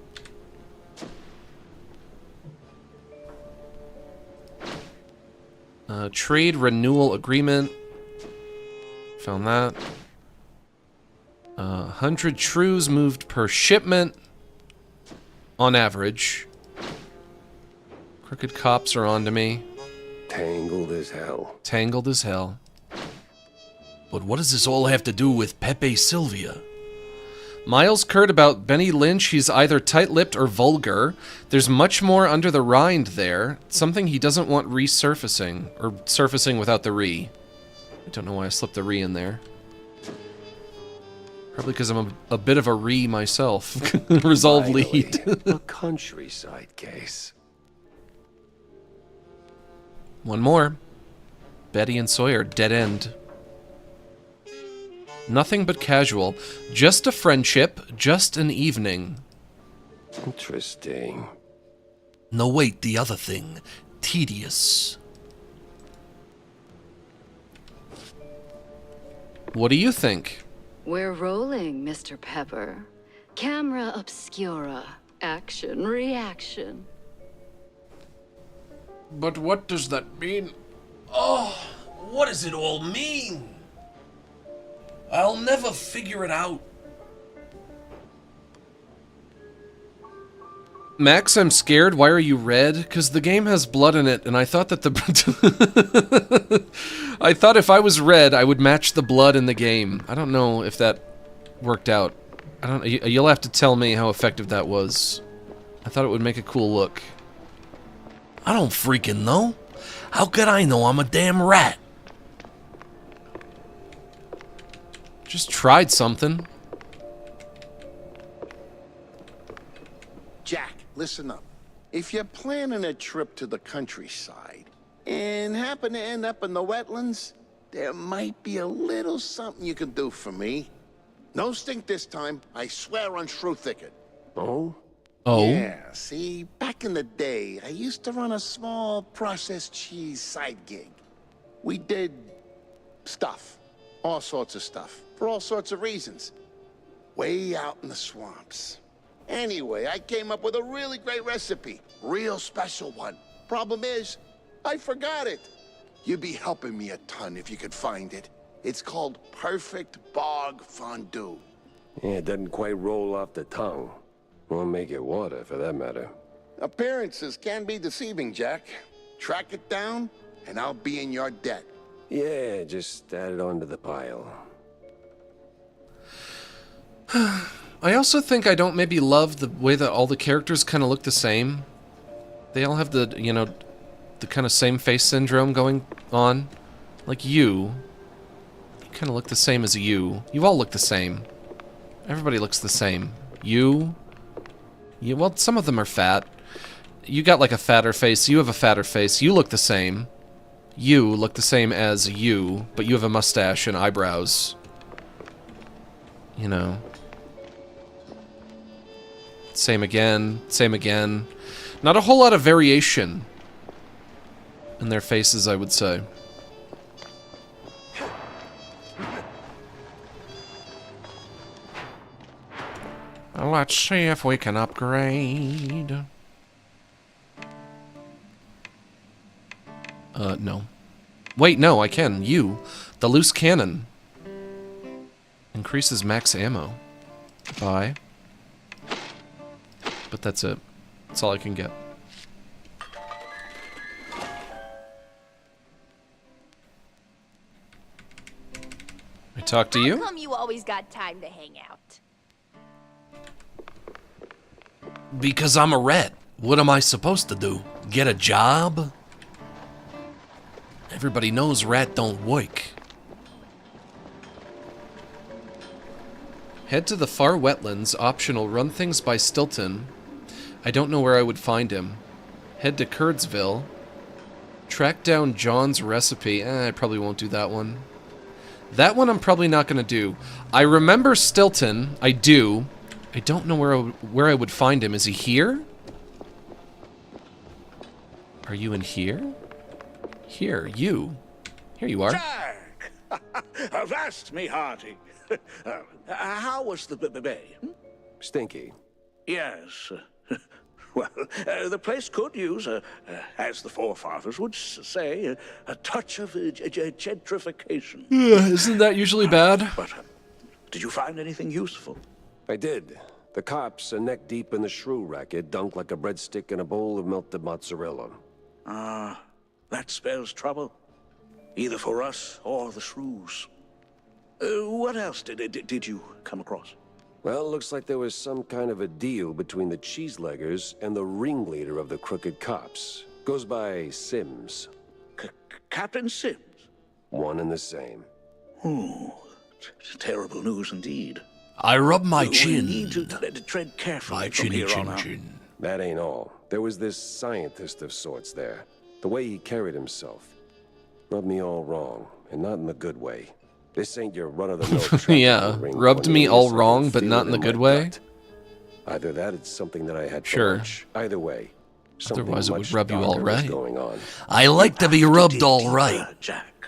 Trade renewal agreement. Found that. 100 trues moved per shipment. On average. Crooked cops are on to me. Tangled as hell. Tangled as hell. But what does this all have to do with Pepe Sylvia? Miles Kurt about Benny Lynch, he's either tight-lipped or vulgar. There's much more under the rind there. Something he doesn't want resurfacing. Or surfacing without the re. I don't know why I slipped the re in there. Probably because I'm a bit of a re myself. Resolve lead. A countryside case. One more. Betty and Sawyer, dead end. Nothing but casual. Just a friendship, just an evening. Interesting. No, wait, the other thing. Tedious. What do you think? We're rolling, Mr. Pepper. Camera obscura. Action, reaction. But what does that mean? Oh, what does it all mean? I'll never figure it out. Max, I'm scared. Why are you red? Because the game has blood in it, and I thought that I thought if I was red, I would match the blood in the game. I don't know if that worked out. I don't. You'll have to tell me how effective that was. I thought it would make a cool look. I don't freaking know. How could I know I'm a damn rat? Just tried something. Jack, listen up. If you're planning a trip to the countryside and happen to end up in the wetlands, there might be a little something you can do for me. No stink this time. I swear on Shrew Thicket. Oh? Oh? Yeah, see, back in the day, I used to run a small processed cheese side gig. We did stuff. All sorts of stuff. For all sorts of reasons. Way out in the swamps. Anyway, I came up with a really great recipe. Real special one. Problem is, I forgot it. You'd be helping me a ton if you could find it. It's called Perfect Bog Fondue. Yeah, it doesn't quite roll off the tongue. Or make it water, for that matter. Appearances can be deceiving, Jack. Track it down, and I'll be in your debt. Yeah, just add it onto the pile. I also think I don't maybe love the way that all the characters kind of look the same. They all have the, you know, the kind of same face syndrome going on. Like you kind of look the same as you. You all look the same. Everybody looks the same. You, well, some of them are fat. You got like a fatter face. You have a fatter face. You look the same. You look the same as you, but you have a mustache and eyebrows. You know. Same again, same again. Not a whole lot of variation in their faces, I would say. Let's see if we can upgrade. No. Wait, no, I can. You. The loose cannon. Increases max ammo. Bye. But that's it. That's all I can get. I talk to you? How come you always got time to hang out? Because I'm a rat. What am I supposed to do? Get a job? Everybody knows rat don't work. Head to the far wetlands, optional, run things by Stilton. I don't know where I would find him. Head to Kurdsville. Track down John's recipe. I probably won't do that one. That one I'm probably not going to do. I remember Stilton. I do. I don't know where I would find him. Is he here? Are you in here? Here, you. Here you are. Jack! Avast me hearty. How was the bay? Stinky. Yes. Well, the place could use, as the forefathers would say, a touch of gentrification. Isn't that usually bad? But did you find anything useful? I did. The cops are neck deep in the shrew racket, dunked like a breadstick in a bowl of melted mozzarella. That spells trouble. Either for us or the shrews. What else did you come across? Well, looks like there was some kind of a deal between the cheeseleggers and the ringleader of the crooked cops. Goes by Sims. Captain Sims? One and the same. Oh, terrible news indeed. I rub my chin. We need to tread carefully My from chinny here on chin out. chin. That ain't all. There was this scientist of sorts there. The way he carried himself. Rubbed me all wrong, and not in the good way. This ain't your run-of-the-mill yeah, rubbed me all wrong, but not in the good way. Either that, it's something that I had for Sure. lunch. Either way. Otherwise it would much rub you all darker was right. going on. I like to be rubbed all right. Jack.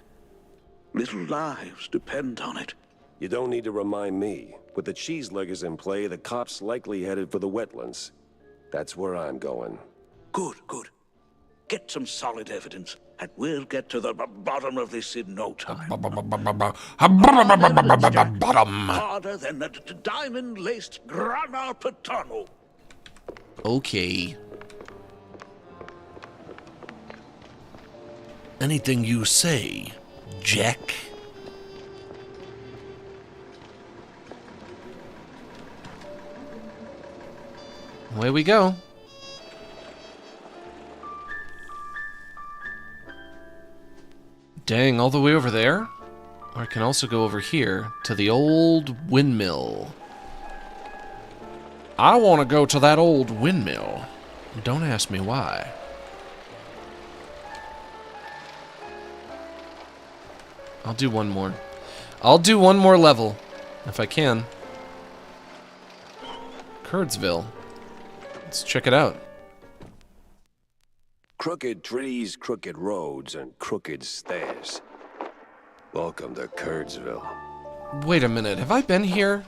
Little lives depend on it. You don't need to remind me. With the cheeseleggers in play, the cops likely headed for the wetlands. That's where I'm going. Good, good. Get some solid evidence, and we'll get to the bottom of this in no time. Bottom. Harder than a diamond-laced grana patano. Okay. Anything you say, Jack. Away we go. Dang, all the way over there? Or I can also go over here to the old windmill. I want to go to that old windmill. Don't ask me why. I'll do one more. I'll do one more level, if I can. Kurdsville. Let's check it out. Crooked trees, crooked roads, and crooked stairs. Welcome to Kurdsville. Wait a minute, have I been here?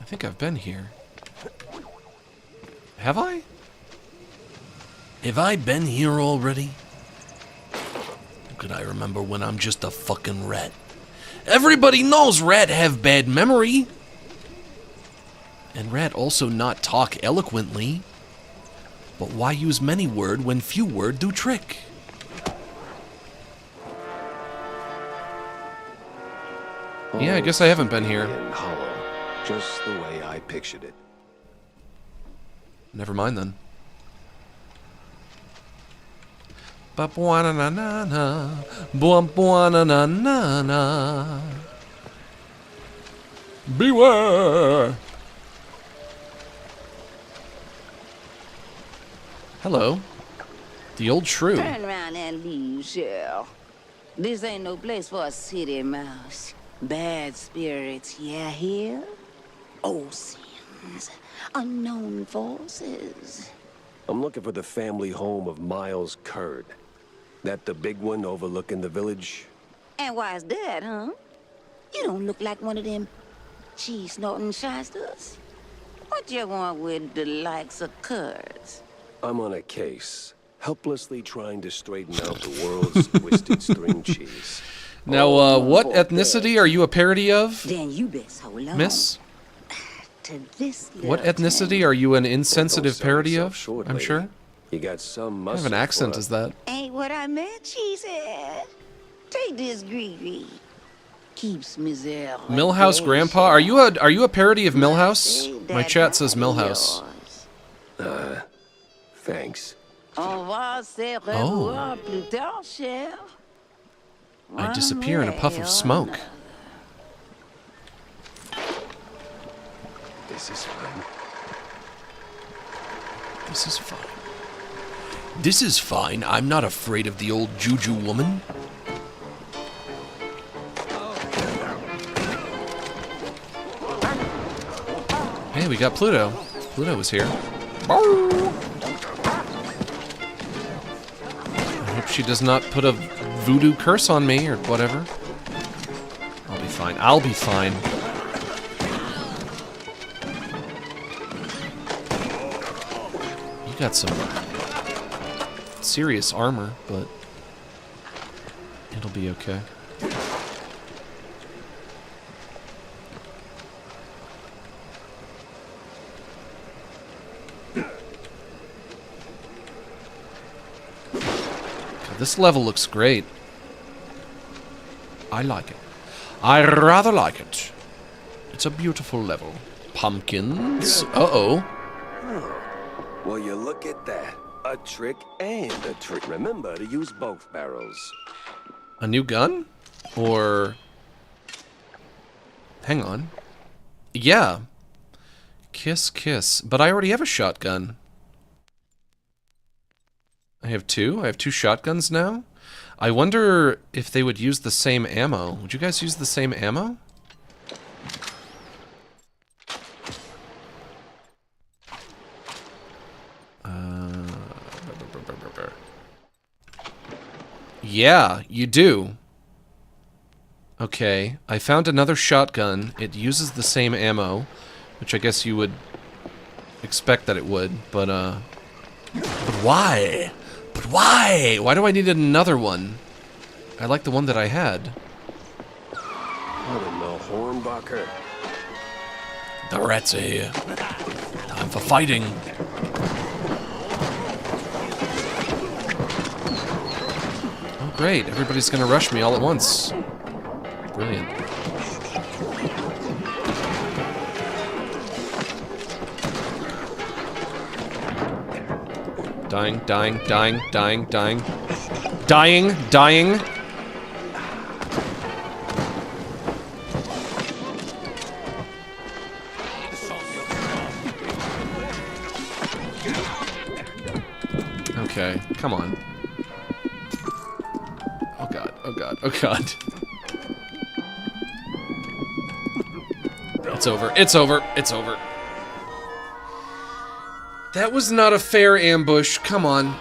I think I've been here. Have I? Have I been here already? Could I remember when I'm just a fucking rat? Everybody knows rat have bad memory. And rat also not talk eloquently. But why use many word when few word do trick? Yeah, I guess I haven't been here. And hollow, just the way I pictured it. Never mind then. Ba-bwa-na-na-na-na, bwa-bwa-na-na-na-na. Beware! Hello. The old shrew. Turn around and leave, Shell. This ain't no place for a city mouse. Bad spirits, yeah, here? Old sins, unknown forces. I'm looking for the family home of Miles Kurd. That the big one overlooking the village? And why's that, huh? You don't look like one of them cheese-snorting shysters. What you want with the likes of Kurds? I'm on a case, helplessly trying to straighten out the world's twisted string cheese. Now, what ethnicity are you a parody of, Then you best hold on. miss? To this What ethnicity are you an insensitive parody of, I'm sure? You got some What kind muscle. of an accent is that? Ain't what I meant, she said. Take this greedy. Keeps misère. Millhouse Grandpa? Are you a parody of Millhouse? My chat says Millhouse. Thanks. On va se revoir plus tard, cher. I disappear in a puff of smoke. This is fine. This is fine. This is fine. I'm not afraid of the old juju woman. Hey, we got Pluto. Pluto was here. I hope she does not put a voodoo curse on me or whatever. I'll be fine. I'll be fine. You got some serious armor, but it'll be okay. This level looks great. I like it. I rather like it. It's a beautiful level. Pumpkins. Uh-oh. Well, you look at that. A trick and a trick. Remember to use both barrels. A new gun? Or... Hang on. Yeah. Kiss, kiss. But I already have a shotgun. I have two? I have two shotguns now? I wonder if they would use the same ammo. Would you guys use the same ammo? Yeah, you do. Okay, I found another shotgun. It uses the same ammo, which I guess you would expect that it would, but why? But why? Why do I need another one? I like the one that I had. What in the Hornbacher? The rats are here. Time for fighting. Oh, great. Everybody's gonna rush me all at once. Brilliant. Dying, dying, dying, dying, dying. Dying, dying. Okay, come on. Oh god, oh god, oh god. It's over, it's over, it's over. That was not a fair ambush, come on.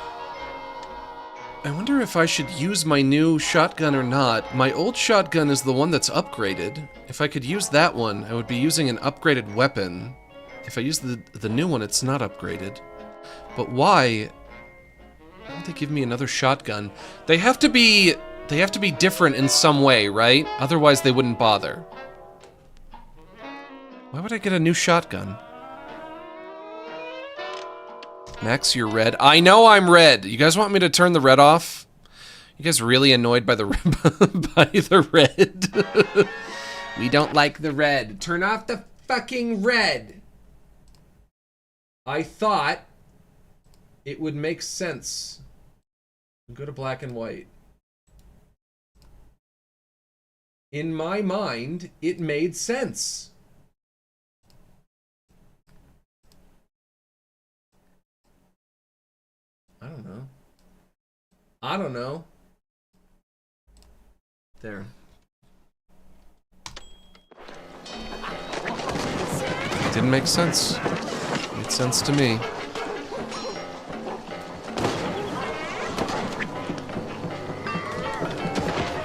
I wonder if I should use my new shotgun or not. My old shotgun is the one that's upgraded. If I could use that one, I would be using an upgraded weapon. If I use the new one, it's not upgraded. But why? Why don't they give me another shotgun? They have to be different in some way, right? Otherwise they wouldn't bother. Why would I get a new shotgun? Max, you're red. I know I'm red. You guys want me to turn the red off? You guys really annoyed by the by the red? We don't like the red. Turn off the fucking red. I thought it would make sense. Go to black and white. In my mind, it made sense. I don't know. I don't know. There. Didn't make sense. Made sense to me.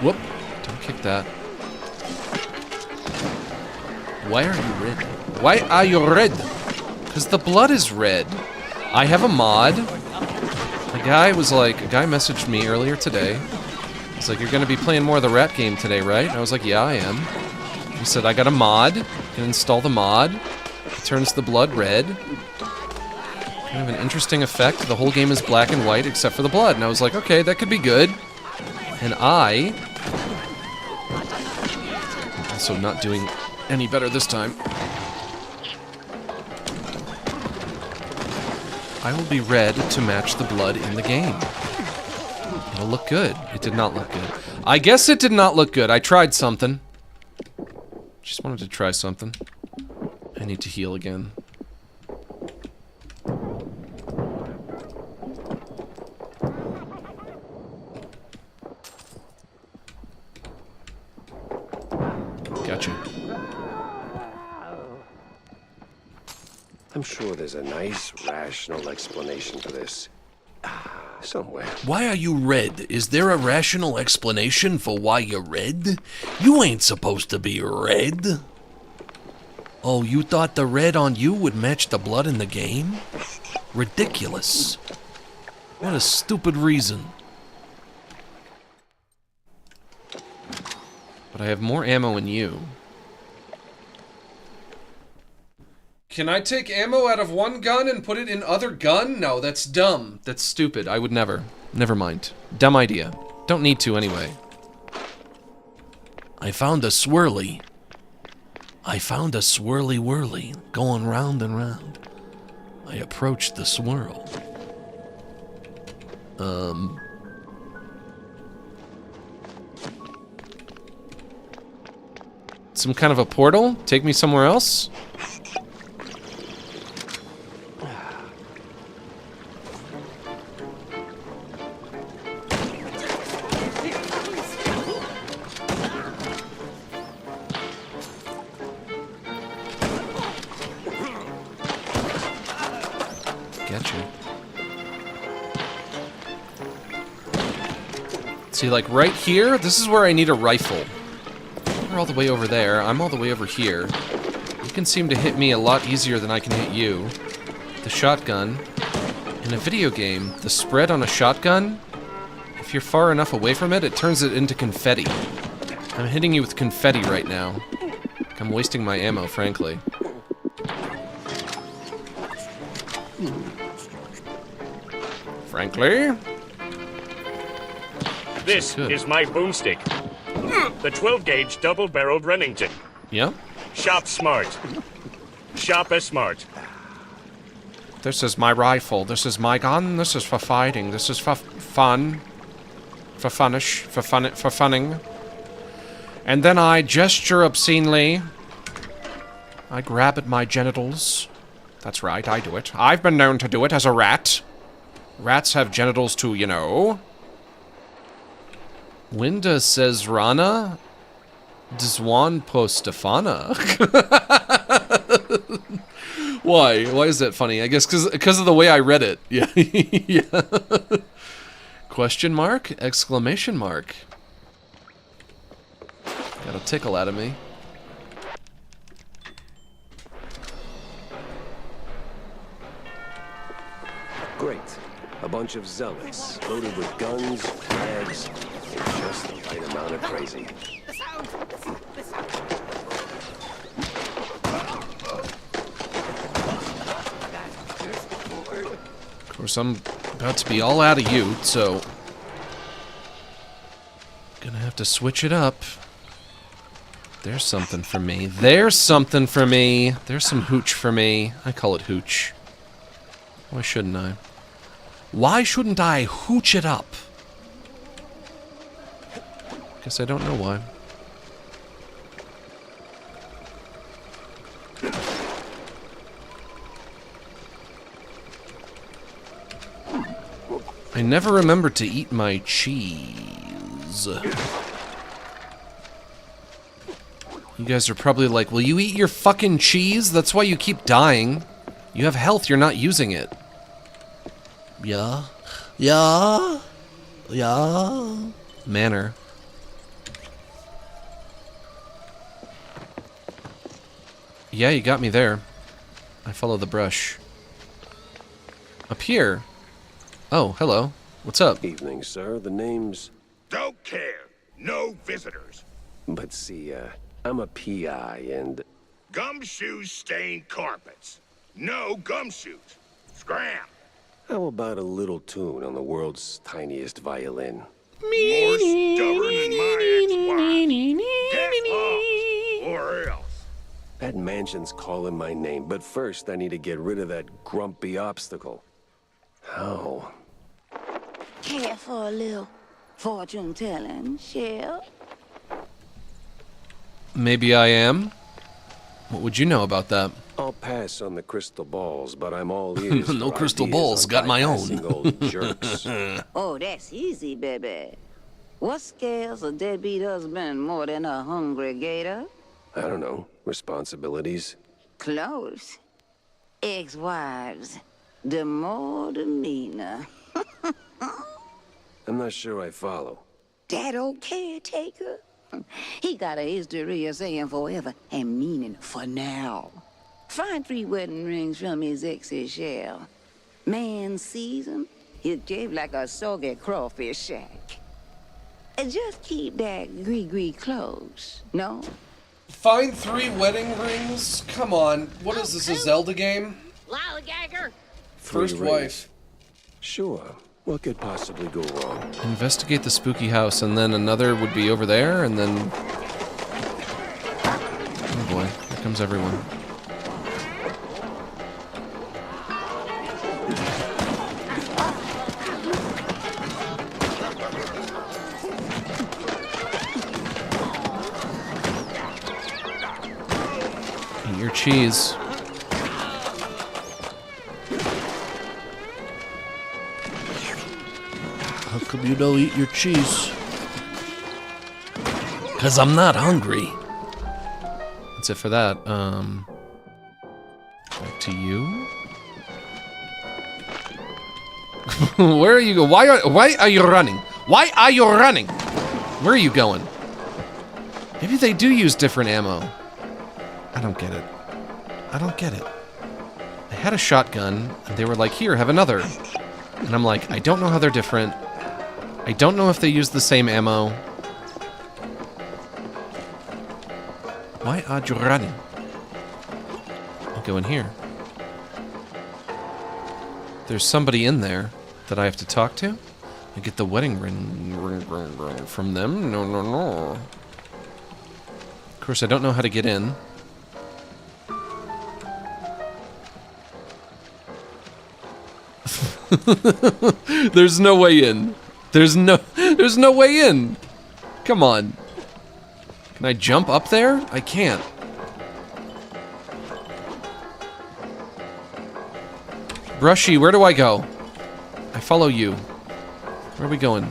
Whoop. Don't kick that. Why are you red? Why are you red? Because the blood is red. I have a mod. A guy messaged me earlier today. He's like, you're gonna be playing more of the rat game today, right? And I was like, yeah, I am. He said, I got a mod. You can install the mod. It turns the blood red. Kind of an interesting effect. The whole game is black and white except for the blood. And I was like, okay, that could be good. And I'm also not doing any better this time. I will be red to match the blood in the game. It'll look good. It did not look good. I guess it did not look good. I tried something. Just wanted to try something. I need to heal again. Gotcha. I'm sure there's a nice, rational explanation for this. Somewhere. Why are you red? Is there a rational explanation for why you're red? You ain't supposed to be red. Oh, you thought the red on you would match the blood in the game? Ridiculous. What a stupid reason. But I have more ammo in you. Can I take ammo out of one gun and put it in other gun? No, that's dumb. That's stupid. I would never. Never mind. Dumb idea. Don't need to anyway. I found a swirly. I found a swirly whirly going round and round. I approached the swirl. Some kind of a portal? Take me somewhere else? See, like right here, this is where I need a rifle. You're all the way over there, I'm all the way over here. You can seem to hit me a lot easier than I can hit you. The shotgun. In a video game, the spread on a shotgun, if you're far enough away from it, it turns it into confetti. I'm hitting you with confetti right now. I'm wasting my ammo, frankly. Frankly, This is my boomstick. The 12-gauge double-barreled Remington. Yeah. Shop smart. Shop as smart. This is my rifle. This is my gun. This is for fighting. This is for fun. For funnish. For funning. And then I gesture obscenely. I grab at my genitals. That's right, I do it. I've been known to do it as a rat. Rats have genitals too, you know. Winda says Rana. Dzwan po Stefana. Why? Why is that funny? I guess because of the way I read it. Yeah. Yeah. Question mark? Exclamation mark. Got a tickle out of me. Great. A bunch of zealots, loaded with guns, bags, and just the right amount of crazy. Of course, I'm about to be all out of you, so... Gonna have to switch it up. There's something for me. There's something for me. There's some hooch for me. I call it hooch. Why shouldn't I? Why shouldn't I hooch it up? Guess I don't know why. I never remember to eat my cheese. You guys are probably like, will you eat your fucking cheese? That's why you keep dying. You have health, you're not using it. Yeah. Yeah. Yeah. Manner. Yeah, you got me there. I follow the brush. Up here. Oh, hello. What's up? Evening, sir. The name's... Don't care. No visitors. But see, I'm a PI and... Gumshoes stain carpets. No gumshoes. Scram. How about a little tune on the world's tiniest violin? More stubborn than my ex-wife. Get lost, or else. That mansion's calling my name, but first I need to get rid of that grumpy obstacle. How? Care for a little fortune-telling, Shell? Maybe I am. What would you know about that? I'll pass on the crystal balls, but I'm all ears. No for crystal ideas balls, on got my own. bypassing old jerks. Oh, that's easy, baby. What scares a deadbeat husband more than a hungry gator? I don't know. Responsibilities? Close. Ex-wives. The more the meaner. I'm not sure I follow. That old caretaker? He got a history of saying forever and meaning for now. Find 3 wedding rings from his ex's shell. Man sees him, he'll shave like a soggy crawfish shack. And just keep that gree-gree close, no? Find 3 wedding rings? Come on. What is this, a Zelda game? Lollygagger. First wife. Sure. What could possibly go wrong? Investigate the spooky house, and then another would be over there, and then... Oh boy, here comes everyone. Eat your cheese. How come you don't eat your cheese? 'Cause I'm not hungry. That's it for that. Back to you. Where are you going? Why are you running? Why are you running? Where are you going? Maybe they do use different ammo. I don't get it. I don't get it. I had a shotgun, and they were like, here, have another. And I'm like, I don't know how they're different. I don't know if they use the same ammo. Why are you running? I'll go in here. There's somebody in there that I have to talk to. I get the wedding ring from them. No. Of course, I don't know how to get in. There's no way in. There's no way in. Come on. Can I jump up there? I can't. Brushy, where do I go? I follow you. Where are we going?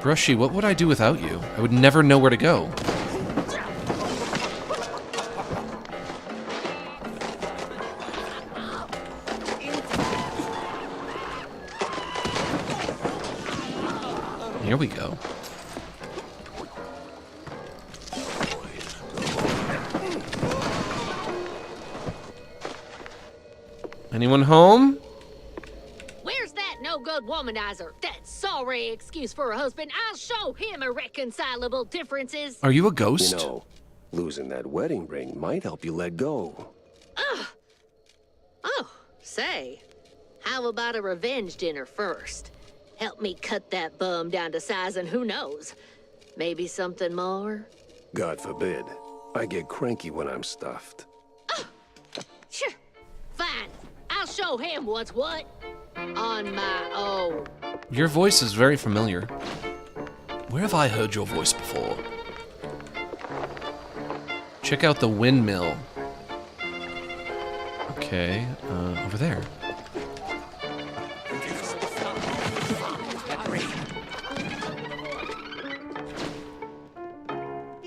Brushy, what would I do without you? I would never know where to go. Here we go. Anyone home? Where's that no-good womanizer? That sorry excuse for a husband. I'll show him irreconcilable differences. Are you a ghost? You know, losing that wedding ring might help you let go. Ugh. Oh, say, how about a revenge dinner first? Help me cut that bum down to size, and who knows, maybe something more? God forbid. I get cranky when I'm stuffed. Sure, fine. I'll show him what's what. On my own. Your voice is very familiar. Where have I heard your voice before? Check out the windmill. Okay, over there.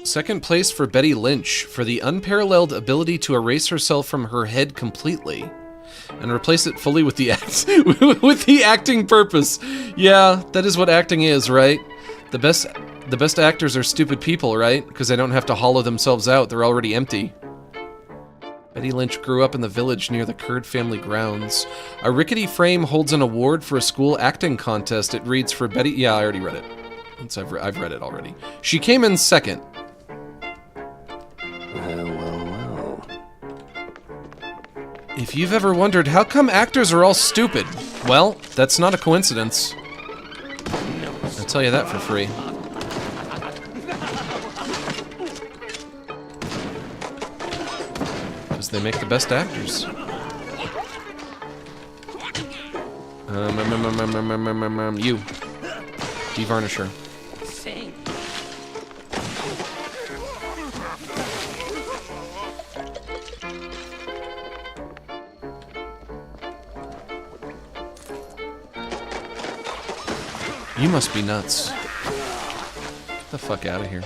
Second place for Betty Lynch for the unparalleled ability to erase herself from her head completely and replace it fully with the with the acting purpose. Yeah, that is what acting is, right? The best actors are stupid people, right? Because they don't have to hollow themselves out. They're already empty. Betty Lynch grew up in the village near the Kurd family grounds. A rickety frame holds an award for a school acting contest. It reads for Betty... Yeah, I already read it. I've read it already. She came in second. Well. If you've ever wondered how come actors are all stupid, well, that's not a coincidence. I'll tell you that for free. Because they make the best actors. You. Devarnisher. You must be nuts. Get the fuck out of here.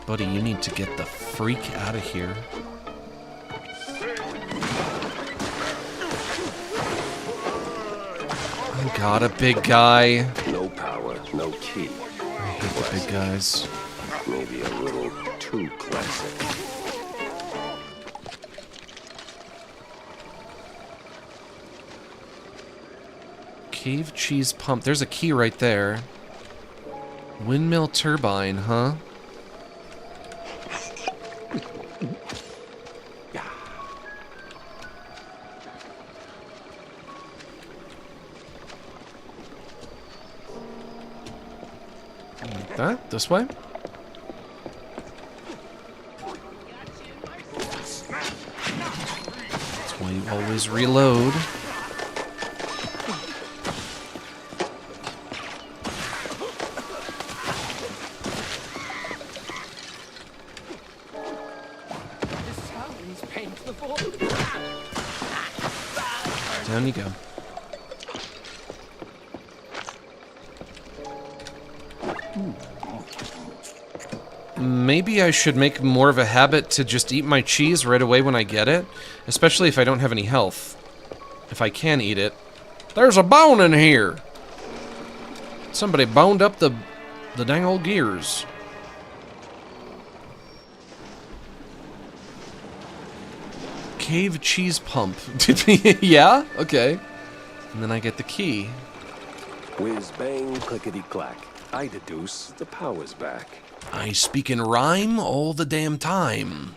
Buddy, you need to get the freak out of here. Oh god, a big guy. No power, no key. I hate the big guys. Maybe a little too classic. Cave cheese pump. There's a key right there. Windmill turbine, huh? Like that? This way? That's why you always reload. Down you go. Maybe I should make more of a habit to just eat my cheese right away when I get it, especially if I don't have any health. If I can eat it. There's a bone in here! Somebody boned up the dang old gears. Cave cheese pump. Yeah? Okay. And then I get the key. Whiz bang, clickety clack. I deduce the power's back. I speak in rhyme all the damn time.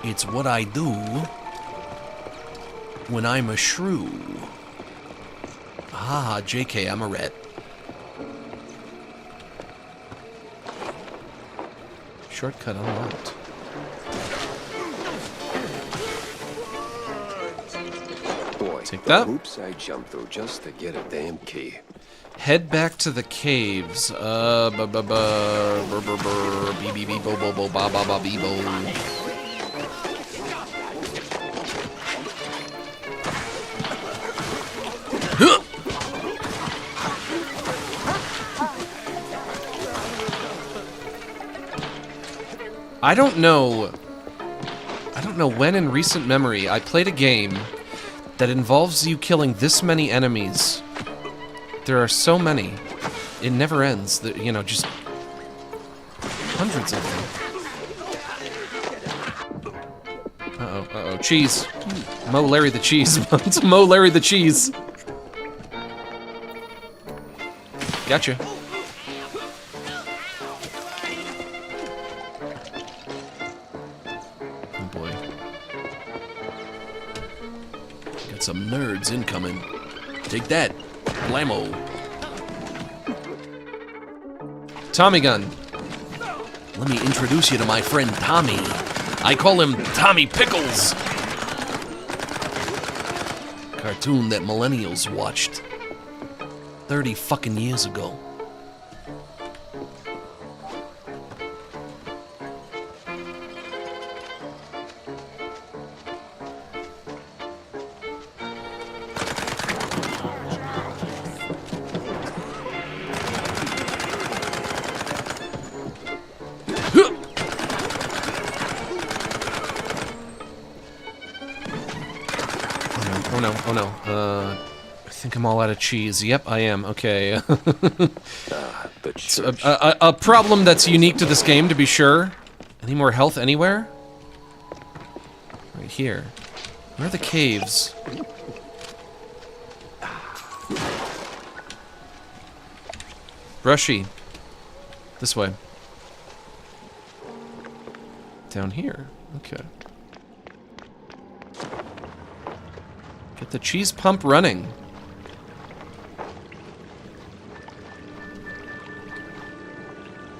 It's what I do when I'm a shrew. Haha, JK, I'm a rat. Shortcut unlocked. Boy, take that. Hoops I jumped through just to get a damn key. Head back to the caves. Beep beep beep bo bo bo ba ba ba beep bo. I don't know when in recent memory I played a game that involves you killing this many enemies. There are so many. It never ends. You know, just hundreds of them. Uh-oh, uh-oh. Cheese. Mo Larry the Cheese. It's Mo Larry the Cheese. Gotcha. Some nerds incoming. Take that, blammo. Tommy gun. Let me introduce you to my friend Tommy. I call him Tommy Pickles. Cartoon that millennials watched 30 fucking years ago. Oh no. I think I'm all out of cheese. Yep, I am. Okay. It's a problem that's unique to this game, to be sure. Any more health anywhere? Right here. Where are the caves? Brushy. This way. Down here. Okay. Get the cheese pump running.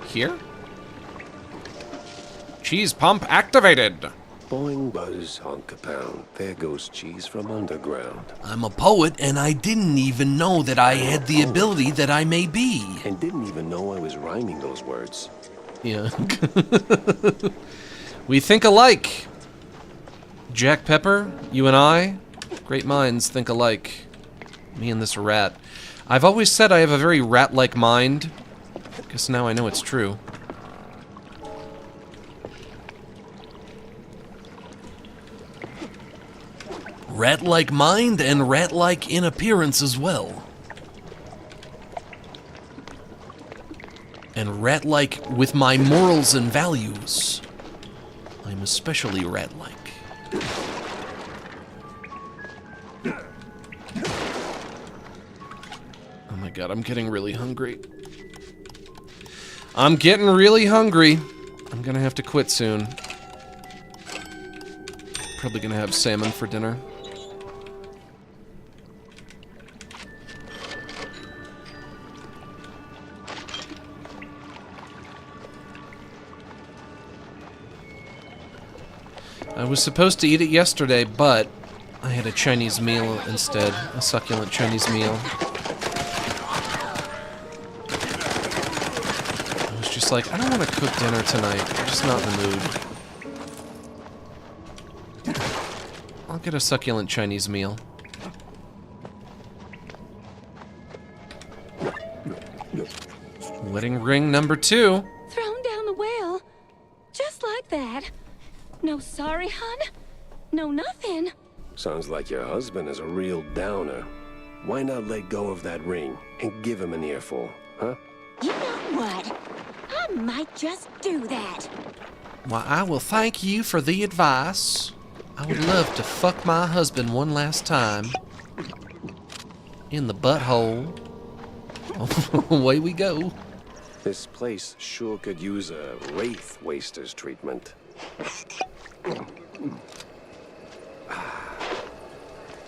Here? Cheese pump activated. Boing, buzz, honk a pound. There goes cheese from underground. I'm a poet, and I didn't even know that I had the ability that I may be. And didn't even know I was rhyming those words. Yeah. We think alike. Jack Pepper, you and I, great minds think alike. Me and this rat. I've always said I have a very rat-like mind. Guess now I know it's true. Rat-like mind and rat-like in appearance as well. And rat-like with my morals and values. I'm especially rat-like. Oh my god, I'm getting really hungry. I'm getting really hungry. I'm gonna have to quit soon. Probably gonna have salmon for dinner. I was supposed to eat it yesterday, but I had a Chinese meal instead. A succulent Chinese meal. I was just like, I don't want to cook dinner tonight. I'm just not in the mood. I'll get a succulent Chinese meal. Wedding ring number 2. Thrown down the well. Just like that. No sorry, hun? No nothing. Sounds like your husband is a real downer. Why not let go of that ring and give him an earful, huh? You know what? I might just do that. Why, I will thank you for the advice. I would love to fuck my husband one last time. In the butthole. Away we go. This place sure could use a wraith waster's treatment.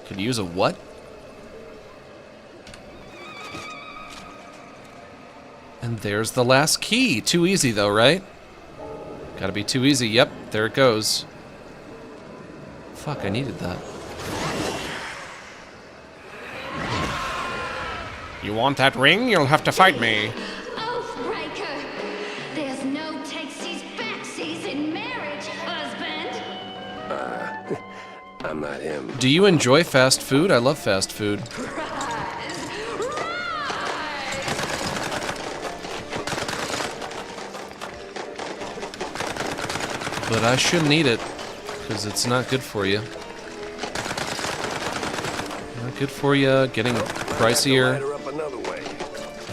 Could use a what? And there's the last key. Too easy though, right? Gotta be too easy. Yep, there it goes. Fuck, I needed that. You want that ring? You'll have to fight me. Oathbreaker! There's no takesies backsies in marriage, husband! I'm not him. Do you enjoy fast food? I love fast food. But I shouldn't eat it, because it's not good for you. Not good for you, getting pricier.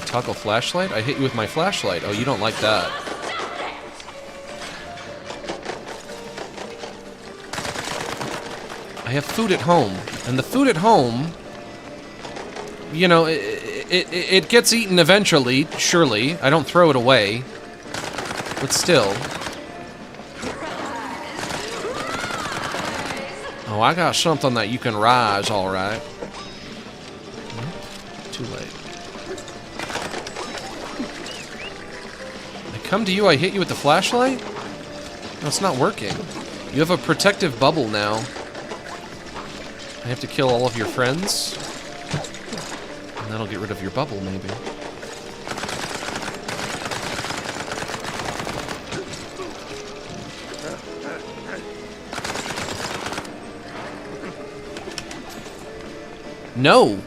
Toggle flashlight? I hit you with my flashlight. Oh, you don't like that. I have food at home, and the food at home, you know, it gets eaten eventually, surely. I don't throw it away, but still. Oh, I got something that you can rise, all right. Too late. I come to you, I hit you with the flashlight? No, it's not working. You have a protective bubble now. I have to kill all of your friends. And that'll get rid of your bubble, maybe. No!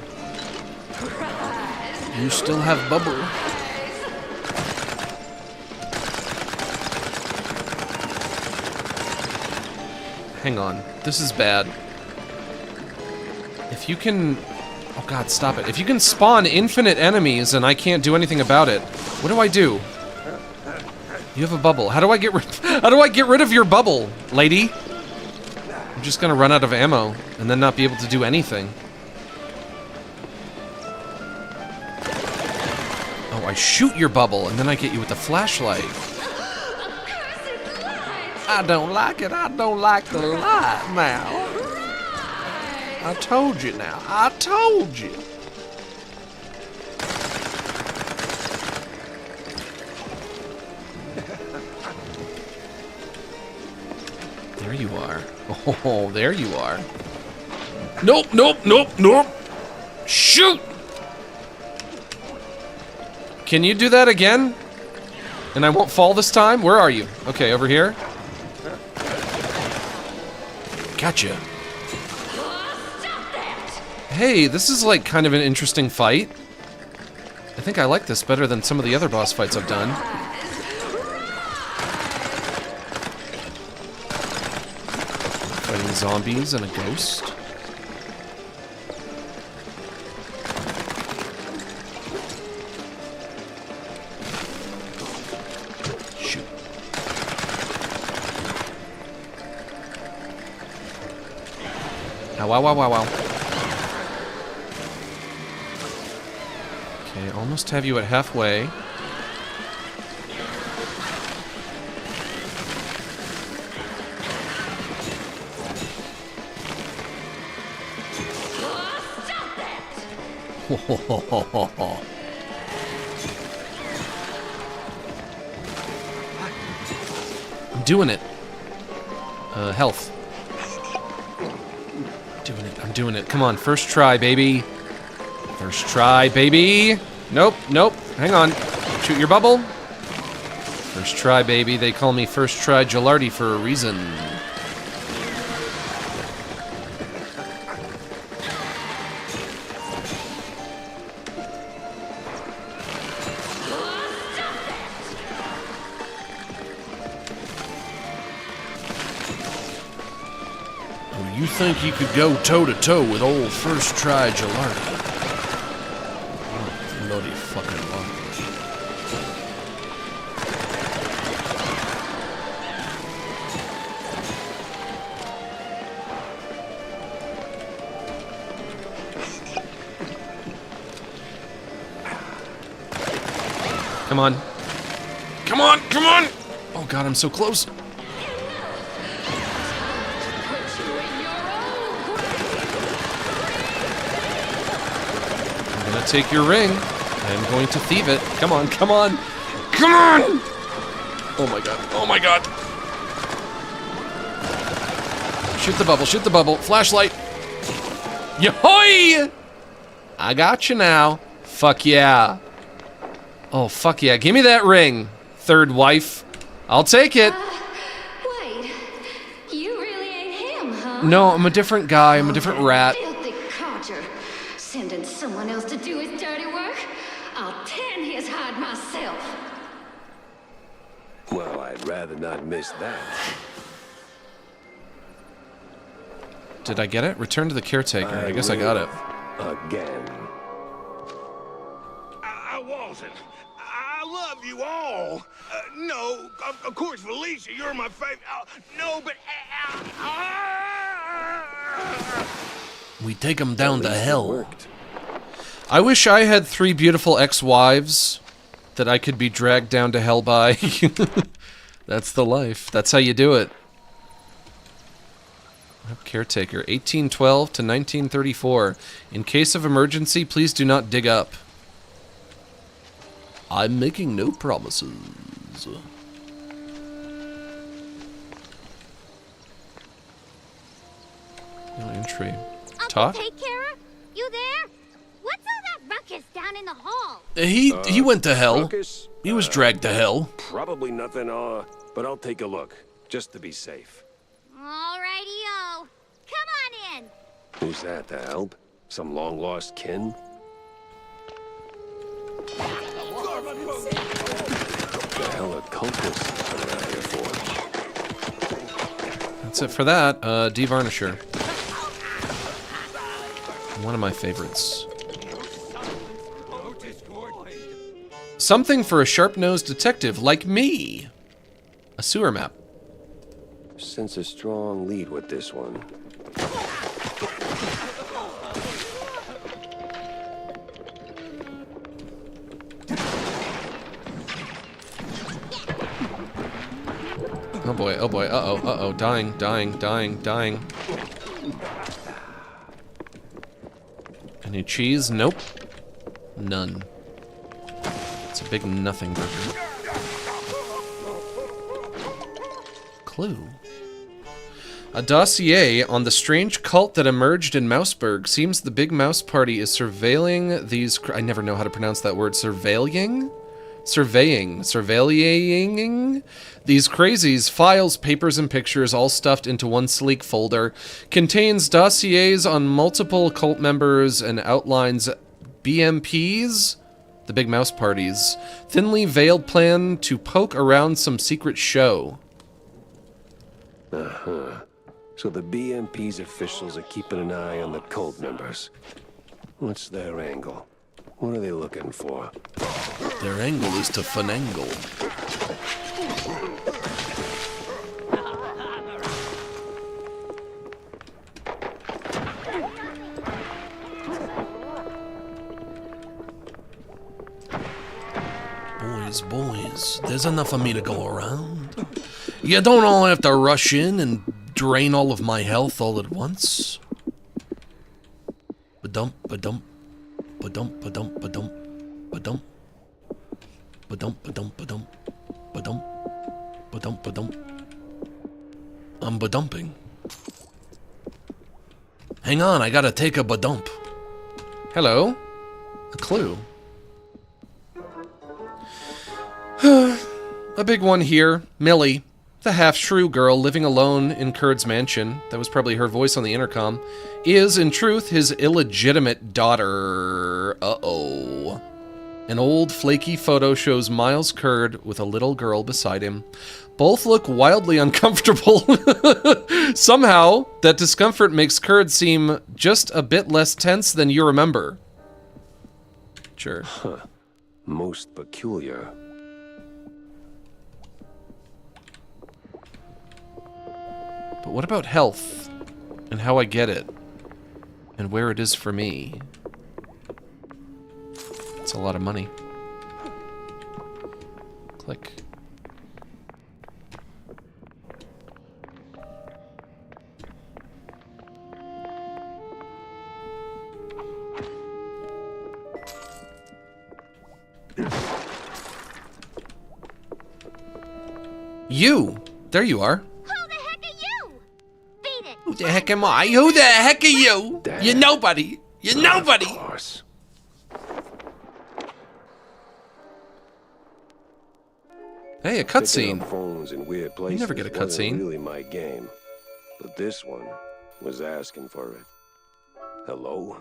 You still have bubble. Hang on. This is bad. If you can... Oh god, stop it. If you can spawn infinite enemies and I can't do anything about it, what do I do? You have a bubble. How do I get rid of your bubble, lady? I'm just gonna run out of ammo and then not be able to do anything. Oh, I shoot your bubble and then I get you with the flashlight. I don't like it. I don't like the light now. I told you now. I told you. There you are. Oh, there you are. Nope, nope, nope, nope. Shoot! Can you do that again? And I won't fall this time? Where are you? Okay, over here. Gotcha. Hey, this is like kind of an interesting fight. I think I like this better than some of the other boss fights I've done. Fighting zombies and a ghost. Shoot. Ow, wow, wow, wow, wow. Okay, almost have you at halfway. I'm doing it. Health. I'm doing it. Come on, first try, baby. First try, baby. Nope, nope. Hang on. Shoot your bubble. First try, baby. They call me First Try Gilardi for a reason. You think you could go toe-to-toe with old First Try Gilardi? Oh, bloody fucking luck. Come on. Come on, come on! Oh god, I'm so close. take your ring. I am going to thieve it. Come on, come on! Come on! Oh my god, oh my god! Shoot the bubble, shoot the bubble. Flashlight! Yo-hoy! I got you now. Fuck yeah. Oh, fuck yeah. Give me that ring, third wife. I'll take it. Wait, you really ain't him, huh? No, I'm a different guy. I'm a different rat. Filthy codger. Sending someone else to do his dirty work? I'll tan his hide myself. Well, I'd rather not miss that. Did I get it? Return to the caretaker. I guess I got it. Again. I wasn't. I love you all. No, of course, Felicia, you're my favorite. No, but... We take him down to hell. I wish I had 3 beautiful ex-wives that I could be dragged down to hell by. That's the life. That's how you do it. Caretaker, 1812 to 1934. In case of emergency, please do not dig up. I'm making no promises. No entry. Uncle Talk? Take Carer, you there? What's all that ruckus down in the hall? He went to hell. Ruckus? He was dragged to hell. Probably nothing, but I'll take a look, just to be safe. Alrighty-o. Come on in. Who's that, the help? Some long-lost kin? The hell are cultists around here for? That's it for that. Devarnisher. One of my favorites. Something for a sharp-nosed detective like me. A sewer map. Sense a strong lead with this one. Oh boy, uh-oh, dying. Any cheese? Nope. None. It's a big nothing burger. Clue. A dossier on the strange cult that emerged in Mouseburg. Seems the Big Mouse Party is surveilling these... I never know how to pronounce that word. Surveilling these crazies. Files, papers, and pictures all stuffed into one sleek folder. Contains dossiers on multiple cult members and outlines BMPs, the Big Mouse Parties, thinly veiled plan to poke around some secret show. Uh-huh. So the BMP's officials are keeping an eye on the cult members. What's their angle? What are they looking for? Their angle is to finagle. Boys, there's enough of me to go around. You don't all have to rush in and drain all of my health all at once. Ba-dump, ba-dump, ba-dump, ba-dump, ba-dump, ba-dump, ba-dump, ba-dump, ba-dump, ba-dump, ba-dump, ba-dump. I'm ba-dumping. Hang on, I gotta take a ba-dump. Hello? A clue. A big one here. Millie, the half-shrew girl living alone in Kurd's mansion, that was probably her voice on the intercom, is, in truth, his illegitimate daughter. Uh-oh. An old, flaky photo shows Miles Kurd with a little girl beside him. Both look wildly uncomfortable. Somehow, that discomfort makes Kurd seem just a bit less tense than you remember. Sure. Huh. Most peculiar. But what about health? And how I get it? And where it is for me? It's a lot of money. Click. You! There you are. Who the heck are you? Beat it. Who the heck am I? Who the heck are you? You're nobody. You're nobody. Of course. Hey, a Picking cutscene. up phones in weird You places never get a wasn't cutscene. really my game, but this one was asking for it. Hello?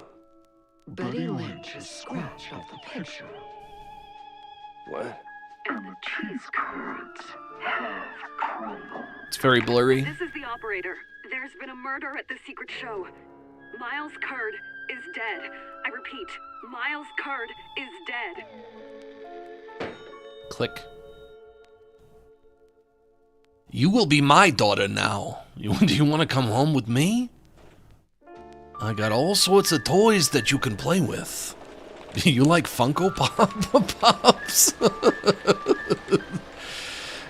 Betty Lynch is scratched off the picture. What? And the cheese curds have crumbled. It's very blurry. This is the operator. There's been a murder at the secret show. Miles Kurd is dead. I repeat, Miles Kurd is dead. Click. You will be my daughter now. Do you want to come home with me? I got all sorts of toys that you can play with. You like Funko Pops?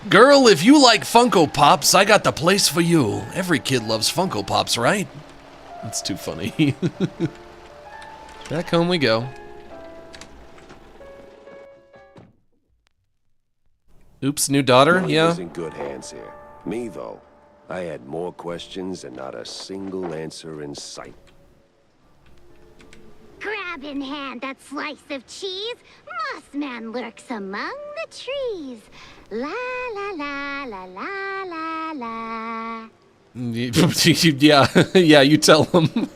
Girl, if you like Funko Pops, I got the place for you. Every kid loves Funko Pops, right? That's too funny. Back home we go. Oops, new daughter? Molly Yeah. was in good hands here. Me, though, I had more questions and not a single answer in sight. Grab in hand that slice of cheese. Mossman lurks among the trees. La la la la la la la. Yeah, yeah, you tell him.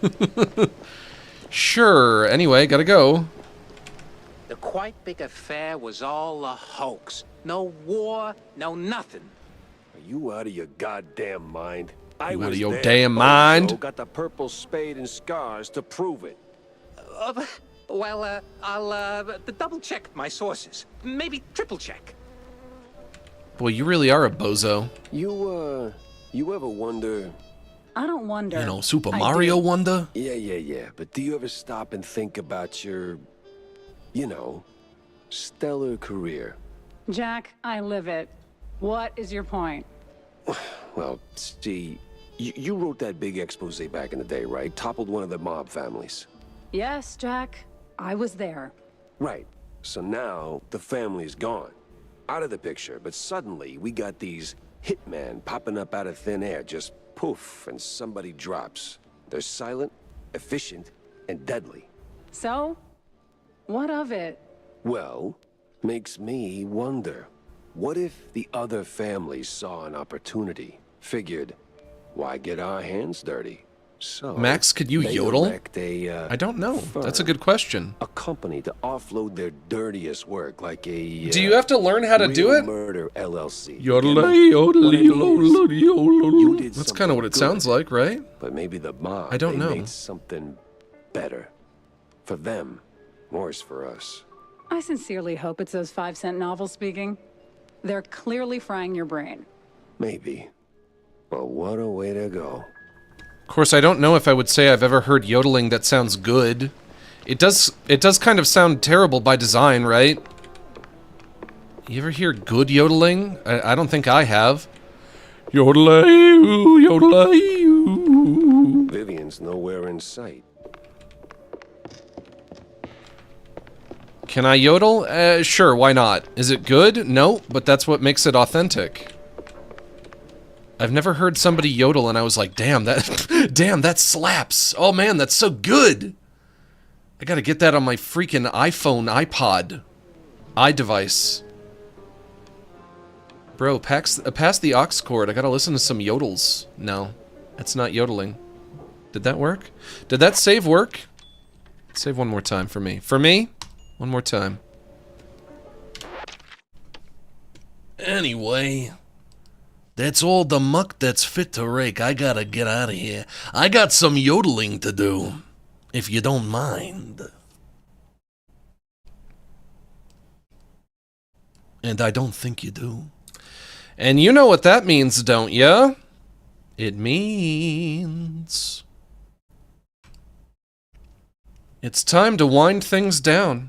Sure, anyway, gotta go. The quite big affair was all a hoax. No war, no nothing. Are you out of your goddamn mind? I You out of was your there. damn Bozo mind? got the purple spade and scars to prove it. I'll double check my sources. Maybe triple check. Boy, you really are a bozo. You ever wonder? I don't wonder. You know, Super Mario Wonder? Yeah. But do you ever stop and think about your, you know, stellar career? Jack, I live it. What is your point? Well, see, you wrote that big expose back in the day, right? Toppled one of the mob families. Yes, Jack. I was there. Right. So now the family's gone. Out of the picture, but suddenly we got these hitmen popping up out of thin air, just poof, and somebody drops. They're silent, efficient, and deadly. So, what of it? Well, makes me wonder. What if the other families saw an opportunity, figured, why get our hands dirty? So Max, could you they yodel? erect I don't know. That's a firm, good question. a company to offload their dirtiest work, like a. Do you have to learn how to do Real it? Murder LLC. Yodelay, yodelay, yodelay, You yodelay. did That's something kind of what it good, sounds like, right? But maybe the mob. I don't they know. Made something better for them, worse for us. I sincerely hope it's those 5-cent novels speaking. They're clearly frying your brain. Maybe. But what a way to go. Of course, I don't know if I would say I've ever heard yodeling that sounds good. It does kind of sound terrible by design, right? You ever hear good yodeling? I don't think I have. Yodelay, yodelay. Vivian's nowhere in sight. Can I yodel? Sure, why not? Is it good? No, but that's what makes it authentic. I've never heard somebody yodel and I was like, damn, that slaps. Oh man, that's so good. I gotta get that on my freaking iPhone, iPod, iDevice. Bro, pass the aux cord. I gotta listen to some yodels. No, that's not yodeling. Did that work? Did that save work? Save one more time for me. For me? One more time. Anyway, that's all the muck that's fit to rake. I gotta get out of here. I got some yodeling to do, if you don't mind. And I don't think you do. And you know what that means, don't ya? It means it's time to wind things down.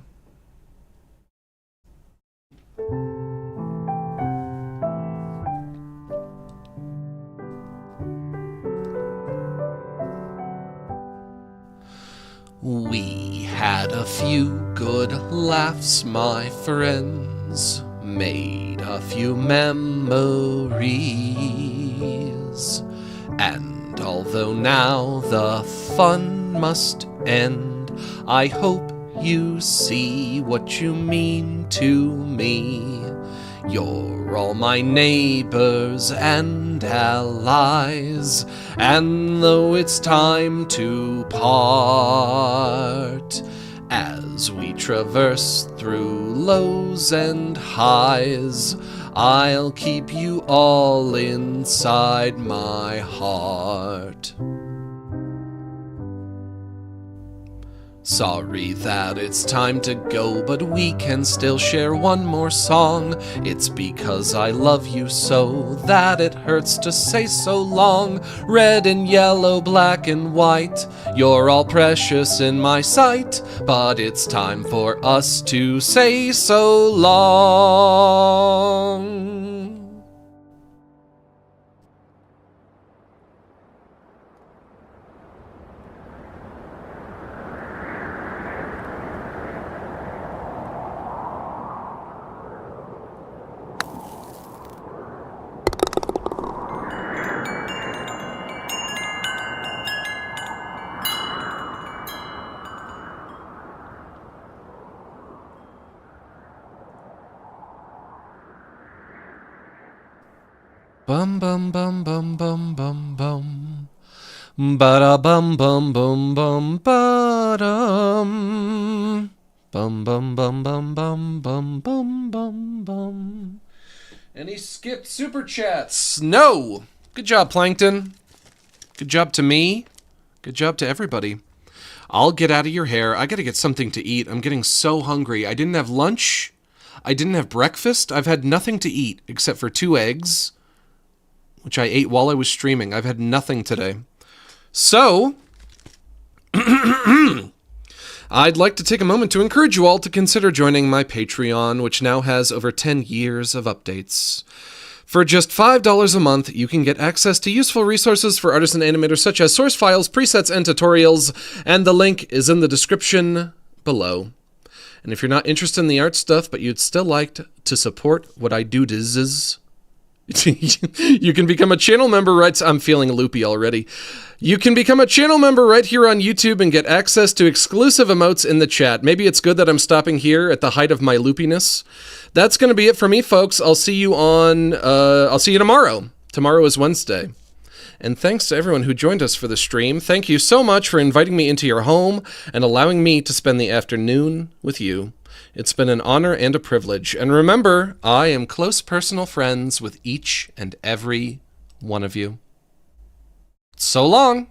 We had a a few good laughs, my friends. Made a few memories. And although now the fun must end, I hope you see what you mean to me. You're all my neighbors and allies, and though it's time to part, as we traverse through lows and highs, I'll keep you all inside my heart. Sorry that it's time to go, but we can still share one more song. It's because I love you so that it hurts to say so long. Red and yellow, black and white, you're all precious in my sight, but it's time for us to say so long. Bum bum bum bum bum bum bum. Ba-da bum bum bum bum ba-dum. Bum bum bum bum bum bum bum bum bum. And he skipped super chats. No! Good job, Plankton. Good job to me. Good job to everybody. I'll get out of your hair. I gotta get something to eat. I'm getting so hungry. I didn't have lunch. I didn't have breakfast. I've had nothing to eat except for 2 eggs, which I ate while I was streaming. I've had nothing today. So, I'd like to take a moment to encourage you all to consider joining my Patreon, which now has over 10 years of updates. For just $5 a month, you can get access to useful resources for artists and animators such as source files, presets, and tutorials, and the link is in the description below. And if you're not interested in the art stuff, but you'd still like to support what I do, you can become a channel member I'm feeling loopy already. You can become a channel member right here on YouTube and get access to exclusive emotes in the chat. Maybe it's good that I'm stopping here at the height of my loopiness. That's going to be it for me, folks. I'll see you tomorrow. Tomorrow is Wednesday. And thanks to everyone who joined us for the stream. Thank you so much for inviting me into your home and allowing me to spend the afternoon with you. It's been an honor and a privilege. And remember, I am close personal friends with each and every one of you. So long!